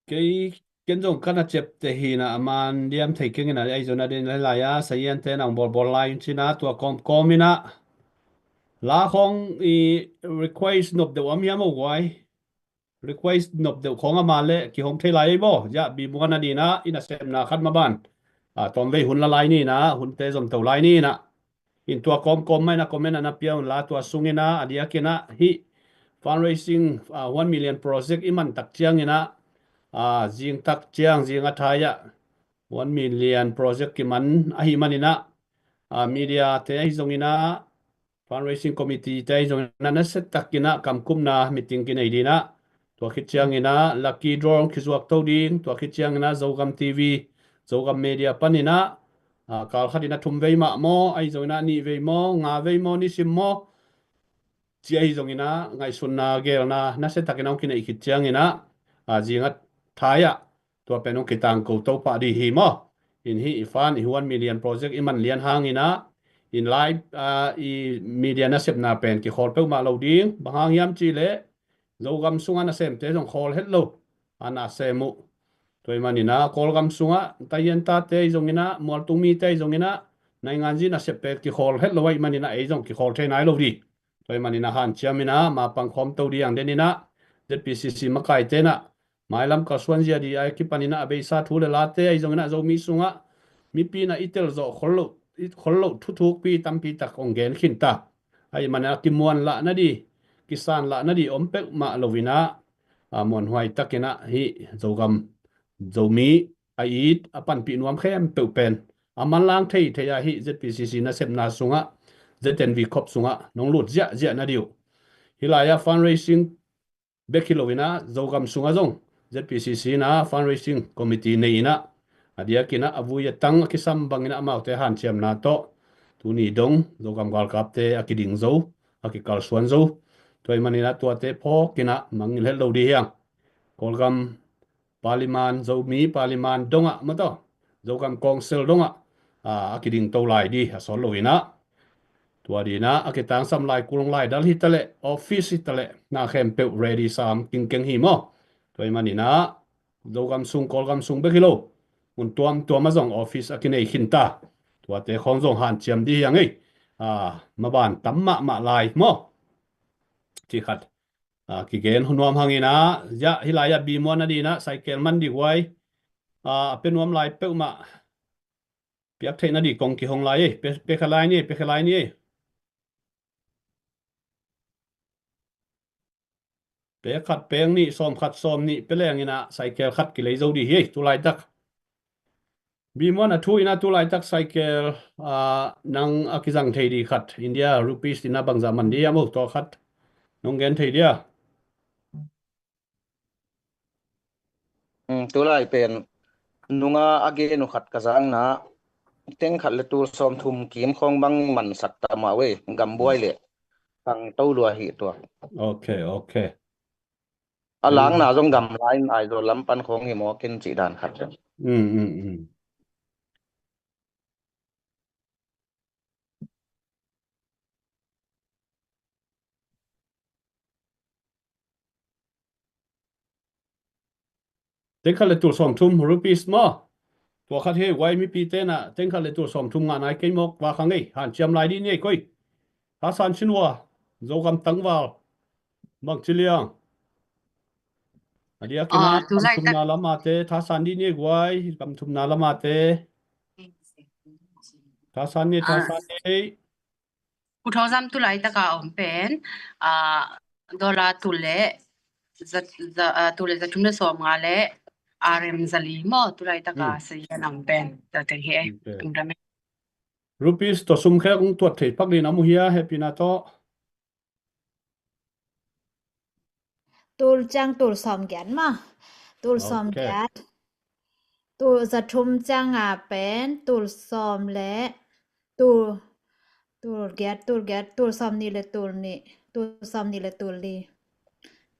cái kiến dùng khăn chép te hi na man diam thấy cái này ai rồi na đến lại ya sai anh te nang bol bol lại chi na tua com na lá không request nộp đầu hiếm một quái request nộp đầu không mà lệ ki hong thấy lại bo ja bi mua na đi na ina xem na khát mà ban tom ve hun la lai ni na hun te zom tàu lại ni na in tua com mai na comment na piao la tua sungina adia kena hi fundraising 1 million project iman tak chiang ina jing tak chiang jing athaya 1 million project ki man ahi manina media te ai zongina fundraising committee te ai zongina na set takina kamkum na meeting kinai dina tua khit chiang ina lucky draw khizuak to din tua khit chiang ina zogam tv zogam media panina kal khadina thum vei ma mo ai zona ni vei mo nga vei mo ni sim mo chi ai zongina ngai sunna gel na se takina kina ikit chiang ina jinga thaya to penong kitang ko to pa di hi mo in hi ifan i 1 million project iman lian hang ina in live i media na sep na pen ki khol pe ma lo ding bahang yam chi le zogam sunga na sem te jong khol het lo ana semu toy manina kolgam sunga tayen ta te zongina mol tumi te zongina nai ngan ji na sepet ki khol het lowai manina e jong ki khol the nai lo di toy manina han chiamina ma pang khom to di ang denina zpcc makai te na mailam ka swan ji di ai ki panina abe sa thu le la te ai zongina zo mi sunga mi pi na itel zo kholo thu thu pi tam pi tak ong gen khin ta ai manana ki muan la na di kisan la na di ompek ma lovina mon huai takena hi zogam zomi ait apan pi nuam khem pe pen aman lang thei theya hi zpcc na sep na sunga znv khop sunga nong lut zia na diu hilaya fundraising bekilowina zogam sunga zong zpcc na fundraising committee nei na adia kina avuya tang kisam bangina amau te han chem na to tuni dong zogam gal kap te akiding zo akikal suan zo toy manina to te pho kina mangil hel lo di hiang kolgam Parliament zomi Parliament donga mato zogam council donga akiding to lai di asol loina tua dina akitang sam lai kulong lai dal hitale office hitale na khem pe ready sam king keng hi mo toy manina zogam sung kolgam sung bekilo un tuam azong office akinei khinta tua te khong zong han chiam di yang ei maban tamma ma lai mo chi khat ki gen hunuam hangina ya hilaya bi mo na di na cycle man di wai penuam lai pe ma piak the na di kong ki hong lai pe khalai ni pe khat peng ni som khat som ni pe leng ina cycle khat ki lei zo di hi tu lai tak bi mo na thu ina tu lai tak cycle nang akizang thei di khat India rupees ina bangza man di amu to khat nong gen thei dia tu lai pen nunga age no khat ka jang na teng khat le tur som thum kim khong bang man sak ta ma we gam boy le tang to lua hi to okay alang na jong gam line ai do lam pan khong hi mo kin chi dan khat teng khat le tur som thum rupees mo tua khát he quay mi pi tên à tên khát lệ tua som thum ngàn ai cây mok và khang ấy hàn chiam lại đi nhỉ coi thá san xin wa dấu gam tăng vào bằng chi liang adia kina tu lai thum tak na lama te thá san đi nhỉ quay gam thum na lama te thá san đi ku thozam tu lai taka om pen dola tu le tu le za tumna som nga le rm zali mo tu lai taka se yan om pen ta te he tumdame rupees to sum khe ung tuat thei pak ni namu hiya happy na to tul chang tul som gyan ma tul som gyan tul za thum chang pen tul som le tul get tul som ni le tul som ni le tul li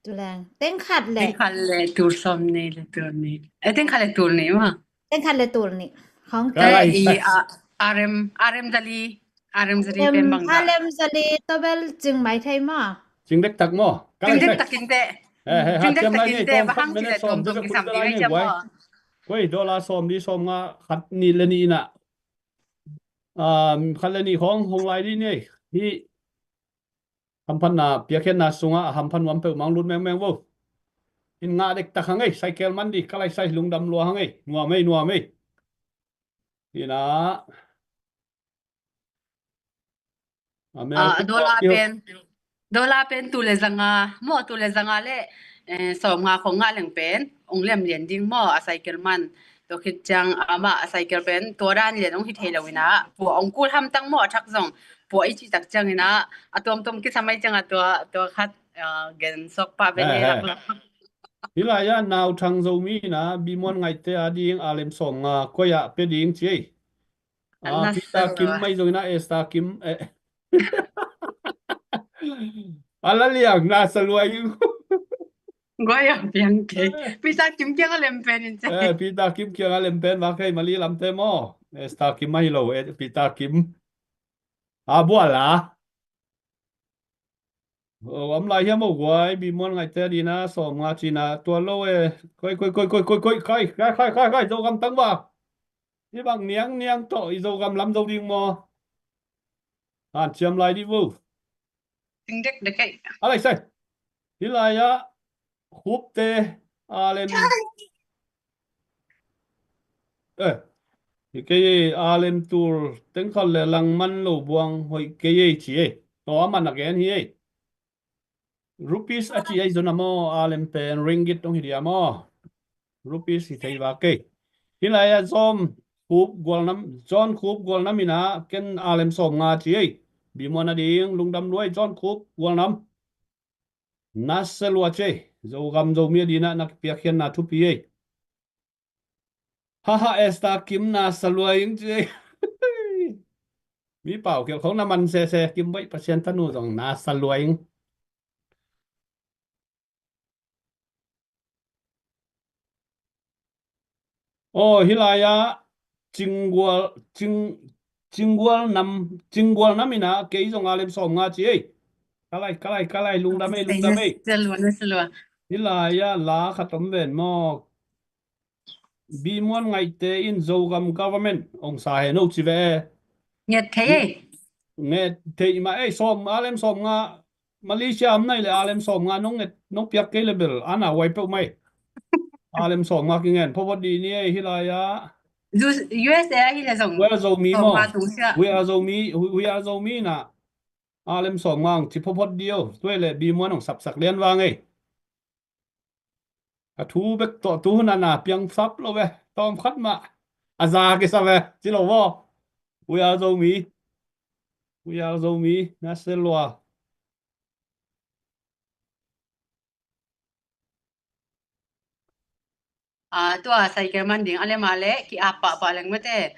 tulang teng khat le tur som ni le tur ni teng khat le tur ni ma teng khat le tul ni khong cái này RM Zali pen bangda alem zali tobel ching mai thai ma chính đích tắc mò cái jing này dek sai takin te hạt jing dek tiêm lại takin này te tom ba khát hang bên chi này le xóm tom thế tom cái ki khuôn sam cái ding lại ai này cham quay mo quay đô la xóm đi xóm ngã khát ni lên đi nè khát lên đi không không lại đi này hi hầm phân na bia khen na sunga hầm phân wam pe mang luôn meng meng vô in ngã đích tắc hang ấy cycle man đi cái lại sai lung đâm lúa hang ấy nua mây thì na America dola pen tu le zanga mo tu le zanga le som nga khong nga leng pen ong lem lian ding mo a cycle man to khit chang ama a cycle pen to ran lian ong hi thelawina pu ong kul ham tang mo thak zong pu ai chi tak chang ina atom tom ki samai chang to khat gen sok pa ben he lak lak hi la ya nào thằng dâu mi na bi mon ngày te ading alem som nga ko ya pe ding chi anna pita salo kim mai rồi na esta kim ala liang na salwai goya piang ke pisa kim kyang lem pen in che pita kim kia alem pen wa kai mali lam te mo esta kim mai lo pita kim buala am lai hiam mo wai bi mon ngày te di na som nga chi na tua lo kai dâu gam tăng vào đi bằng niang niang tội dâu gam lắm dâu đi mò chiếm lại đi vô ting dek de kai Alex ơi đi lại á húp tê alem thì cái gì alem tour tính khẩn là lăng man lô buông hồi cái gì chỉ ấy đó mà là cái gì ấy rupees à chị ấy rồi nằm alem pen ringgit đông hi mo rupees thì thấy vào cái hi lai ya zom khub gol nam John khub gol nam ina ken alem som nga chi ei bi mona ding lungdam luai John khub gol nam nasel wa che zo gam zo mi dina nak pia khen na thu pi ei ha esta kim na salwa ing che mi bảo kiểu không naman se kim bai pasien tanu dong na salwa ing hi lai ya chingwal chingwal nam ina ke zong alem som nga chi ei kalai lungdam ei selwa hi la ya la khatom ven mo bi mon ngai te in zogam government ong sa he no chi ve Nhật thế ấy. nge te ma ei som alem som nga Malaysia am nai le alem som nga nong nget nong piak ke level ana wai pe mai alem som nga ki ngen phobot di ni hi la ya USA hay là dòng we zo mi dòng mo ma túi xưa. we are zo mi na alem som nga chi phobot dio twe le bi mon ong sap sak lian wa ngai thu bek to tu na na piang sap lo ve tom khat ma aza ke sa ve chi lo wo we are zo mi na se lo Tua sai cái màn điện ale mà lẽ ki apa pa lang mate.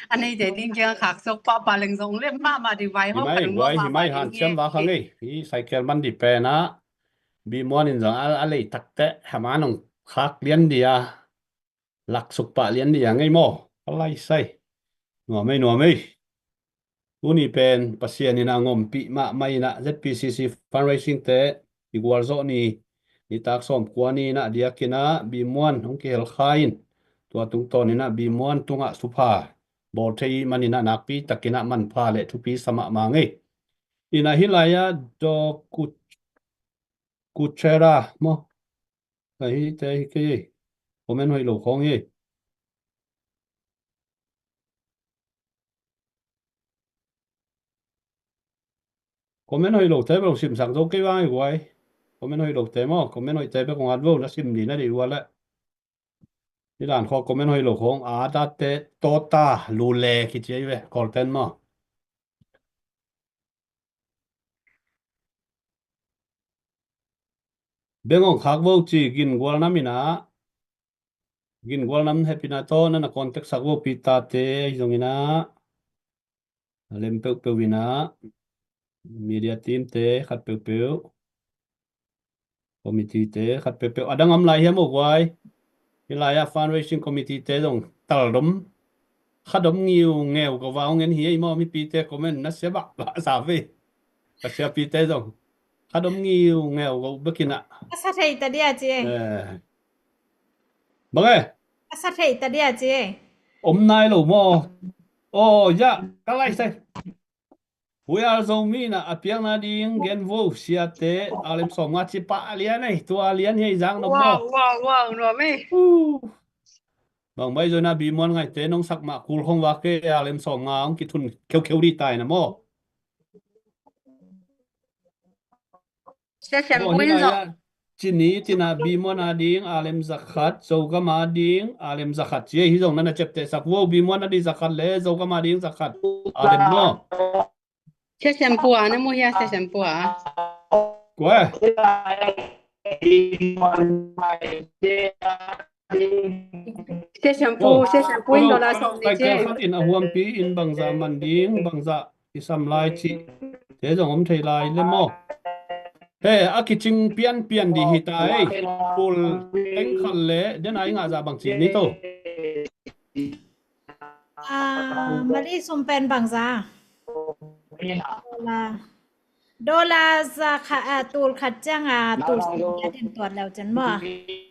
Anh ấy để điện kia khạc sok pa lang dòng lên mà đi vay hop kadang lo hi ma mai han điện chem wa khang ei hi cycle man di pe na bi mon in zang al alei takte hamanong khak lian dia lak suk pa lian dia ngai mo alai sai no mai uni pen pasien in angom pi ma mai na ZPCC fundraising te igual zo ni tak som kwani na dia kina bi mon hong ki hel khain tua tung ton ina bi mon tunga supa bol thei manina nakpi takina man pha le thupi sama ma ngai ina hilaya do kuchera mo kai te ke komen hoi lo khong ye komen hoi lo te lo sim sang do ke wai wai komen hoi lo te mo komen hoi te be kong advo na sim ni na di wala ni dan kho komen hoi lo khong a da te tota lu le ki che ve kol ten mo bengong khak vo chi gin gwal na mina gin gwal nam happy na to na contact sak vo pita te jongina lem pe pe wina media team te khat pe pe committee te khat pe pe adang am lai hiam wai hilaya fundraising committee te dong tal dom khadom nghèo có vào ngân hiến mà mi pi te comment nó sẽ bạc bạc sao vậy cái sẽ pi te rồi khadom nghèo có bất kỳ nạ asa thei ta dia che bằng ấy asa thei ta dia che nay lo mo dạ cái này say we are zo mi na apiang na ding gen vo sia te alem so nga chi pa alian này tu alian hei giang no mo wow no me bằng bây giờ na bi mon ngai te nong sak ma kul không wa ke alem so nga ông ki thun kêu đi tai na mo sẽ xem bo bùi hi la rồi ya chini tina bi mon na ding alem zakhat zo ga ma ding alem zakhat che hi zong na na chep te sak wo bi mon na di zakhat le zo ga ma ding zakhat alem no sẽ xem bùa nó mua ya sẽ xem bùa quá sẽ xem bùi đó là xong đi cái chứ khát in ahuam pi in bằng za man ding bằng za isam lai chi thế rồi ông thầy lai lên mo he akiching pian di hitai pul teng khal le den ai nga za bang chi ni to mali sum pen bang za đô la za kha tul khat chang tul ya din tuatแล้วจันบ่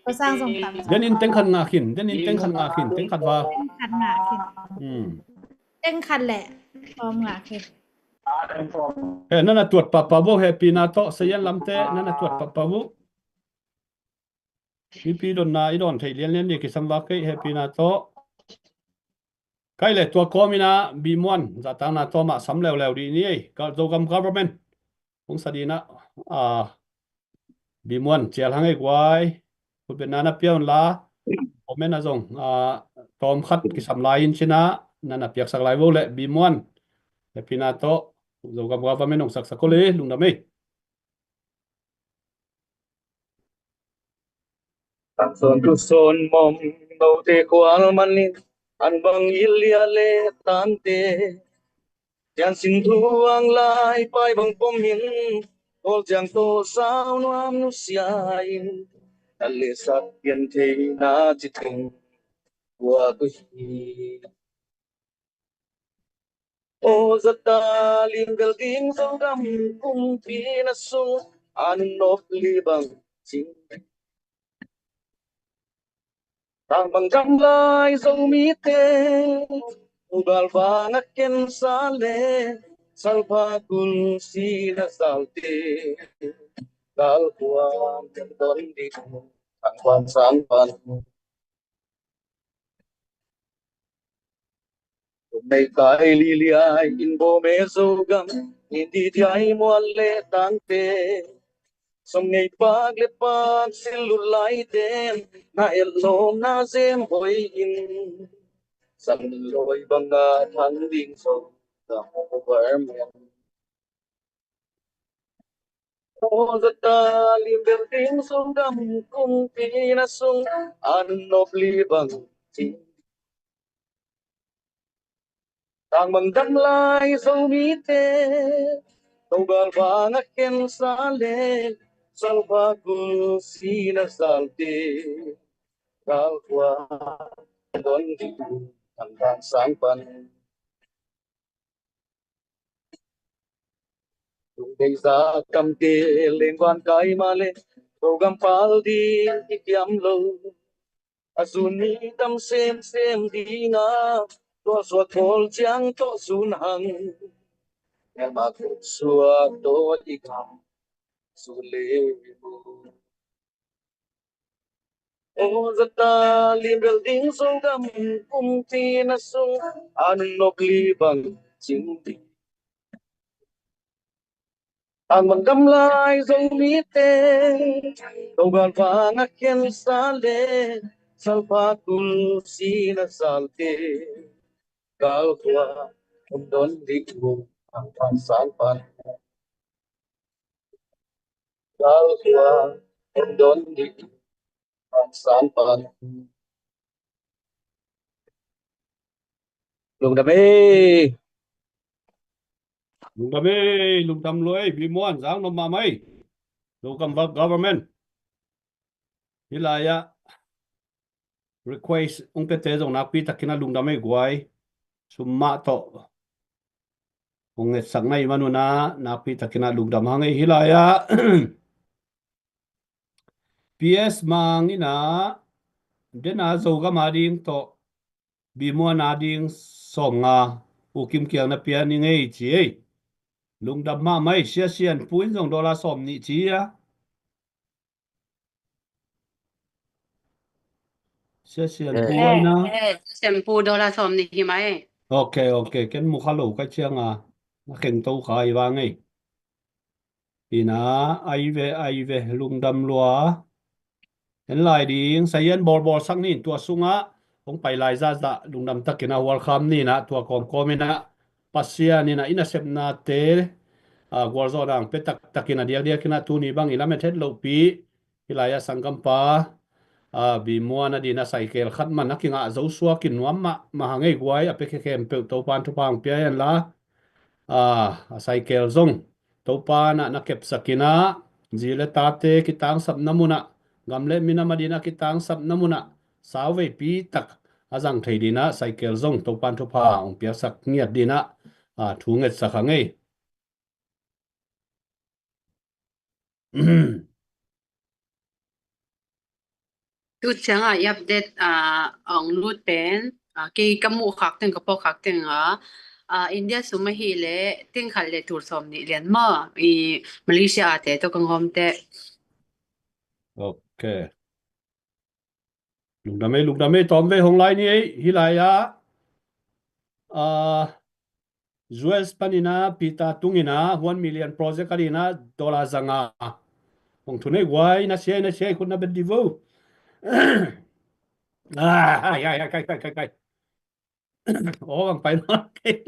ก็สร้างสงคราม den in teng khan nga khin den in teng khan nga khin teng khat wa ขันหนาขึ้น เต้งคันแหละพร้อมหนาขึ้น he nana tuat pa bo happy na to sayan lamte nana tuat pa bo mi pi don na i don thei lian ni ki sam wa ke happy na to cái lệ tua có mina bi muan za tang na to ma sam leo đi ni ka zo gam government ong sa di na bi muan chel hang ai kwai pu ben na pion la omen na zong tom khat ki sam lai in china na na piak sak lai wo le bi muan le pina to zo gam government ong sak sakole lung da me son tu son mom bau te kwal manin an bang ilia le tan te yan sin thu ang lai pai bang pom hin ol jang to sao nuam nu sia in ale sak yen te na chi thing wa ku hi o zata lim gal ding so gam kum pi na sung an nop li bang ching tang bang gam lai zo mi te ugal vang aken sale salva kul si na salte dal kuam ten don di ang kwan sang pan nay kai li li ai in bo me zo gam in di di ai mo le tang te som nei pag le pag silulai ten na elom na zem hoi in sang loi banga thang ding so the over men o zata lim bel ding sung dam kung pina sung an nop li bang chi tang bang dam lai so mi te to gal bang ken sa le salva kul sina salte gal kwa don di ang bang sang pan bây giờ cầm kê lên quan cái mà lên cầu găm phal đi đi kiếm lâu azuni tâm xem đi ngã to suốt thol chẳng to sun hằng em mà cũng suốt to đi cầm su lê ô rất ta liêm bel ding sông gầm cung ti na sung an nộp ly bằng chính đi ang magdam lai zo mi te to gal vang aken sale salpa kul sina salte gal kwa don di ku ang pan san pan gal kwa don di ang san pan lung đam lung tam loi bi muan giang no ma mai zo gam government hilaya request ong pe te zo na pi takina lung da me gwai summa to onget sak nai manuna napi takina lungdam hangai hilaya PS mangina dena zoga mading to bimua nading songa ukim kiang na pia ni ngei chi lungdam ma mai sia sian puin jong dola som ni chi ya sia sian pu ai na shampoo dollar som ni hi mai okay okay ken mu khalo ka chiang a na keng to khai wa ngei ina ai ve lungdam lua en lai ding sayan bor bor sang ni tua sunga ong pai lai za za lungnam takina wal kham ni na tua kom komina pasia ni na ina sep na te a gwar zo dang pe takina dia dia kina tu ni bang ila met het lo pi hilaya sangam pa a bi mua na di na cycle khat man na kinga zo suwa kin nuam ma hangai gwai a pe ke kem pe to pan to pang pe yan la a cycle zong to pa na kep sakina zile tate kitang sap namuna gamle mina madina kitang sap namuna sawe pi tak azang thei dina cycle zong to pan to pa ong pia sak ngiat dina thu nget sakhangai tu changa update ong lut pen ki kamu khak ten ka po khak ten India suma hi le ting khal le tur som ni lian ma i Malaysia te to kang hom te okay lungdame tom ve hong lai ni hilaya US panina pita tungina 1 million project arina dollar zanga ong thune gwai na se kun na bedivo kai oh phải nói cái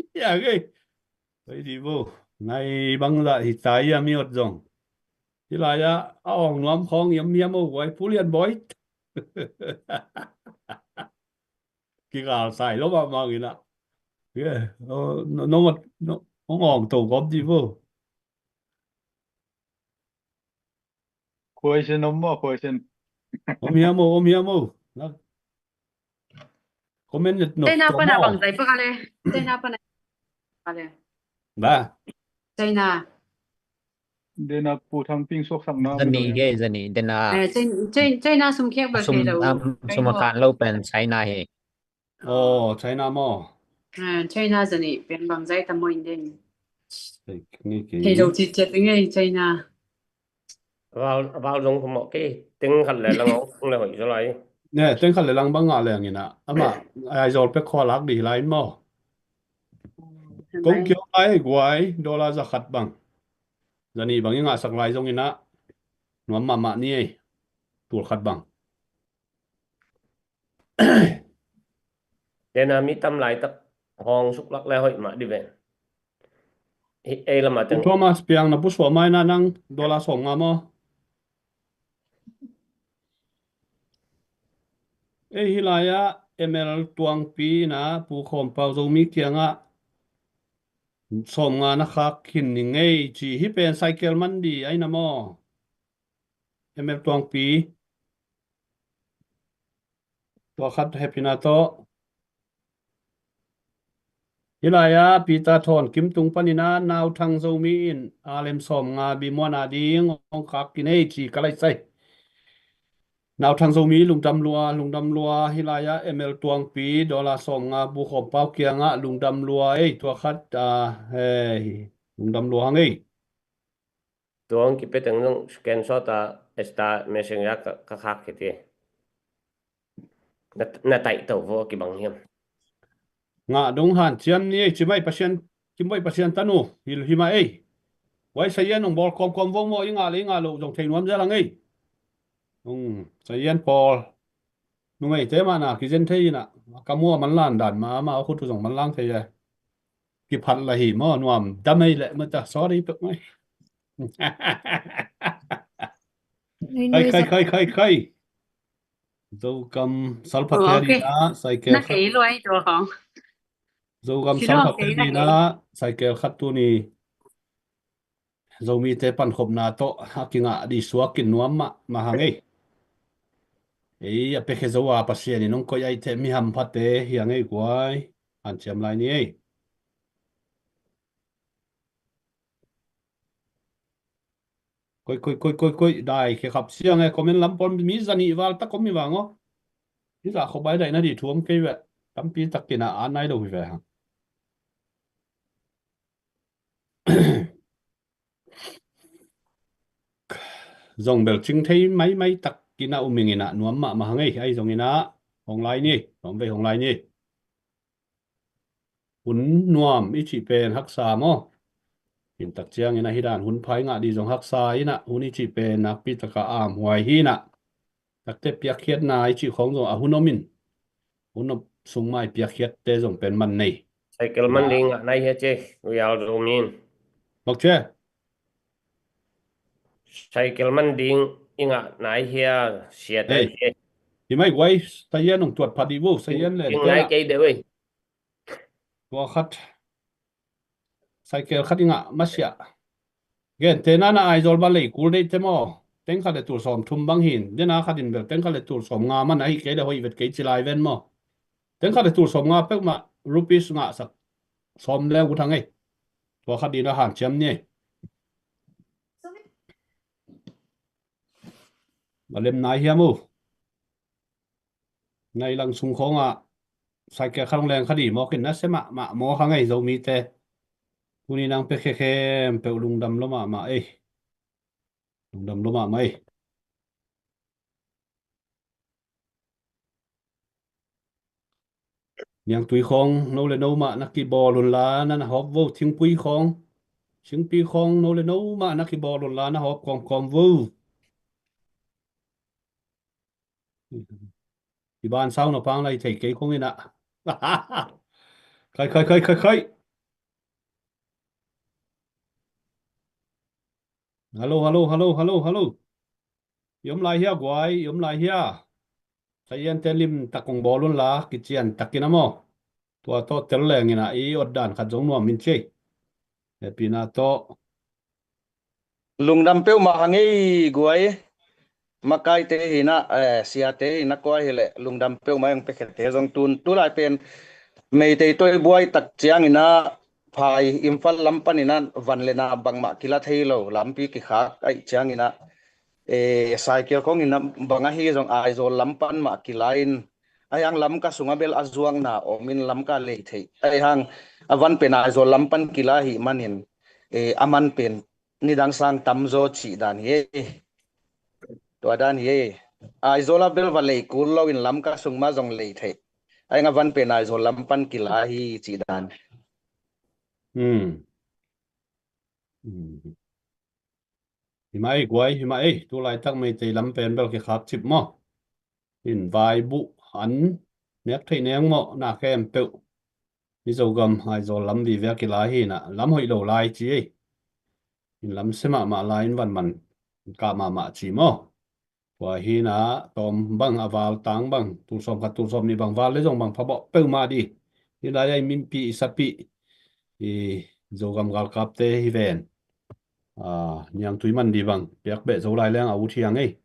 cái đi vô này băng lại thì trái à miệt rồi thì là ya ông lắm không yếm yếm ô quay phú liên bói cái gà xài lắm mà người nọ cái nó ngon tàu góp đi vô question number question ôm yếm ô nó comment nó China to pa na bang mò zai pa kale China pa na kale ba China then pu thang ping sok sang na Zani ge zani dena China sum khek ba sum ke lo sum kan lo pen China he oh China mò China zani pen bang zai ta mo indeng cái he lo chi chet ngai China vào dùng của một cái tiếng khẩn lệ là ngóng không là hỏi cho lại nè tên khăn lang băng ngạ lẹงี้nè ama ai rồi pe kho lak đi lại mò công kiểu ai quái đô la za khát bằng zani bang nga sak lai zong ina nuam ma ni ei tur khát bằng nên là mi tâm lại tập hong xúc lắc lệ hỏi mà đi về ấy là mà tiếng Thomas piang na puswa mai na nang đô la song nga mo e hilaya ml tuang pi na pu khom pau zo mi kianga som nga na khak khin ni ngei chi hi pen cycle man di ai na mo ml tuang pi to khat happy na to hilaya pita thon kim tung panina naw thang zo mi in alem som nga bi mo na ding ong khak ki nei chi kalai sai naw thang zo mi lungdam lua hilaya ml tuang pi dola som nga bu khom pau kia nga lungdam lua ei to khat hey lungdam lua ngai tuồng cái tiếng nông scan shot ta esta messenger các khác cái gì na tại tàu vô cái bằng hiểm nga dong han chiam ni chimai pasien tanu hi ma ei wai sayen ong bol kom vong mo inga le nga lo jong thein wam ja lang ei sayen pol nu ngai te ma na ki jen thei na kamua man lan dan ma khu tu jong man lang thei ya ki phat la hi mo nuam damai le ma ta sorry pek mai kai zo kam salphat theri na cycle na ke lo ai to hong zo kam salphat theri na cycle khat tu ni zomi te pan khop na to hakinga di suakin nuam ma hangai ei a pe khe zo a pasien ni nong ko ai te mi ham phate hi angai kwai han chiam lai ni ei koi dai khi khap siang e comment lam pon mi zani wal ta kom mi wango ni za kho bai dai na di thuam ke we tampi takina anai lo ve ha dòng bel chinh thấy mấy mấy tắc kina umingina nuam ma hangai ai dòng ina hong lai ni dòng về hong lai ni hun nuam ichi pen hak sa mo in tak chiang ina hidan hun phai nga di dòng hak sa ina hun ichi pen nak pi taka am huai hi na tak te pia khiat na ichi khong dòng a hun omin hun sung mai pia khiat te dòng pen man nei cycle man ding nai he che real domin bak che cycle man ding inga nai here sia te hey che thì mấy quay say yên ông tuột phạt đi vô say yên lên in tên nai ạ che de we tua khát cycle khát đi ngạ mất xịa gen tên na ai rồi ba lấy cú đấy thế mò tên khát để tụi xóm thum băng hin đến na khát đi được tên khát để tụi xóm ngà mà nãy cái để hồi vật cái chỉ lại ven mò tên khát để tụi xóm ngà bếc mà rupees ngà sắc xóm leo của thằng ấy tua khát đi nó hàng chém nhỉ mà lên nãy hiam u này lăng sung khó ngạ cycle khát lên khát đi mò cái nó sẽ mạ mò hàng ấy dấu mi te kuni nang pe khe pe lung dam lo ma ei lung dam lo ma ei nhang tui khong no le no ma na ki bo lun la na na hop vô thing pui khong thing pi khong no le no ma na ki bo lun la na hop kong kong vô thì ban sau nó pang lại thấy cái không yên ạ khơi hello yếm lại hia quái yếm lại hia sai yên tên lim takong kong bo lun la ki chian takin mo tua to tel le ngina i oddan khat jong no min che pina to lung đam peu ma hangi guai makai te hina sia te hina ko hele lung đam peu ma yang pe te jong tun tu lai pen mei te toy buai tak chiang ina phai imphal lampan ina vanlena bangma kila thailo lampi ki kha ai chiang ina cycle kong ina banga hi jong ai zo lampan ma kilain ayang lam ka sunga bel azuang na omin lam ka le thei ai hang avan pen ai zo lampan kila hi manin aman pen ni dang sang tam zo chi dan ye to dan ye ai zo la bel va le kul lo in lam ka sung ma jong le thei ai nga van pen ai zo lampan kila hi chi dan thì mai quay thì mai tu lại tắc mấy tay lắm pen bel cái khát chip mò in vài bụ hắn nét thấy nén mò na kem tự đi dầu gầm hai dầu lắm vì việc cái lái hi nè lắm hội đầu lai chi ấy in lắm xem mà lai in văn man cả mà chỉ mò và hi nè tom băng aval tang băng tu som ni băng val lấy dòng băng phá bọ peu mà đi thì lại đây min pi sapi thì dầu gầm gal cáp te hi ven nhang tui man đi băng biak bệ dấu lại lên áo thiang ấy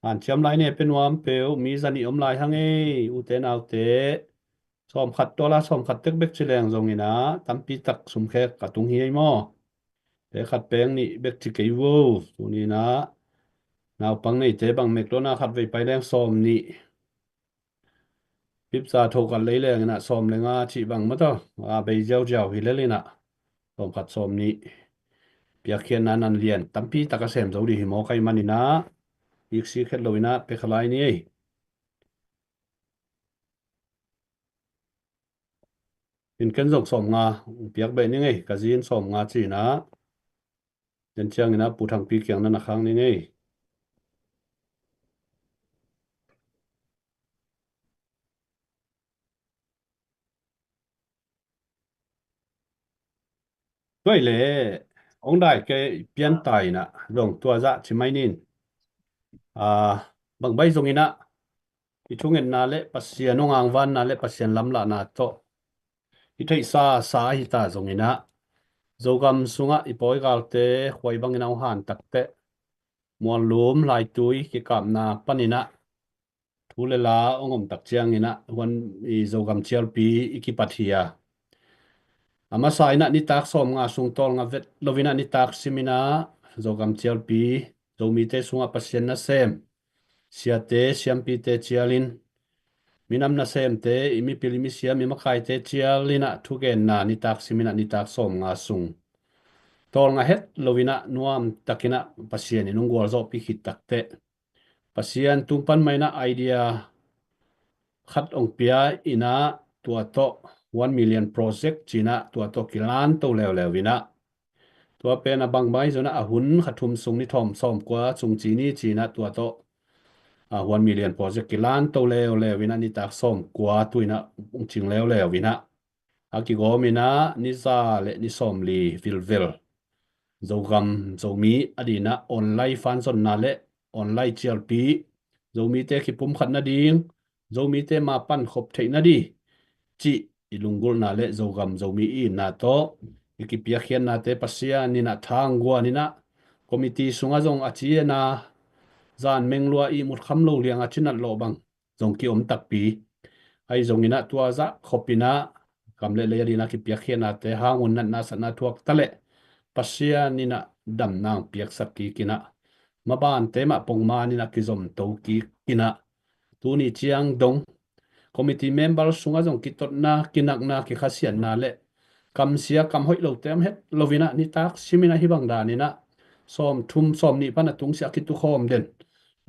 anh chém lại nè bên ngoài bèo mi ra ni lại hang ấy u tế nào tế xóm khát đó là xóm khát tức bếc chỉ leng dòng ina tam pi tak sum khe cả tung hi mo để khát bèng ni bếc chỉ cái vô tu ni na nào bằng này tế bằng mệt đó na khát về bay leng xóm ni bíp ra thâu cả lấy leng na xóm leng chỉ bằng mất thôi bây giờ giàu hi lên na xóm khát xóm ni biak khian nan an lian tampi taka sem zo di hi mo kai manina ik si khet loina pe khalai ni ei in ken zok som nga biak be ni ngei ka zin som nga chi na den chiang ina pu thang pi kyang na khang ni ngei toi le ông đại cái biên tài na rong tua dạ chỉ mai nín bằng bay zong ina i chungen na le pasian nong ang van na le pasian lam la na to i thei sa hi ta zong ina zogam sunga i poi gal te khwai bang ina han tak te muan lum lai tui ki kam na panina thule la ongom tak chiang ina wan i zogam chial pi i ki pathia ama sai na ni tak som nga sung tol nga vet lovina ni tak simina zo gam chial pi zo mi te sunga pasien na sem sia te siam pi te chialin minam na sem te imi pilimi sia mi makai te chialina thu gen na ni tak simina ni tak som nga sung tol nga het lovina nuam takina pasien ni nung gol zo pi khit tak te pasien tumpan mai na idea khat ong pia ina tua to 1 million project china tua to kilan to lew lewina tua pen abang mai zona ahun khathum sung ni thom som kwa chung chi ni china tua to 1 million project kilan to lew lewina ni tak som kwa tuina ung ching lew lewina aki go mina ni za le ni som li vilvel zogam zomi adina online fan son na le online chlp zomi te khipum khat na ding zomi te ma pan khop theina di chi ilungul na le zogam zomi I na to ikipia khian na te pasia ni na thang gwa ni na committee sunga zong achi na zan menglua I mut kham lo liang achinat lo bang zong ki om tak pi ai zong ina tua za khopina kamle le ri na kipia khian na te hangun na sa na thuak tale pasia ni na dam nang piak sakki kina maban te ma pongma ni na kizom to ki kina tu ni chiang dong committee member sunga jong kitot na kinak na ki khasian na le kam sia kam hoi lo tem het lovina ni tak simina hi bang da ni na som thum som ni pana tung sia ki tu khom den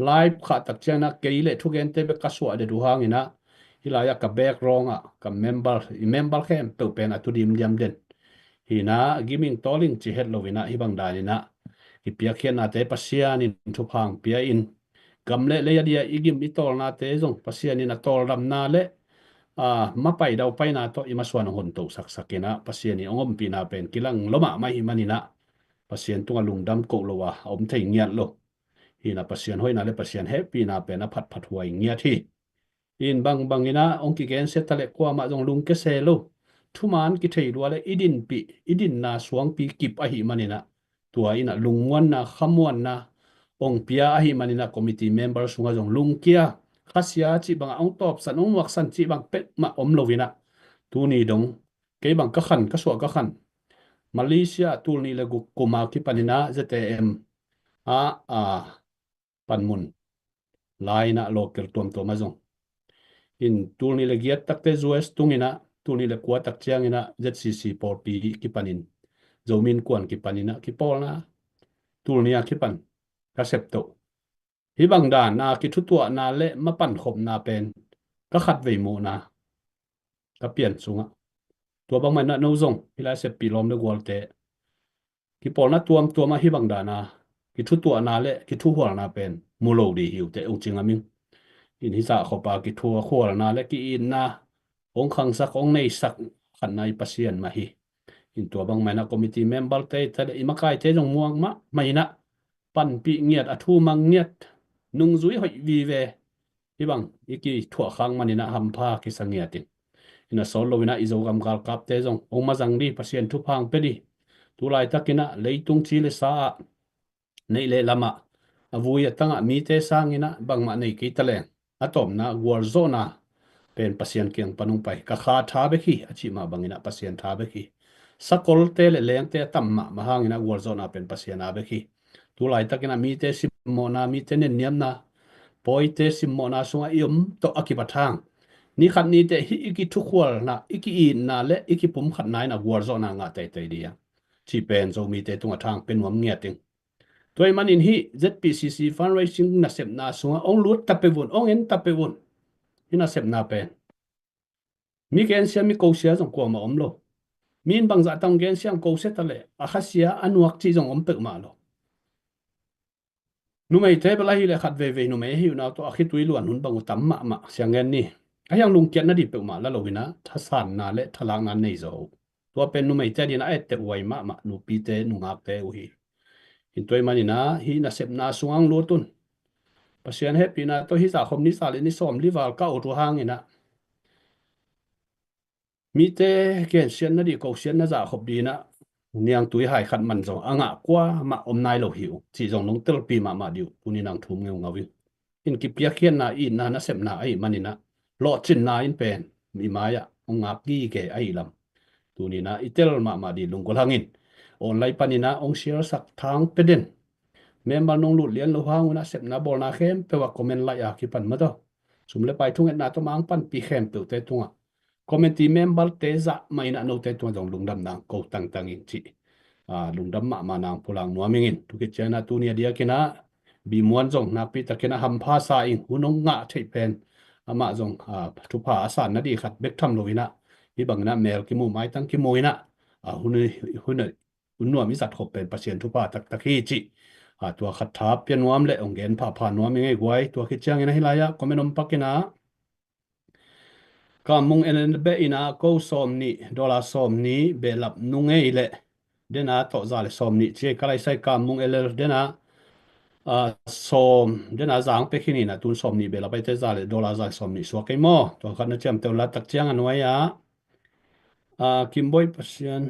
live kha tak chana ke le thu gen te be ka swa de du hang ina hilaya ka back ronga ka member khem to pen atu dim diam den hina giming toling chi het lovina hi bang da ni na hi pia khian na te pasia ni thu phang pia in gamle le ya dia igim mi tol na te jong pasia ni na tol ram na le mapai dau pai na to ima swan hon to sak sakena pasia ni ongom pi na pen kilang loma mai hi manina pasien tunga lungdam ko lowa om thei ngiat lo hina pasien hoina le pasien happy na pen a phat phat huai ngiat hi in bang bangina ong ki gen se tale kwa ma jong lung ke se lo thuman ki thei ruale idin na suang pi kip a hi manina tua ina lungwan na khamwan na ong pia a hi manina committee member sunga jong lung kia khasia chi bang ong top san ong wak san chi bang pet ma om lovina tu ni dong ke bang ka khan ka so ka khan Malaysia tu ni le gu kuma ki panina ZTM a panmun laina local tom to mazong in tu ni le giat takte US tungina tu ni le kwa tak chiang ina ZCC por pi ki panin zomin kwan ki panina ki polna tu ni a ki pan ka septo hi bang da na ki thu tua na le ma pan khop na pen ka khat ve mo na ka pian sunga tua bang man na no zong hila se pi lom de gol te ki pol na tuam hi bang da na ki thu tua na le ki thu hwal na pen mu lo di hiu te ong chinga ming in hi sa khopa ki thu khwal na le ki in na ong khang sak ong nei sak khan nai pasien ma hi in tua bang man na committee member te tale imakai te jong muang ma mai na pan pi ngiat athu mang ngiat nung zui hoi vi ve hi bang iki thua khang manina hampha ki sangiatin ina sol lovina izo gam gal kap te jong oma jang di pasien thu phang pe di tu lai takina leitung chi le sa nei le lama avui atanga mi te sangina bang ma nei ki tale atom na war zona pen pasien kyang panung pai ka kha tha be khi achi ma bangina pasien tha be khi sakol te le leng te tamma mahangina war zona pen pasien a be khi tu lai takina mi te simona mi te ne niam na poi te simona sunga ium to akibathang ni khat ni te hi iki thu khwal na iki in na le iki pum khat nai na war zona nga te te dia chi pen zo mi te tunga thang pen wam ngia ting toy manin hi ZPCC fundraising na sep na sunga ong lut tapewun ong en tapewun ina sep na pen mi ken sia mi ko sia jong ko ma om lo min bang za tang gen siang ko se tale a khasia anuak chi jong om pe ma lo nu mai te bela hi le khat ve nu mai hi na to a khi tui luan hun bang tam ma siang en ni ayang lung kiat na di pe ma la lovina thasan na le thalang na nei zo to pen nu mai te di na et te wai ma nu pi te nu ngak te u hi in toy manina hi na sep na suang lo tun pasien happy na to hi za khom ni sa le ni som li wal ka o tu hang ina mi te ken sian na di ko sian na za khop di na niang tui hai khat man zo anga kwa ma om nai lo hiu chi jong nong tel pi ma diu tuni nang thum ngeu ngawi in ki pia khian na in na sep na ai manina lo chin na in pen mi maya ong ngak gi ke ai lam ni na itel ma di lungkol hangin online panina ong share sak thang peden member nong lut lian lo hang una sep na bol na khem pe wa comment la ya ki pan ma to sumle pai thung na to mang pan pi khem pe te tunga committee member te za mai na no te tu dong lungdam nang ko tang in chi lungdam ma nang pulang nuamingin tu ke chana tu ni dia kina bi muan jong na pi ta kina ham pha sa in hunong nga thei pen ama jong thu pha asan na di khat bek tham loina hi bang na mel ki mu mai tang ki moina hun nuam mi zat khop pen pasien thu pa tak hi chi tua khat thap pian nuam le ong gen pha nuam nge gwai tua ki chang ina hilaya komenom pakina kamung enen be ina ko som ni dollar som ni be lap nunge ile dena to za le som ni che kalai sai kamung ele dena som dena zang pe khini na tun som ni be la pai te za le dollar za som ni so ke mo to khan na chem te la tak chiang anwa ya kimboi pasian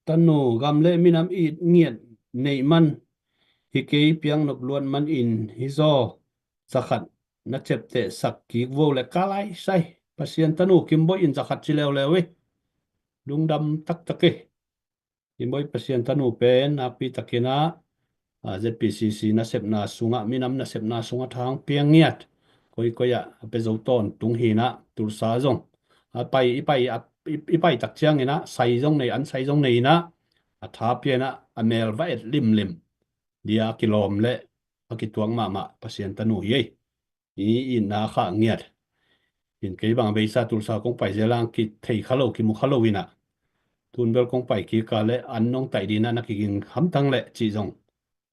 tanu gamle minam i nghiet nei man hi ke piang nop luan man in hi zo zakhat na chep te sak ki vo le kalai sai pasien tanu kimboi in zakhat chilew lewe lungdam tak ke kimboi pasien tanu pen api takina ZPCC na sep na sunga minam na sep na sunga thang piang ngiat koya pe zo ton tung hi na tur sa zong ipai tak chiang ina sai zong nei an sai zong nei na tha pia na amel va et lim dia kilom le akituang ma pasien tanu ye i na kha ngiat in ke bang be sa tur sa kong pai zelang ki thei khalo ki mu khalo wina tun bel kong pai ki ka le an nong tai di na ki ging ham tang le chi zong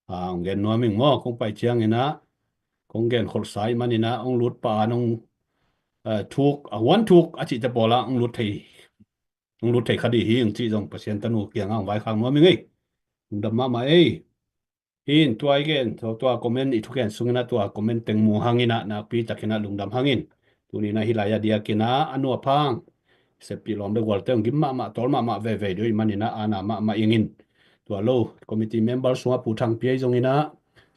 ong gen no ming mo kong pai chiang ina kong gen khol sai manina ong lut pa nong thuk wan thuk achi te bola ong lut thei khadi hi ong chi zong pasien tanu kiang ang vai khang no ming ei dam ma ei in tua igen tua comment i thuken sungina tua comment teng mu hangina na pi takina lungdam hangin tuni na hilaya dia kina anu apang sepi lom de wal teng gimma ma tol ma ve doi manina ana ma ingin tua lo committee member sunga pu thang pi zongina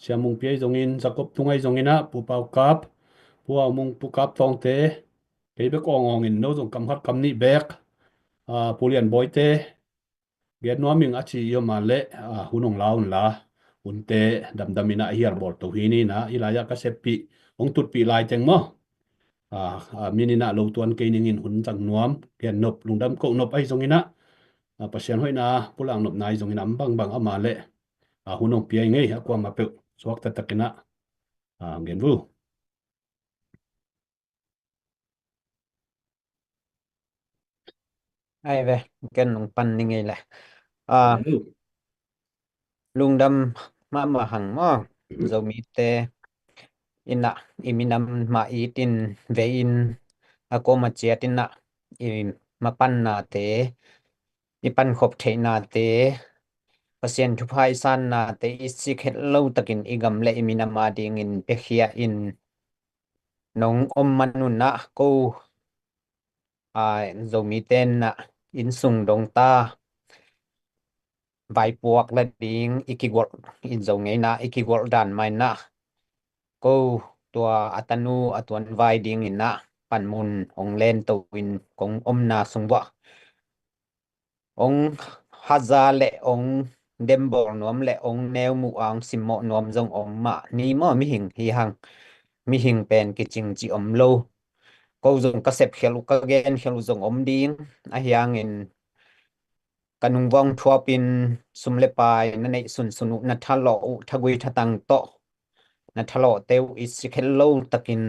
siamung pi zongin zakop tungai zongina pu pau kap pu amung pu kap tong te ke be ko ngong in no jong kam hat kam ni bek pulian boite get no ming achi yo ma le hunong laun la unte damina hiar bol to hini na ilaya ka sepi ong tut pi lai teng mo minina lo tuan ke ningin hun chang nuam ken nop lungdam ko nop ai zongina pasien hoina pulang nop nai zongina bang ama le hunong pi ngai akwa ma pe swak ta takina gen vu ai ve ken nong pan ni ngai la lungdam ma hang mo zo mi te ina iminam ma itin vein ako ma chiatin na i ma pan na te i pan khop the na te pasien thu phai san na te i sikhet lo takin igam le iminam ma ding in pekhia in nong manun na ko zo mi ten na in sung dong ta vai puak la ding ikigol in zo ngai na ikigol dan mai na ko tua atanu atuan vai ding in na pan mun ong len to win kong na sungwa ong haza le ong dembol nom le ong neu mu ang simmo nom jong ong ma ni mo mi hing hi hang mi hing pen ki ching chi om lo ko jong ka sep khelu ka gen khelu jong om ding a hiang in kanung wong thuapin sumle pai na nei sunu na thalo thagui thatang to na thalo teu is khelo takin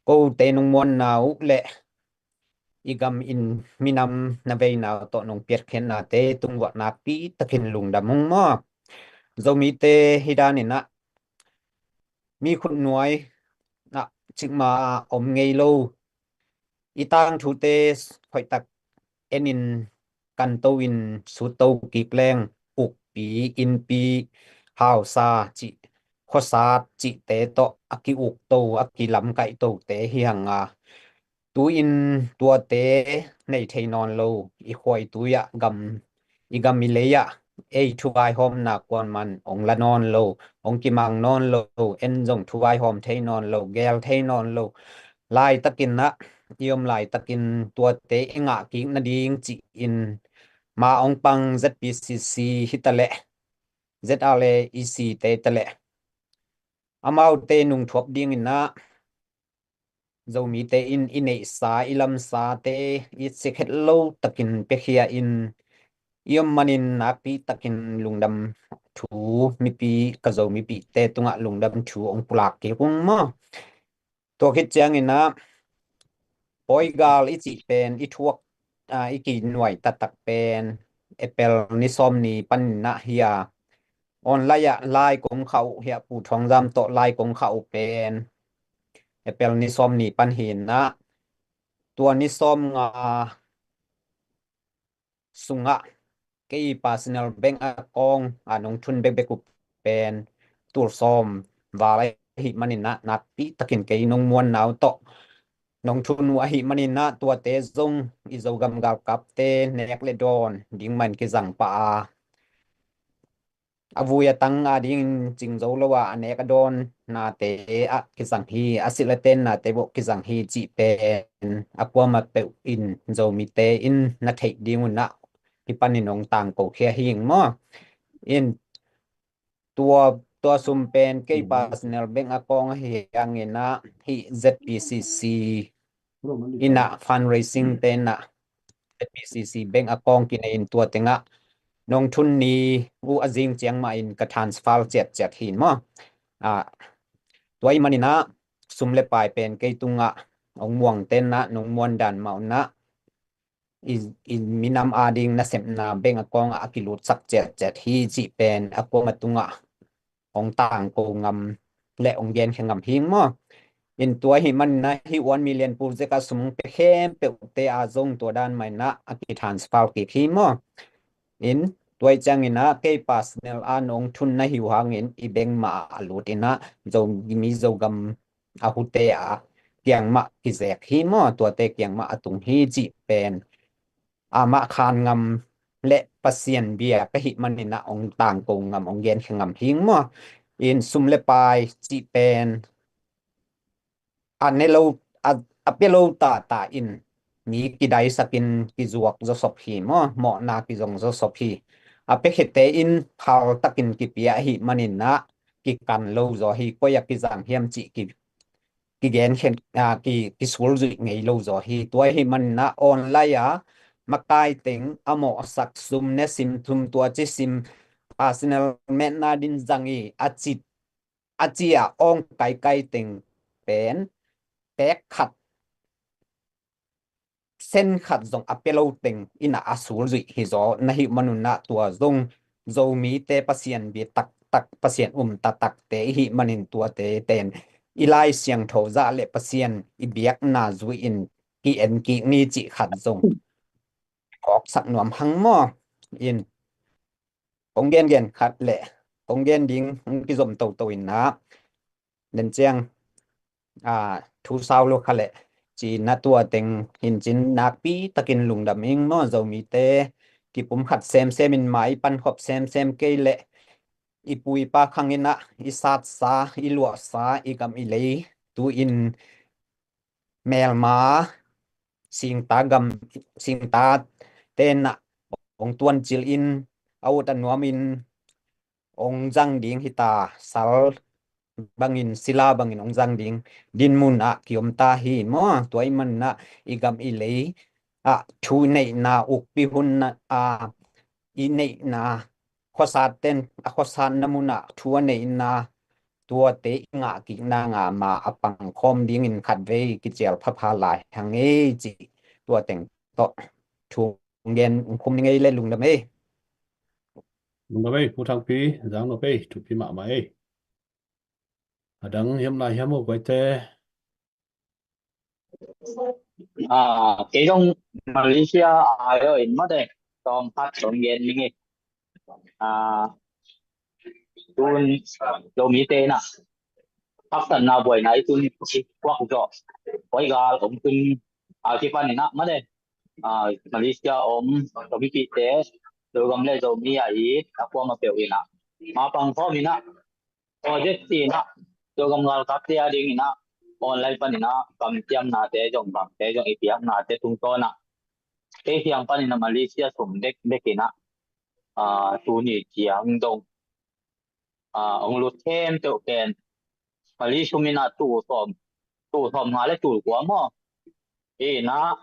ko te nung mon nau le igam in minam na ve na to nong pier khen na te tung wa na pi takin lungdam mong mo zomi te hidani na mi khun nuai na chingma om ngei lo itang thu te khoi tak enin kan to in su to ki kleng uk pi in pi hao sa chi kho sa chi te to aki uk to aki lam kai to te hi hanga tu in tua te nei thei non lo i khoi tu ya gam mi le ya ei thu vai hom na kwan man ong la non lo ong ki mang non lo en jong thu vai hom thei non lo gel thei non lo lai takin na iom lai takin tua te nga ki na ding chi in ma ong pang ZPCC hitale ZLA EC te tale amau te nung thop ding in na zomi te in inei sa ilam sa te I sekhet lo takin pekhia in iom manin napi takin lungdam thu mi pi ka zomi pi te tunga lungdam thu ong pulak ke kung mo to khit chang in na poigal ichi pen I thuak iki nuai tatak pen epel ni som ni pan na hia on laya lai kong khau hia pu thong jam to lai kong khau pen epel ni som ni pan hin na tua ni som nga sunga cái personal bank account anong thun bek bekup pen tur som và lại hi manin na pi takin cái nong muan naw to nong thun wa hi manin na tua te zong I zo gam gal kap te nek le don ding man ki zang pa avuya tang ding jing zo lo wa anek don na te ki zang hi asilaten na te bo ki zang hi chi pen akwa ma pe in zo mi te in na thei ding na ki panin nong tang ko khia hing mo in tua sum pen ke personal bank account hi angena hi ZPCC ina fundraising te na ZPCC bank account ki in tua tenga nong thun ni u azing chiang ma in ka transfer chet hin mo toy manina sumle pai pen ke tunga ong muang ten na nong muan dan mau na in minam ading na sem na bank account akilut sak chet hi chi pen ako matunga ong tang ko ngam le ong gen khangam hing mo in tua hi man na hi 1 million pu je ka sum pe khem pe te a zong to dan mai na aki transfer ki khi mo in toy chang ina ke personal anong thun na hi wangin I bank ma alutina zo mi zo gam a hu te a kyang ma ki zek hi mo tua te kyang ma atung hi chi pen ama khan ngam le pasien bia ka hi manina ong tang ko ngam ong gen khangam hing mo in sum le pai chi pen anelo apelo ta in mi ki dai sakin ki zuak zo sop hi mo na ki zong zo sop hi ape khete in phal takin ki pia hi manina ki kan lo zo hi ko ya ki jang hiam chi ki gen khen ki sul zu ngei lo zo hi toy hi manina online ya makai teng amo sak sum ne sim thum tua chi sim personal men na din zangi achia ong kai teng pen pek khat sen khat zong apelo teng ina asul zui hi zo na hi manuna tua zong zo mi te pasien bi tak pasien tak te hi manin tua te ten ilai siang tho za le pasien I biak na zui in ki en ki ni chi khat zong ok sak nuam hang mo in ong gen khat le ong gen ding ki zom to in na den chiang thu sao lo khale chỉ na tua teng hin chin na pi takin lungdam ing mo zo mi te ki pum khat sem in mai pan khop sem ke le I pui pa khangina I sat sa I lua sa I gam I lei tu in mel ma sing ta gam sing ta ten na ong tuan chil in au tan nuam in ong jang ding hita sal bangin sila bangin ong jang ding din mun kiom ta hi mo toy man na igam I lei thu nei na uk pi hun na I nei na khosat ten khosan namuna thu nei na tua te nga ki na nga ma apang khom ding in khat ve ki chel pha pha lai hang e chi tua teng to thu gen khum ni ngei le lung lam e lung da bei pu thang pi jang no bei thu pi ma mai adang hiam na hiam mo koi te cái trong Malaysia ai ở in mất đây còn phát triển nghiên như nghe tuần đồ mỹ tệ nè phát triển nào buổi này tuần qua cuộc trò quay ga cũng tuần cái phần này nè mất đây Malaysia đồ mỹ tệ đồ gầm lên đồ mỹ ấy qua mà biểu hiện nè mà bằng phó mình nè có rất tiền nè đồ gầm là các tia đi nè online panina kam tiam na te jong bang te jong ipiak na te tung to na te hiang panina Malaysia sum dekina tu ni chiang dong ong lu thêm to ken Malaysia mina tu som nga le tu kwa mo e na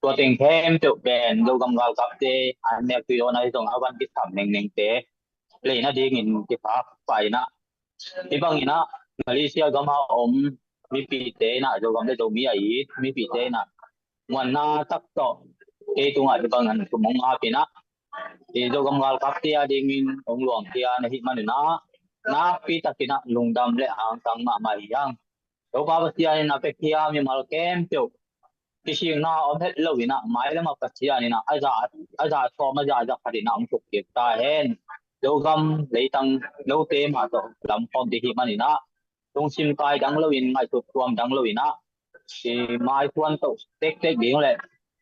tua tình thêm to ken do gam gal kap te an ne pi ona jong awan ki sam neng te le na ding in ki pa pai na ibang ina Malaysia gama mi pi te na do gam le do mi ai mi pi te na ngon na tak to e tu nga ibang an tu mong a pi na e do gam gal kap te a ding in ong luang te na hi man na pi ta kina lungdam le ang tang ma ma yang do pa ba sia na pe kia mi mal kem te ki sing na om het lo ina mai le ma pa sia ni na aza to ma ja ja khadi na ong tuk ke ta hen do gam le tang lo te ma to lam pom ti hi man ni na tung sim kai dang lo in mai tu tuam dang lo ina si mai tuan to tek tek ding le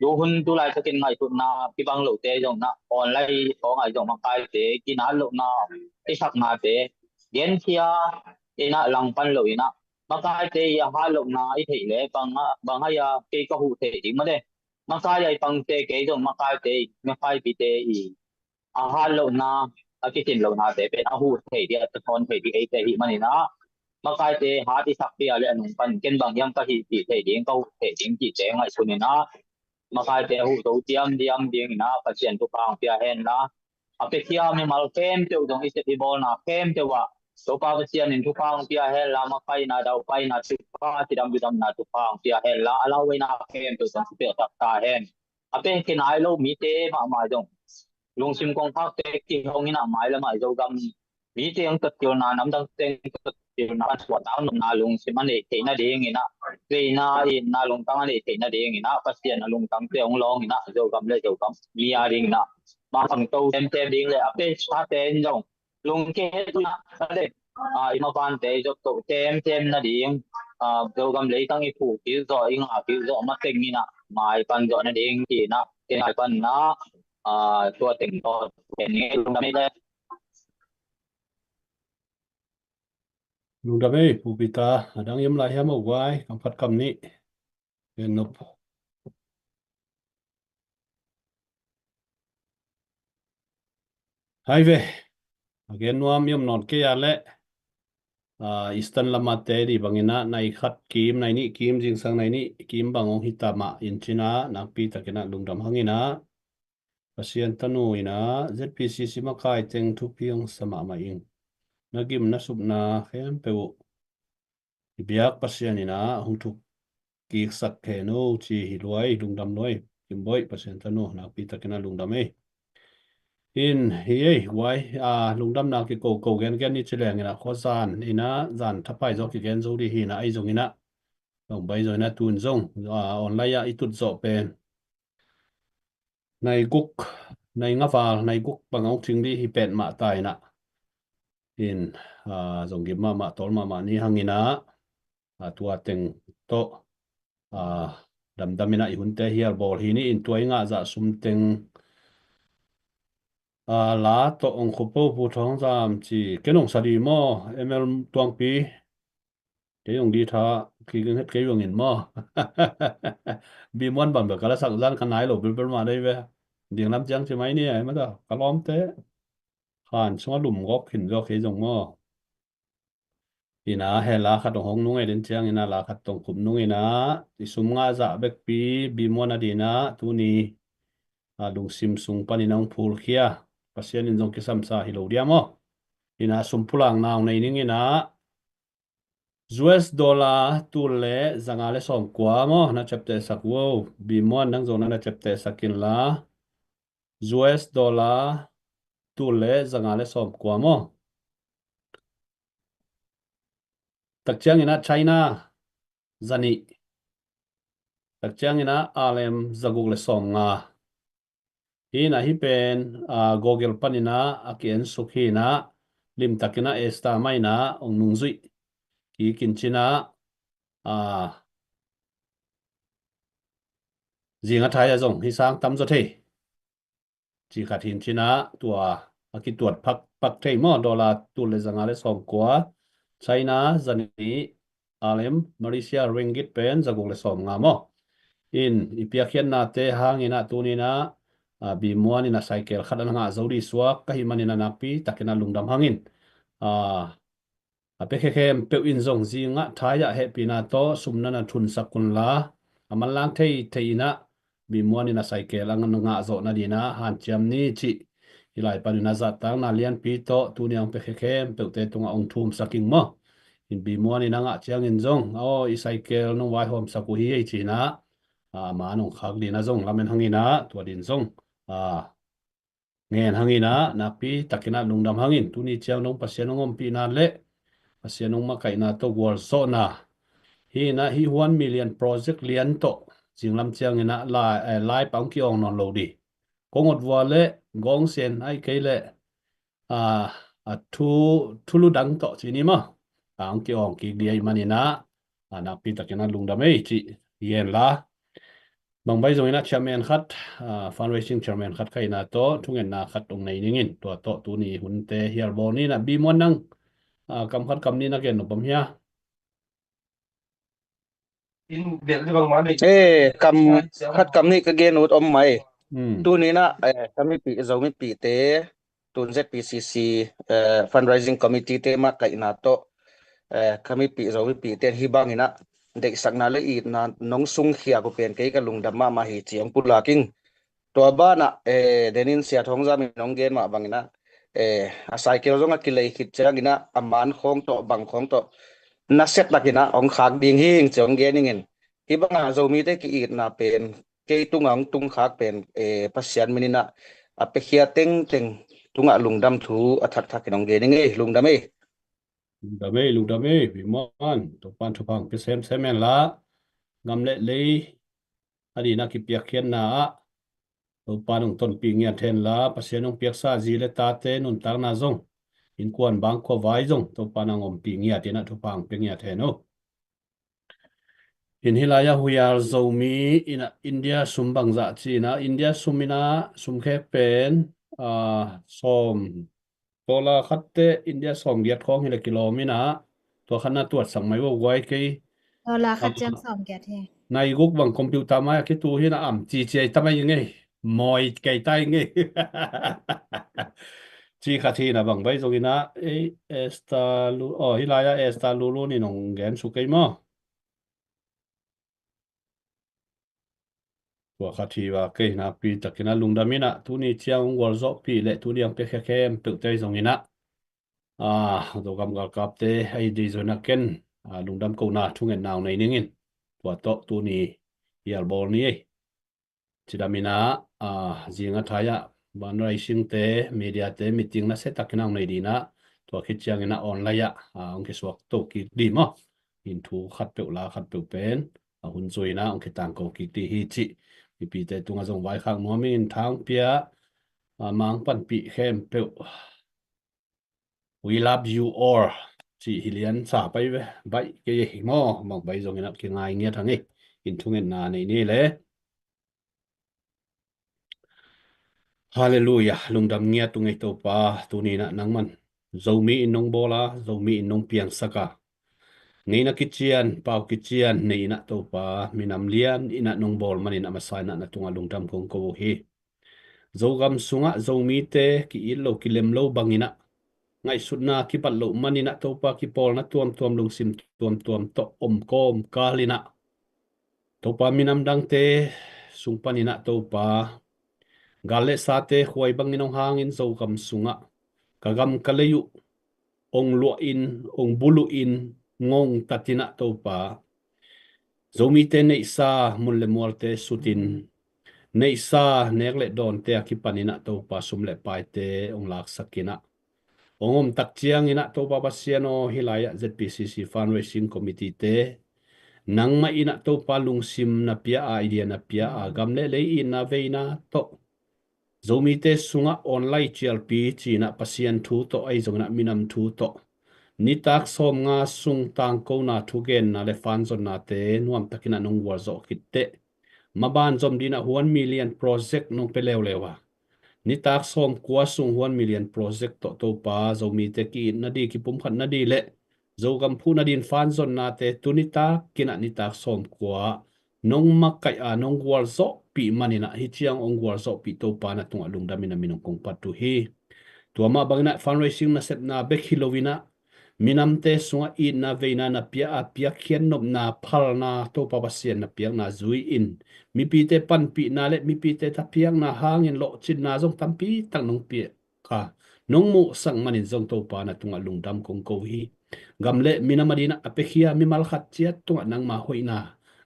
do hun tu lai ta kin ngai tu na ki bang lo te jong na online ko ngai jong ma kai te ki na lo na ki sak ma te gen kia ina lang pan lo ina ma kai te ya ha lo na i thei le bang ha ya ke ka hu te ding ma de ma kai ai pang te ke jong ma kai te ma kai pi te i a ha lo na a ki tin lo na te pe a hu thei dia ta thon thei di ai te hi ma ni na ma kai te ha ti sak pi ale anung pan ken bang yam ka hi ti thei ding ko thei ding ki te ngai su ni na ma kai te hu to tiam ding na pasien tu pang pia hen na ape kia mi mal kem te dong i se ti bol na kem te wa so pa pasien in tu pang pia hen la ma kai na dau pai na tu pa ti dam na tu pang pia hen la ala we na kem te dong pe tak ta hen ape ken ai lo mi te ma dong lung sim kong phak te ki hong ina mai la mai zo gam mi te ang tat kyo na nam dang te tat kyo na swa ta na lung sim ane te na ding ina te na in na lung tang ane te na ding ina pasien na lung tang te ong long ina zo gam le zo gam mi a ding na ma phang to tem ding le ape sa te jong lung ke tu na le ima pan te jo to tem na ding zo gam le tang i phu ki zo ing a ki zo ma teng ina mai pan zo na ding ki na ke ai pan na tua tình to cái này luôn đó đấy lungdam ei pupita adang yam lai ham awai kam phat kam ni ken nop hai ve again nuam yam non ke ya le Eastern lama te di bangina nai khat kim nai ni kim jing sang nai ni kim bangong hitama in china nang pi takena lungdam hangina pasien tanu ina ZPC simakai teng thu piang sama ma ing nagim na sup na khem pe biak pasien ina hung thu ki sak ke no chi hilwai lungdam noi kimboi pasien tanu na pi takena lungdam ei in hi wai lungdam na ki ko gen ni chileng ina khozan ina zan thapai zo ki gen zo di hi na ai zong ina dong bai zo na tun zong online ya itut zo pen này gúc này ngã vào này gúc bằng ông chính đi hi pet mạ tài nè in dùng cái mà tol mà ni hangin na tua teng to đam đam ina ihun te hial bol hi ni in tuai nga za sum teng lá to ông khopo pu thong jam chi cái nong sari mo ml tuang pi cái ông đi tha khi cái hết cái ông in mo bi mon bam ka la sak zan kan nai lo bil ma dai ve ding lam chang chi mai ni ai ma da ka lom te khan chunga lum gok hin zo ke jong mo ina hela khat hong nung ai den chang ina la khat tong kum nung ina ti sum nga za bek pi bi mon adina tu ni lung sim sung paninang phul khia pasien in jong ki sam sa hi lo dia mo ina sum pulang naw nei ning ina US dollar tu le zanga le som kwa mo na chapte sak wo bi mon nang zo na chapte sakin la US dollar tu le zanga le som kwa mo tak chiang ina China zani tak chiang ina alem zaguk le som nga hi na hi pen Google panina akien sukhi na lim takina esta mai na ong nung zui ki kin china zinga thai zong hi sang tam zo the chỉ khát hin china tua aki tuat pak thei mo dollar tu le zanga le som kwa China zani alem Malaysia ringgit pen zagong le som nga mo in ipiakhian na te hangina tunina bimuan ina cycle khada nga zori suak kahimanina napi takina lungdam hangin apekhem pe in zong zinga thaya happy na to sumna na thun sakun la amalang theina bimuan ina cycle ang nga zo na dina han chiam ni chi ilai panina za tang na lian pi to tuniang pekhem pe te tunga ong thum saking mo in bimuan ina nga chiang in zong i cycle no wai hom saku hi chi na ma nong khak di na zong lamen hangina tua din zong ngen hangina napi takina lungdam hangin tuni chiang nong pasien ngom pi na le pasien nong makai na to wor so na hi 1 million project lian to jinglam chiang ina lai pang ki ong non lo di kongot wa le gong sen ai ke le thu lu dang to chini ma ang ki ong ki di ai manina napi takina lungdam ei chi yen la bang bai zoina chairman khat fundraising chairman khat kai na to thungen na khat ong nei ningin to tu ni hunte hial bo ni na bi mon nang kam khat kam ni na gen no pam hia kam khat kam ni ka gen ut om mai tu ni na kami pi zomi pi te tun ZPCC fundraising committee te ma kai na to kami pi zomi pi te hi bang ina dek sakna le i na nong sung khia ko pen ke ka lungdam ma hi chiang pulaking to ba na denin sia thong za mi nong gen ma bangina a cycle zonga kilei khit changina aman khong to bang khong to na set lakina ong khak ding hing chong gen ingen hi banga zomi te ki i na pen ke tungang tung khak pen pasian minina apekhia teng tunga lungdam thu athak thak nong gen nge lungdam e lungdam e bi mon to pan thu pang pe semen la ngam le ani na ki piak khian na to panung ton pi ngia then la pasien ong piak sa ji le ta te nun tar na zong in kwan bang ko vai zong to panang om pi ngia tina thu pang pe ngia the no in hilaya huyar zomi in India sumbang za chi na India sumina sumkhe pen som tola khatte India som giat khong hile kilomina to khana tuat sang mai wo wai ke Dola khat chang som get he nai guk bang computer ma ki tu hina am chi tamai nge moi kai tai nge chi khathi na bang bai zogina esta lu hilaya esta lu ni nong gen su kai mo tua khathi wa ke na pi takina lungdamina tu ni chiang wor zo pi le tu ni ang pe khem pe tai zongina do gam ga kap te ai di zona ken lungdam ko na thungen naw nei ningin tua to tu ni yal bol ni chidamina zinga thaya fundraising te media te meeting na se takina nei dina to khit chiang ina online ya ong ke swak to ki di mo in thu khat pe la khat pe pen hun zoina ong ke tang ko ki ti hi chi pi te tunga zong vai khang no min thang pia mang pan pi khem pe we love you all chi hilian sa pai ve bai ke hi mo mong bai zong ina ki ngai nge thang in thungen na nei ni le hallelujah lungdam ngia tu ngai to pa tu ni na nangman zomi in nong bola zomi in nong piang saka ngei na kichian pau kichian nei na to pa minam lian ina nong bol manin amasai na tunga lungdam kong ko hi zogam sunga zomi te ki illo kilem lo bangina ngai sutna ki patlo manina to pa ki pol na tuam lungsim tuam to kom kalina to pa minam dang te sungpanina to pa gale sate khoi banginong hangin zo kam sunga kagam kalayu ong lo in ong bulu in ngong tatina topa zomi te nei sa mulle mualte sutin nei sa nekle don te akipanina topa sumle pai te ong lak sakina ongom tak chiang ina topa pasiano hilaya ZPCC fundraising committee te nangma ina topa lungsim na pia idea na pia gamle le ina veina to zomi te sunga online CLP china pasian thu to ai zongna minam thu to ni tak som nga sung tang ko na thu gen na le fan zon na te nuam takina nong war zo kitte maban zom dina 1 million project nong pelew lewa ni tak som kwa sung 1 million project to pa zomi te ki na di ki pum khat na di le zo gam phuna din fan zon na te tunita kina nita som kwa nong makai a nong gwal zo pi manina hi chiang ong gwal zo pi to pa na tung alung damina minong kong patu hi tuama bangna fundraising na set na bek hilowina minamte sunga I na veina na pia a pia khian nop na phal na to pa pasien na piang na zui in mi pi te pan pi na le mi pi te ta piang na hangin lo chin na jong tampi tang nong pi ka nong mu sang manin jong to pa na tunga lungdam kong ko hi gamle minamadina apekhia mi mal khat chiat tunga nang ma hoina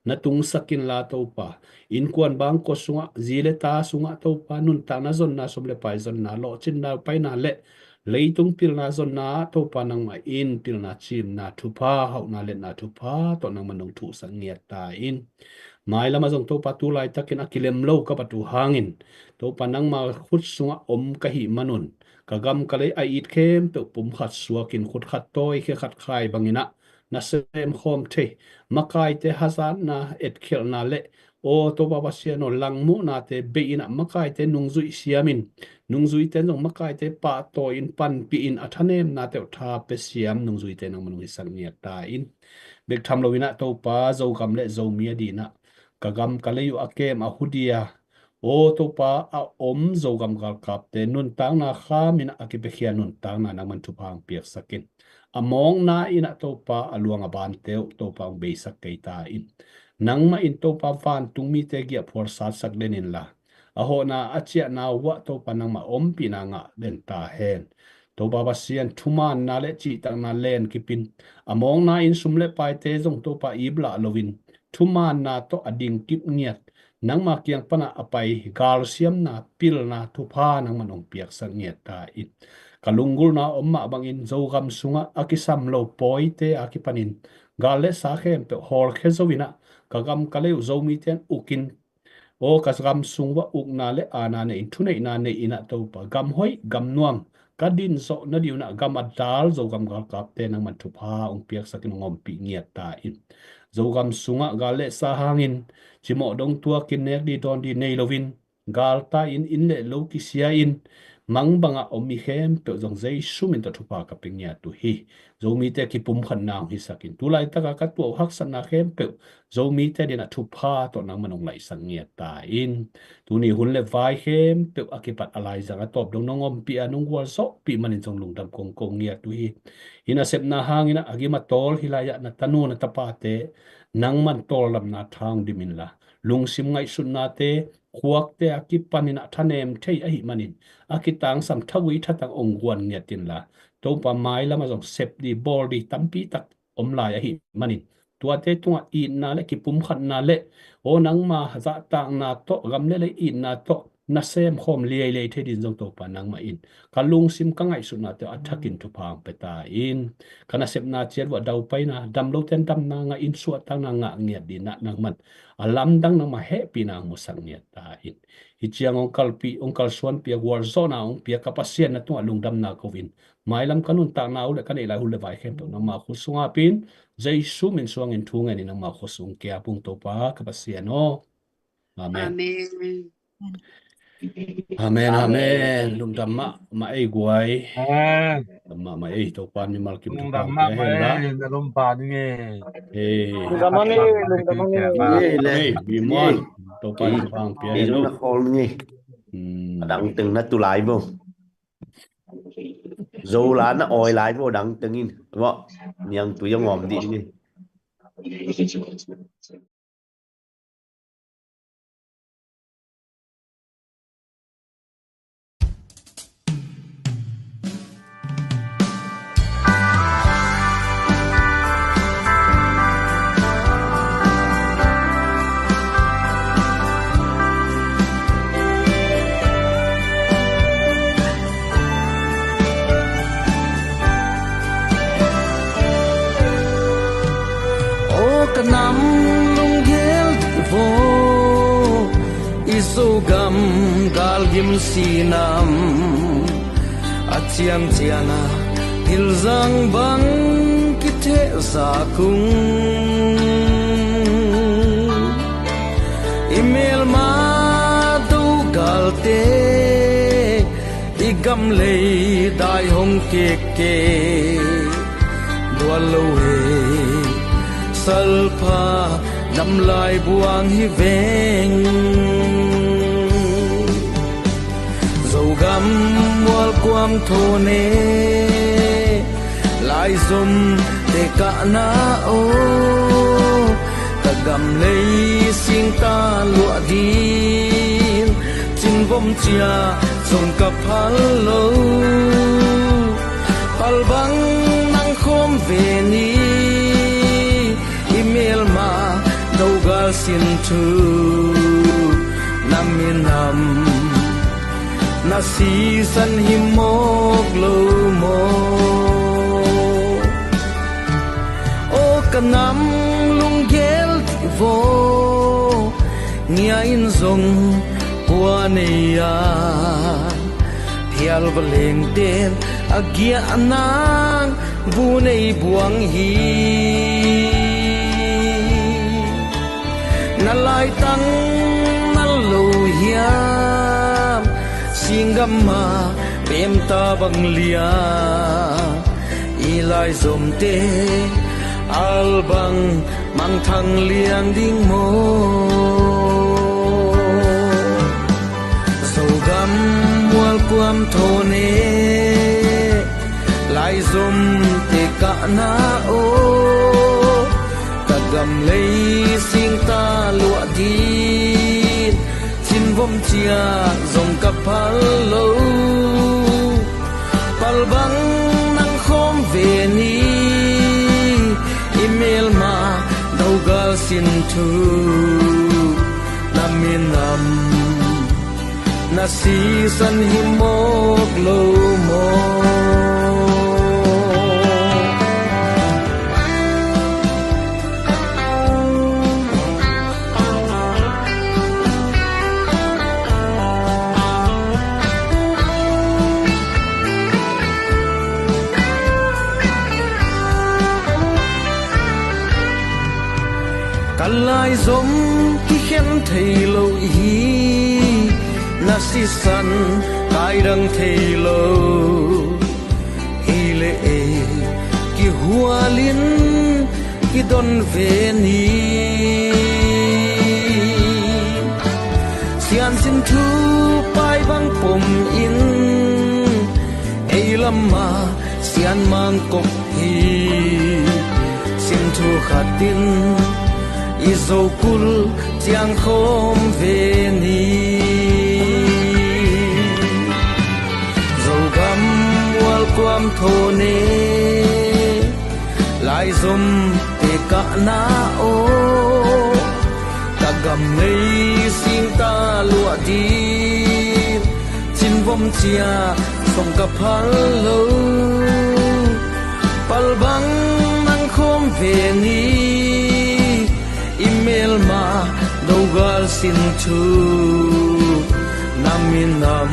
na tung sakin la to pa in kuan bang ko sunga zile ta sunga to pa nun ta na zon na somle pai zon na lo chin na pai na le leitung pil na zon na to pa nang ma in pil na chin na thupa hau na le na thupa to nang manong thu sang ngia ta in mai lama jong to pa tu lai takin akilem lo ka patu hangin to pa nang ma khut sunga om ka hi manun kagam kalai ai it khem pe pum khat suakin khut khat toy khe khat khai bangina na sem khom the makai te hazan na et khel na le o to ba basia no langmu na te be ina makai te nungzui siamin nungzui te nong makai te pa to in pan pi in athanem na te tha pe siam nungzui te nang manung sang nia ta in bek tham lo ina to pa zo gam le zo mia di na kagam kalayu akem a hudia o to pa a om zo gam gal kap te nun tang na kha min akipekhia nun tang na nang man thu phang piak sakin among na ina to pa aluang aban te to pa be sak kai ta in nang ma in to pa van tung mi te gia phor sat sak lenin la a ho na achia na wa to pa nang ma om pi na nga den ta hen to ba sian thuman na le chi tang na len kipin among na in sumle pai te jong to pa ibla lovin thuman na to ading kip ngiat nang ma kyang pana apai gal siam na pil na thupa nang manong piak sang ngiat ta it kalungul na omma bangin zogam sunga akisam lo poite akipanin gale sa khem pe hor khezowina kagam kaleu zomi ten ukin o kasgam sungwa ukna le ana ne inthunei na ne ina to pa gam hoi gam nuam kadin so na diuna gam adal zo gam gal kap te nang man thupa ong piak sakin ngom pi ngiat ta in zo gam sunga gale sa hangin chimo dong tua kin nek di don di nei lovin gal ta in le lo ki sia in mang banga omi khem pe jong zai sumin ta thupa ka pingya tu hi zomi te ki pum khan naw hi sakin tulai taka ka tu hak san na khem pe zomi te dina thupa to nang manong lai sang ngia ta in tuni hun le vai khem pe akipat alai zanga top dong nongom pi anung wal so pi manin jong lungdam kong kong ngia tu hi ina sep na hangina agima tol hilaya na tanu na tapate nang man tol lam na thang dimin la lungsim ngai sun na te khuak te akipanina thanem thei a hi manin akitang sam thawi thatang ongwan ngia tin la to pa mai lama jong sep di bor di tampi tak omlai a hi manin tua te tunga I na le ki pum khat na le o nang ma za tang na to gam le I na to na sem khom liai le the din jong to pa nang ma in kalung sim ka ngai su na te athakin thu phang pe ta in kana sep na cher wa dau pai na dam lo ten dam na nga in su tang na nga ngia di na nang man alam dang na ma he pi na mo sang ngia ta in hi chiang ong kal suan pia war zona ong pia kapasian na tu alung dam na kovin mai lam kanun ta na ule kan ila hule vai khem to na ma khusunga pin jai su min suang in thung ani na ma khusung kya pung to pa kapasian no amen Amen. amen lum dam ma ei guai ma ei to pan mi mal kim to pa hen la Damani, ye le ei bi mon to pan to pang pia ni no na khol ngi đặng từng na tu lại vô dù là nó oi lại vô đặng từng in vợ nhưng tụi giống ngòm đi đi Nam lung gel vo isogam gal gim sinam achiam chiana hilzang bang kithe sa kung email ma du gal te igam le dai hong ke tua lâu hề salpa nằm lại buang hi veng dầu găm mual quam thô nê lại zoom để cả na ô ta gầm lấy xin ta lụa đi xin vong chia dòng cặp hal lâu pal bang nang khom về ni email ma đâu gal xin thu nam miền nam na si san hi mok lo mo o kanam lung gel ti vo nia in zong qua nei ya hial baleng ten agia anang bu nei buang hi na lai tang na lo hiam singama pem ta bang lia ilai zom te albang mang thang liang ding mo so gam mual quam thone lai zom te ka na o ta gam lấy sing ta lụa đi xin vong chia dòng cặp hal lâu pal bang nang khom về ni email ma đâu gal xin thu nam miền nam na si san hi mok lo mo kalai zom ki khen thei lo hi na si san kai rang thei lo hi le e ki hualin ki don ve ni sian sin thu pai bang pom in ei lama sian mang kop hi sin thu khatin izo kul tiang khom ve ni zo gam wal quam tho ne lai zum te ka na o ta gam nei sing ta lụa đi chin vom chia song ka phal lo pal bang nang khom ve ni email ma đâu gal xin thu nam miền nam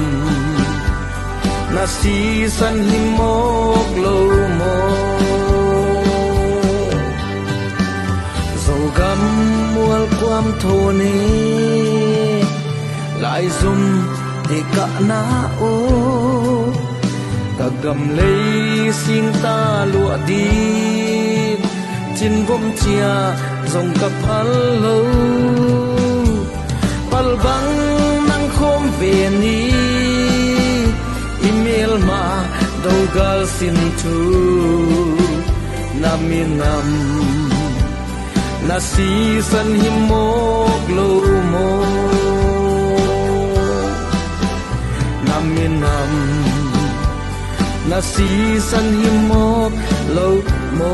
na si san hi mok lo mo dầu gam mual quam thô ne lại zoom để cả na ô ta gam lấy xin ta lụa đi chin vom chia dòng cặp hal lâu pal bang nang khom về ni email ma đâu gal xin thu nam miền nam na si san hi mok lo mo nam miền nam na si san hi mok lo mo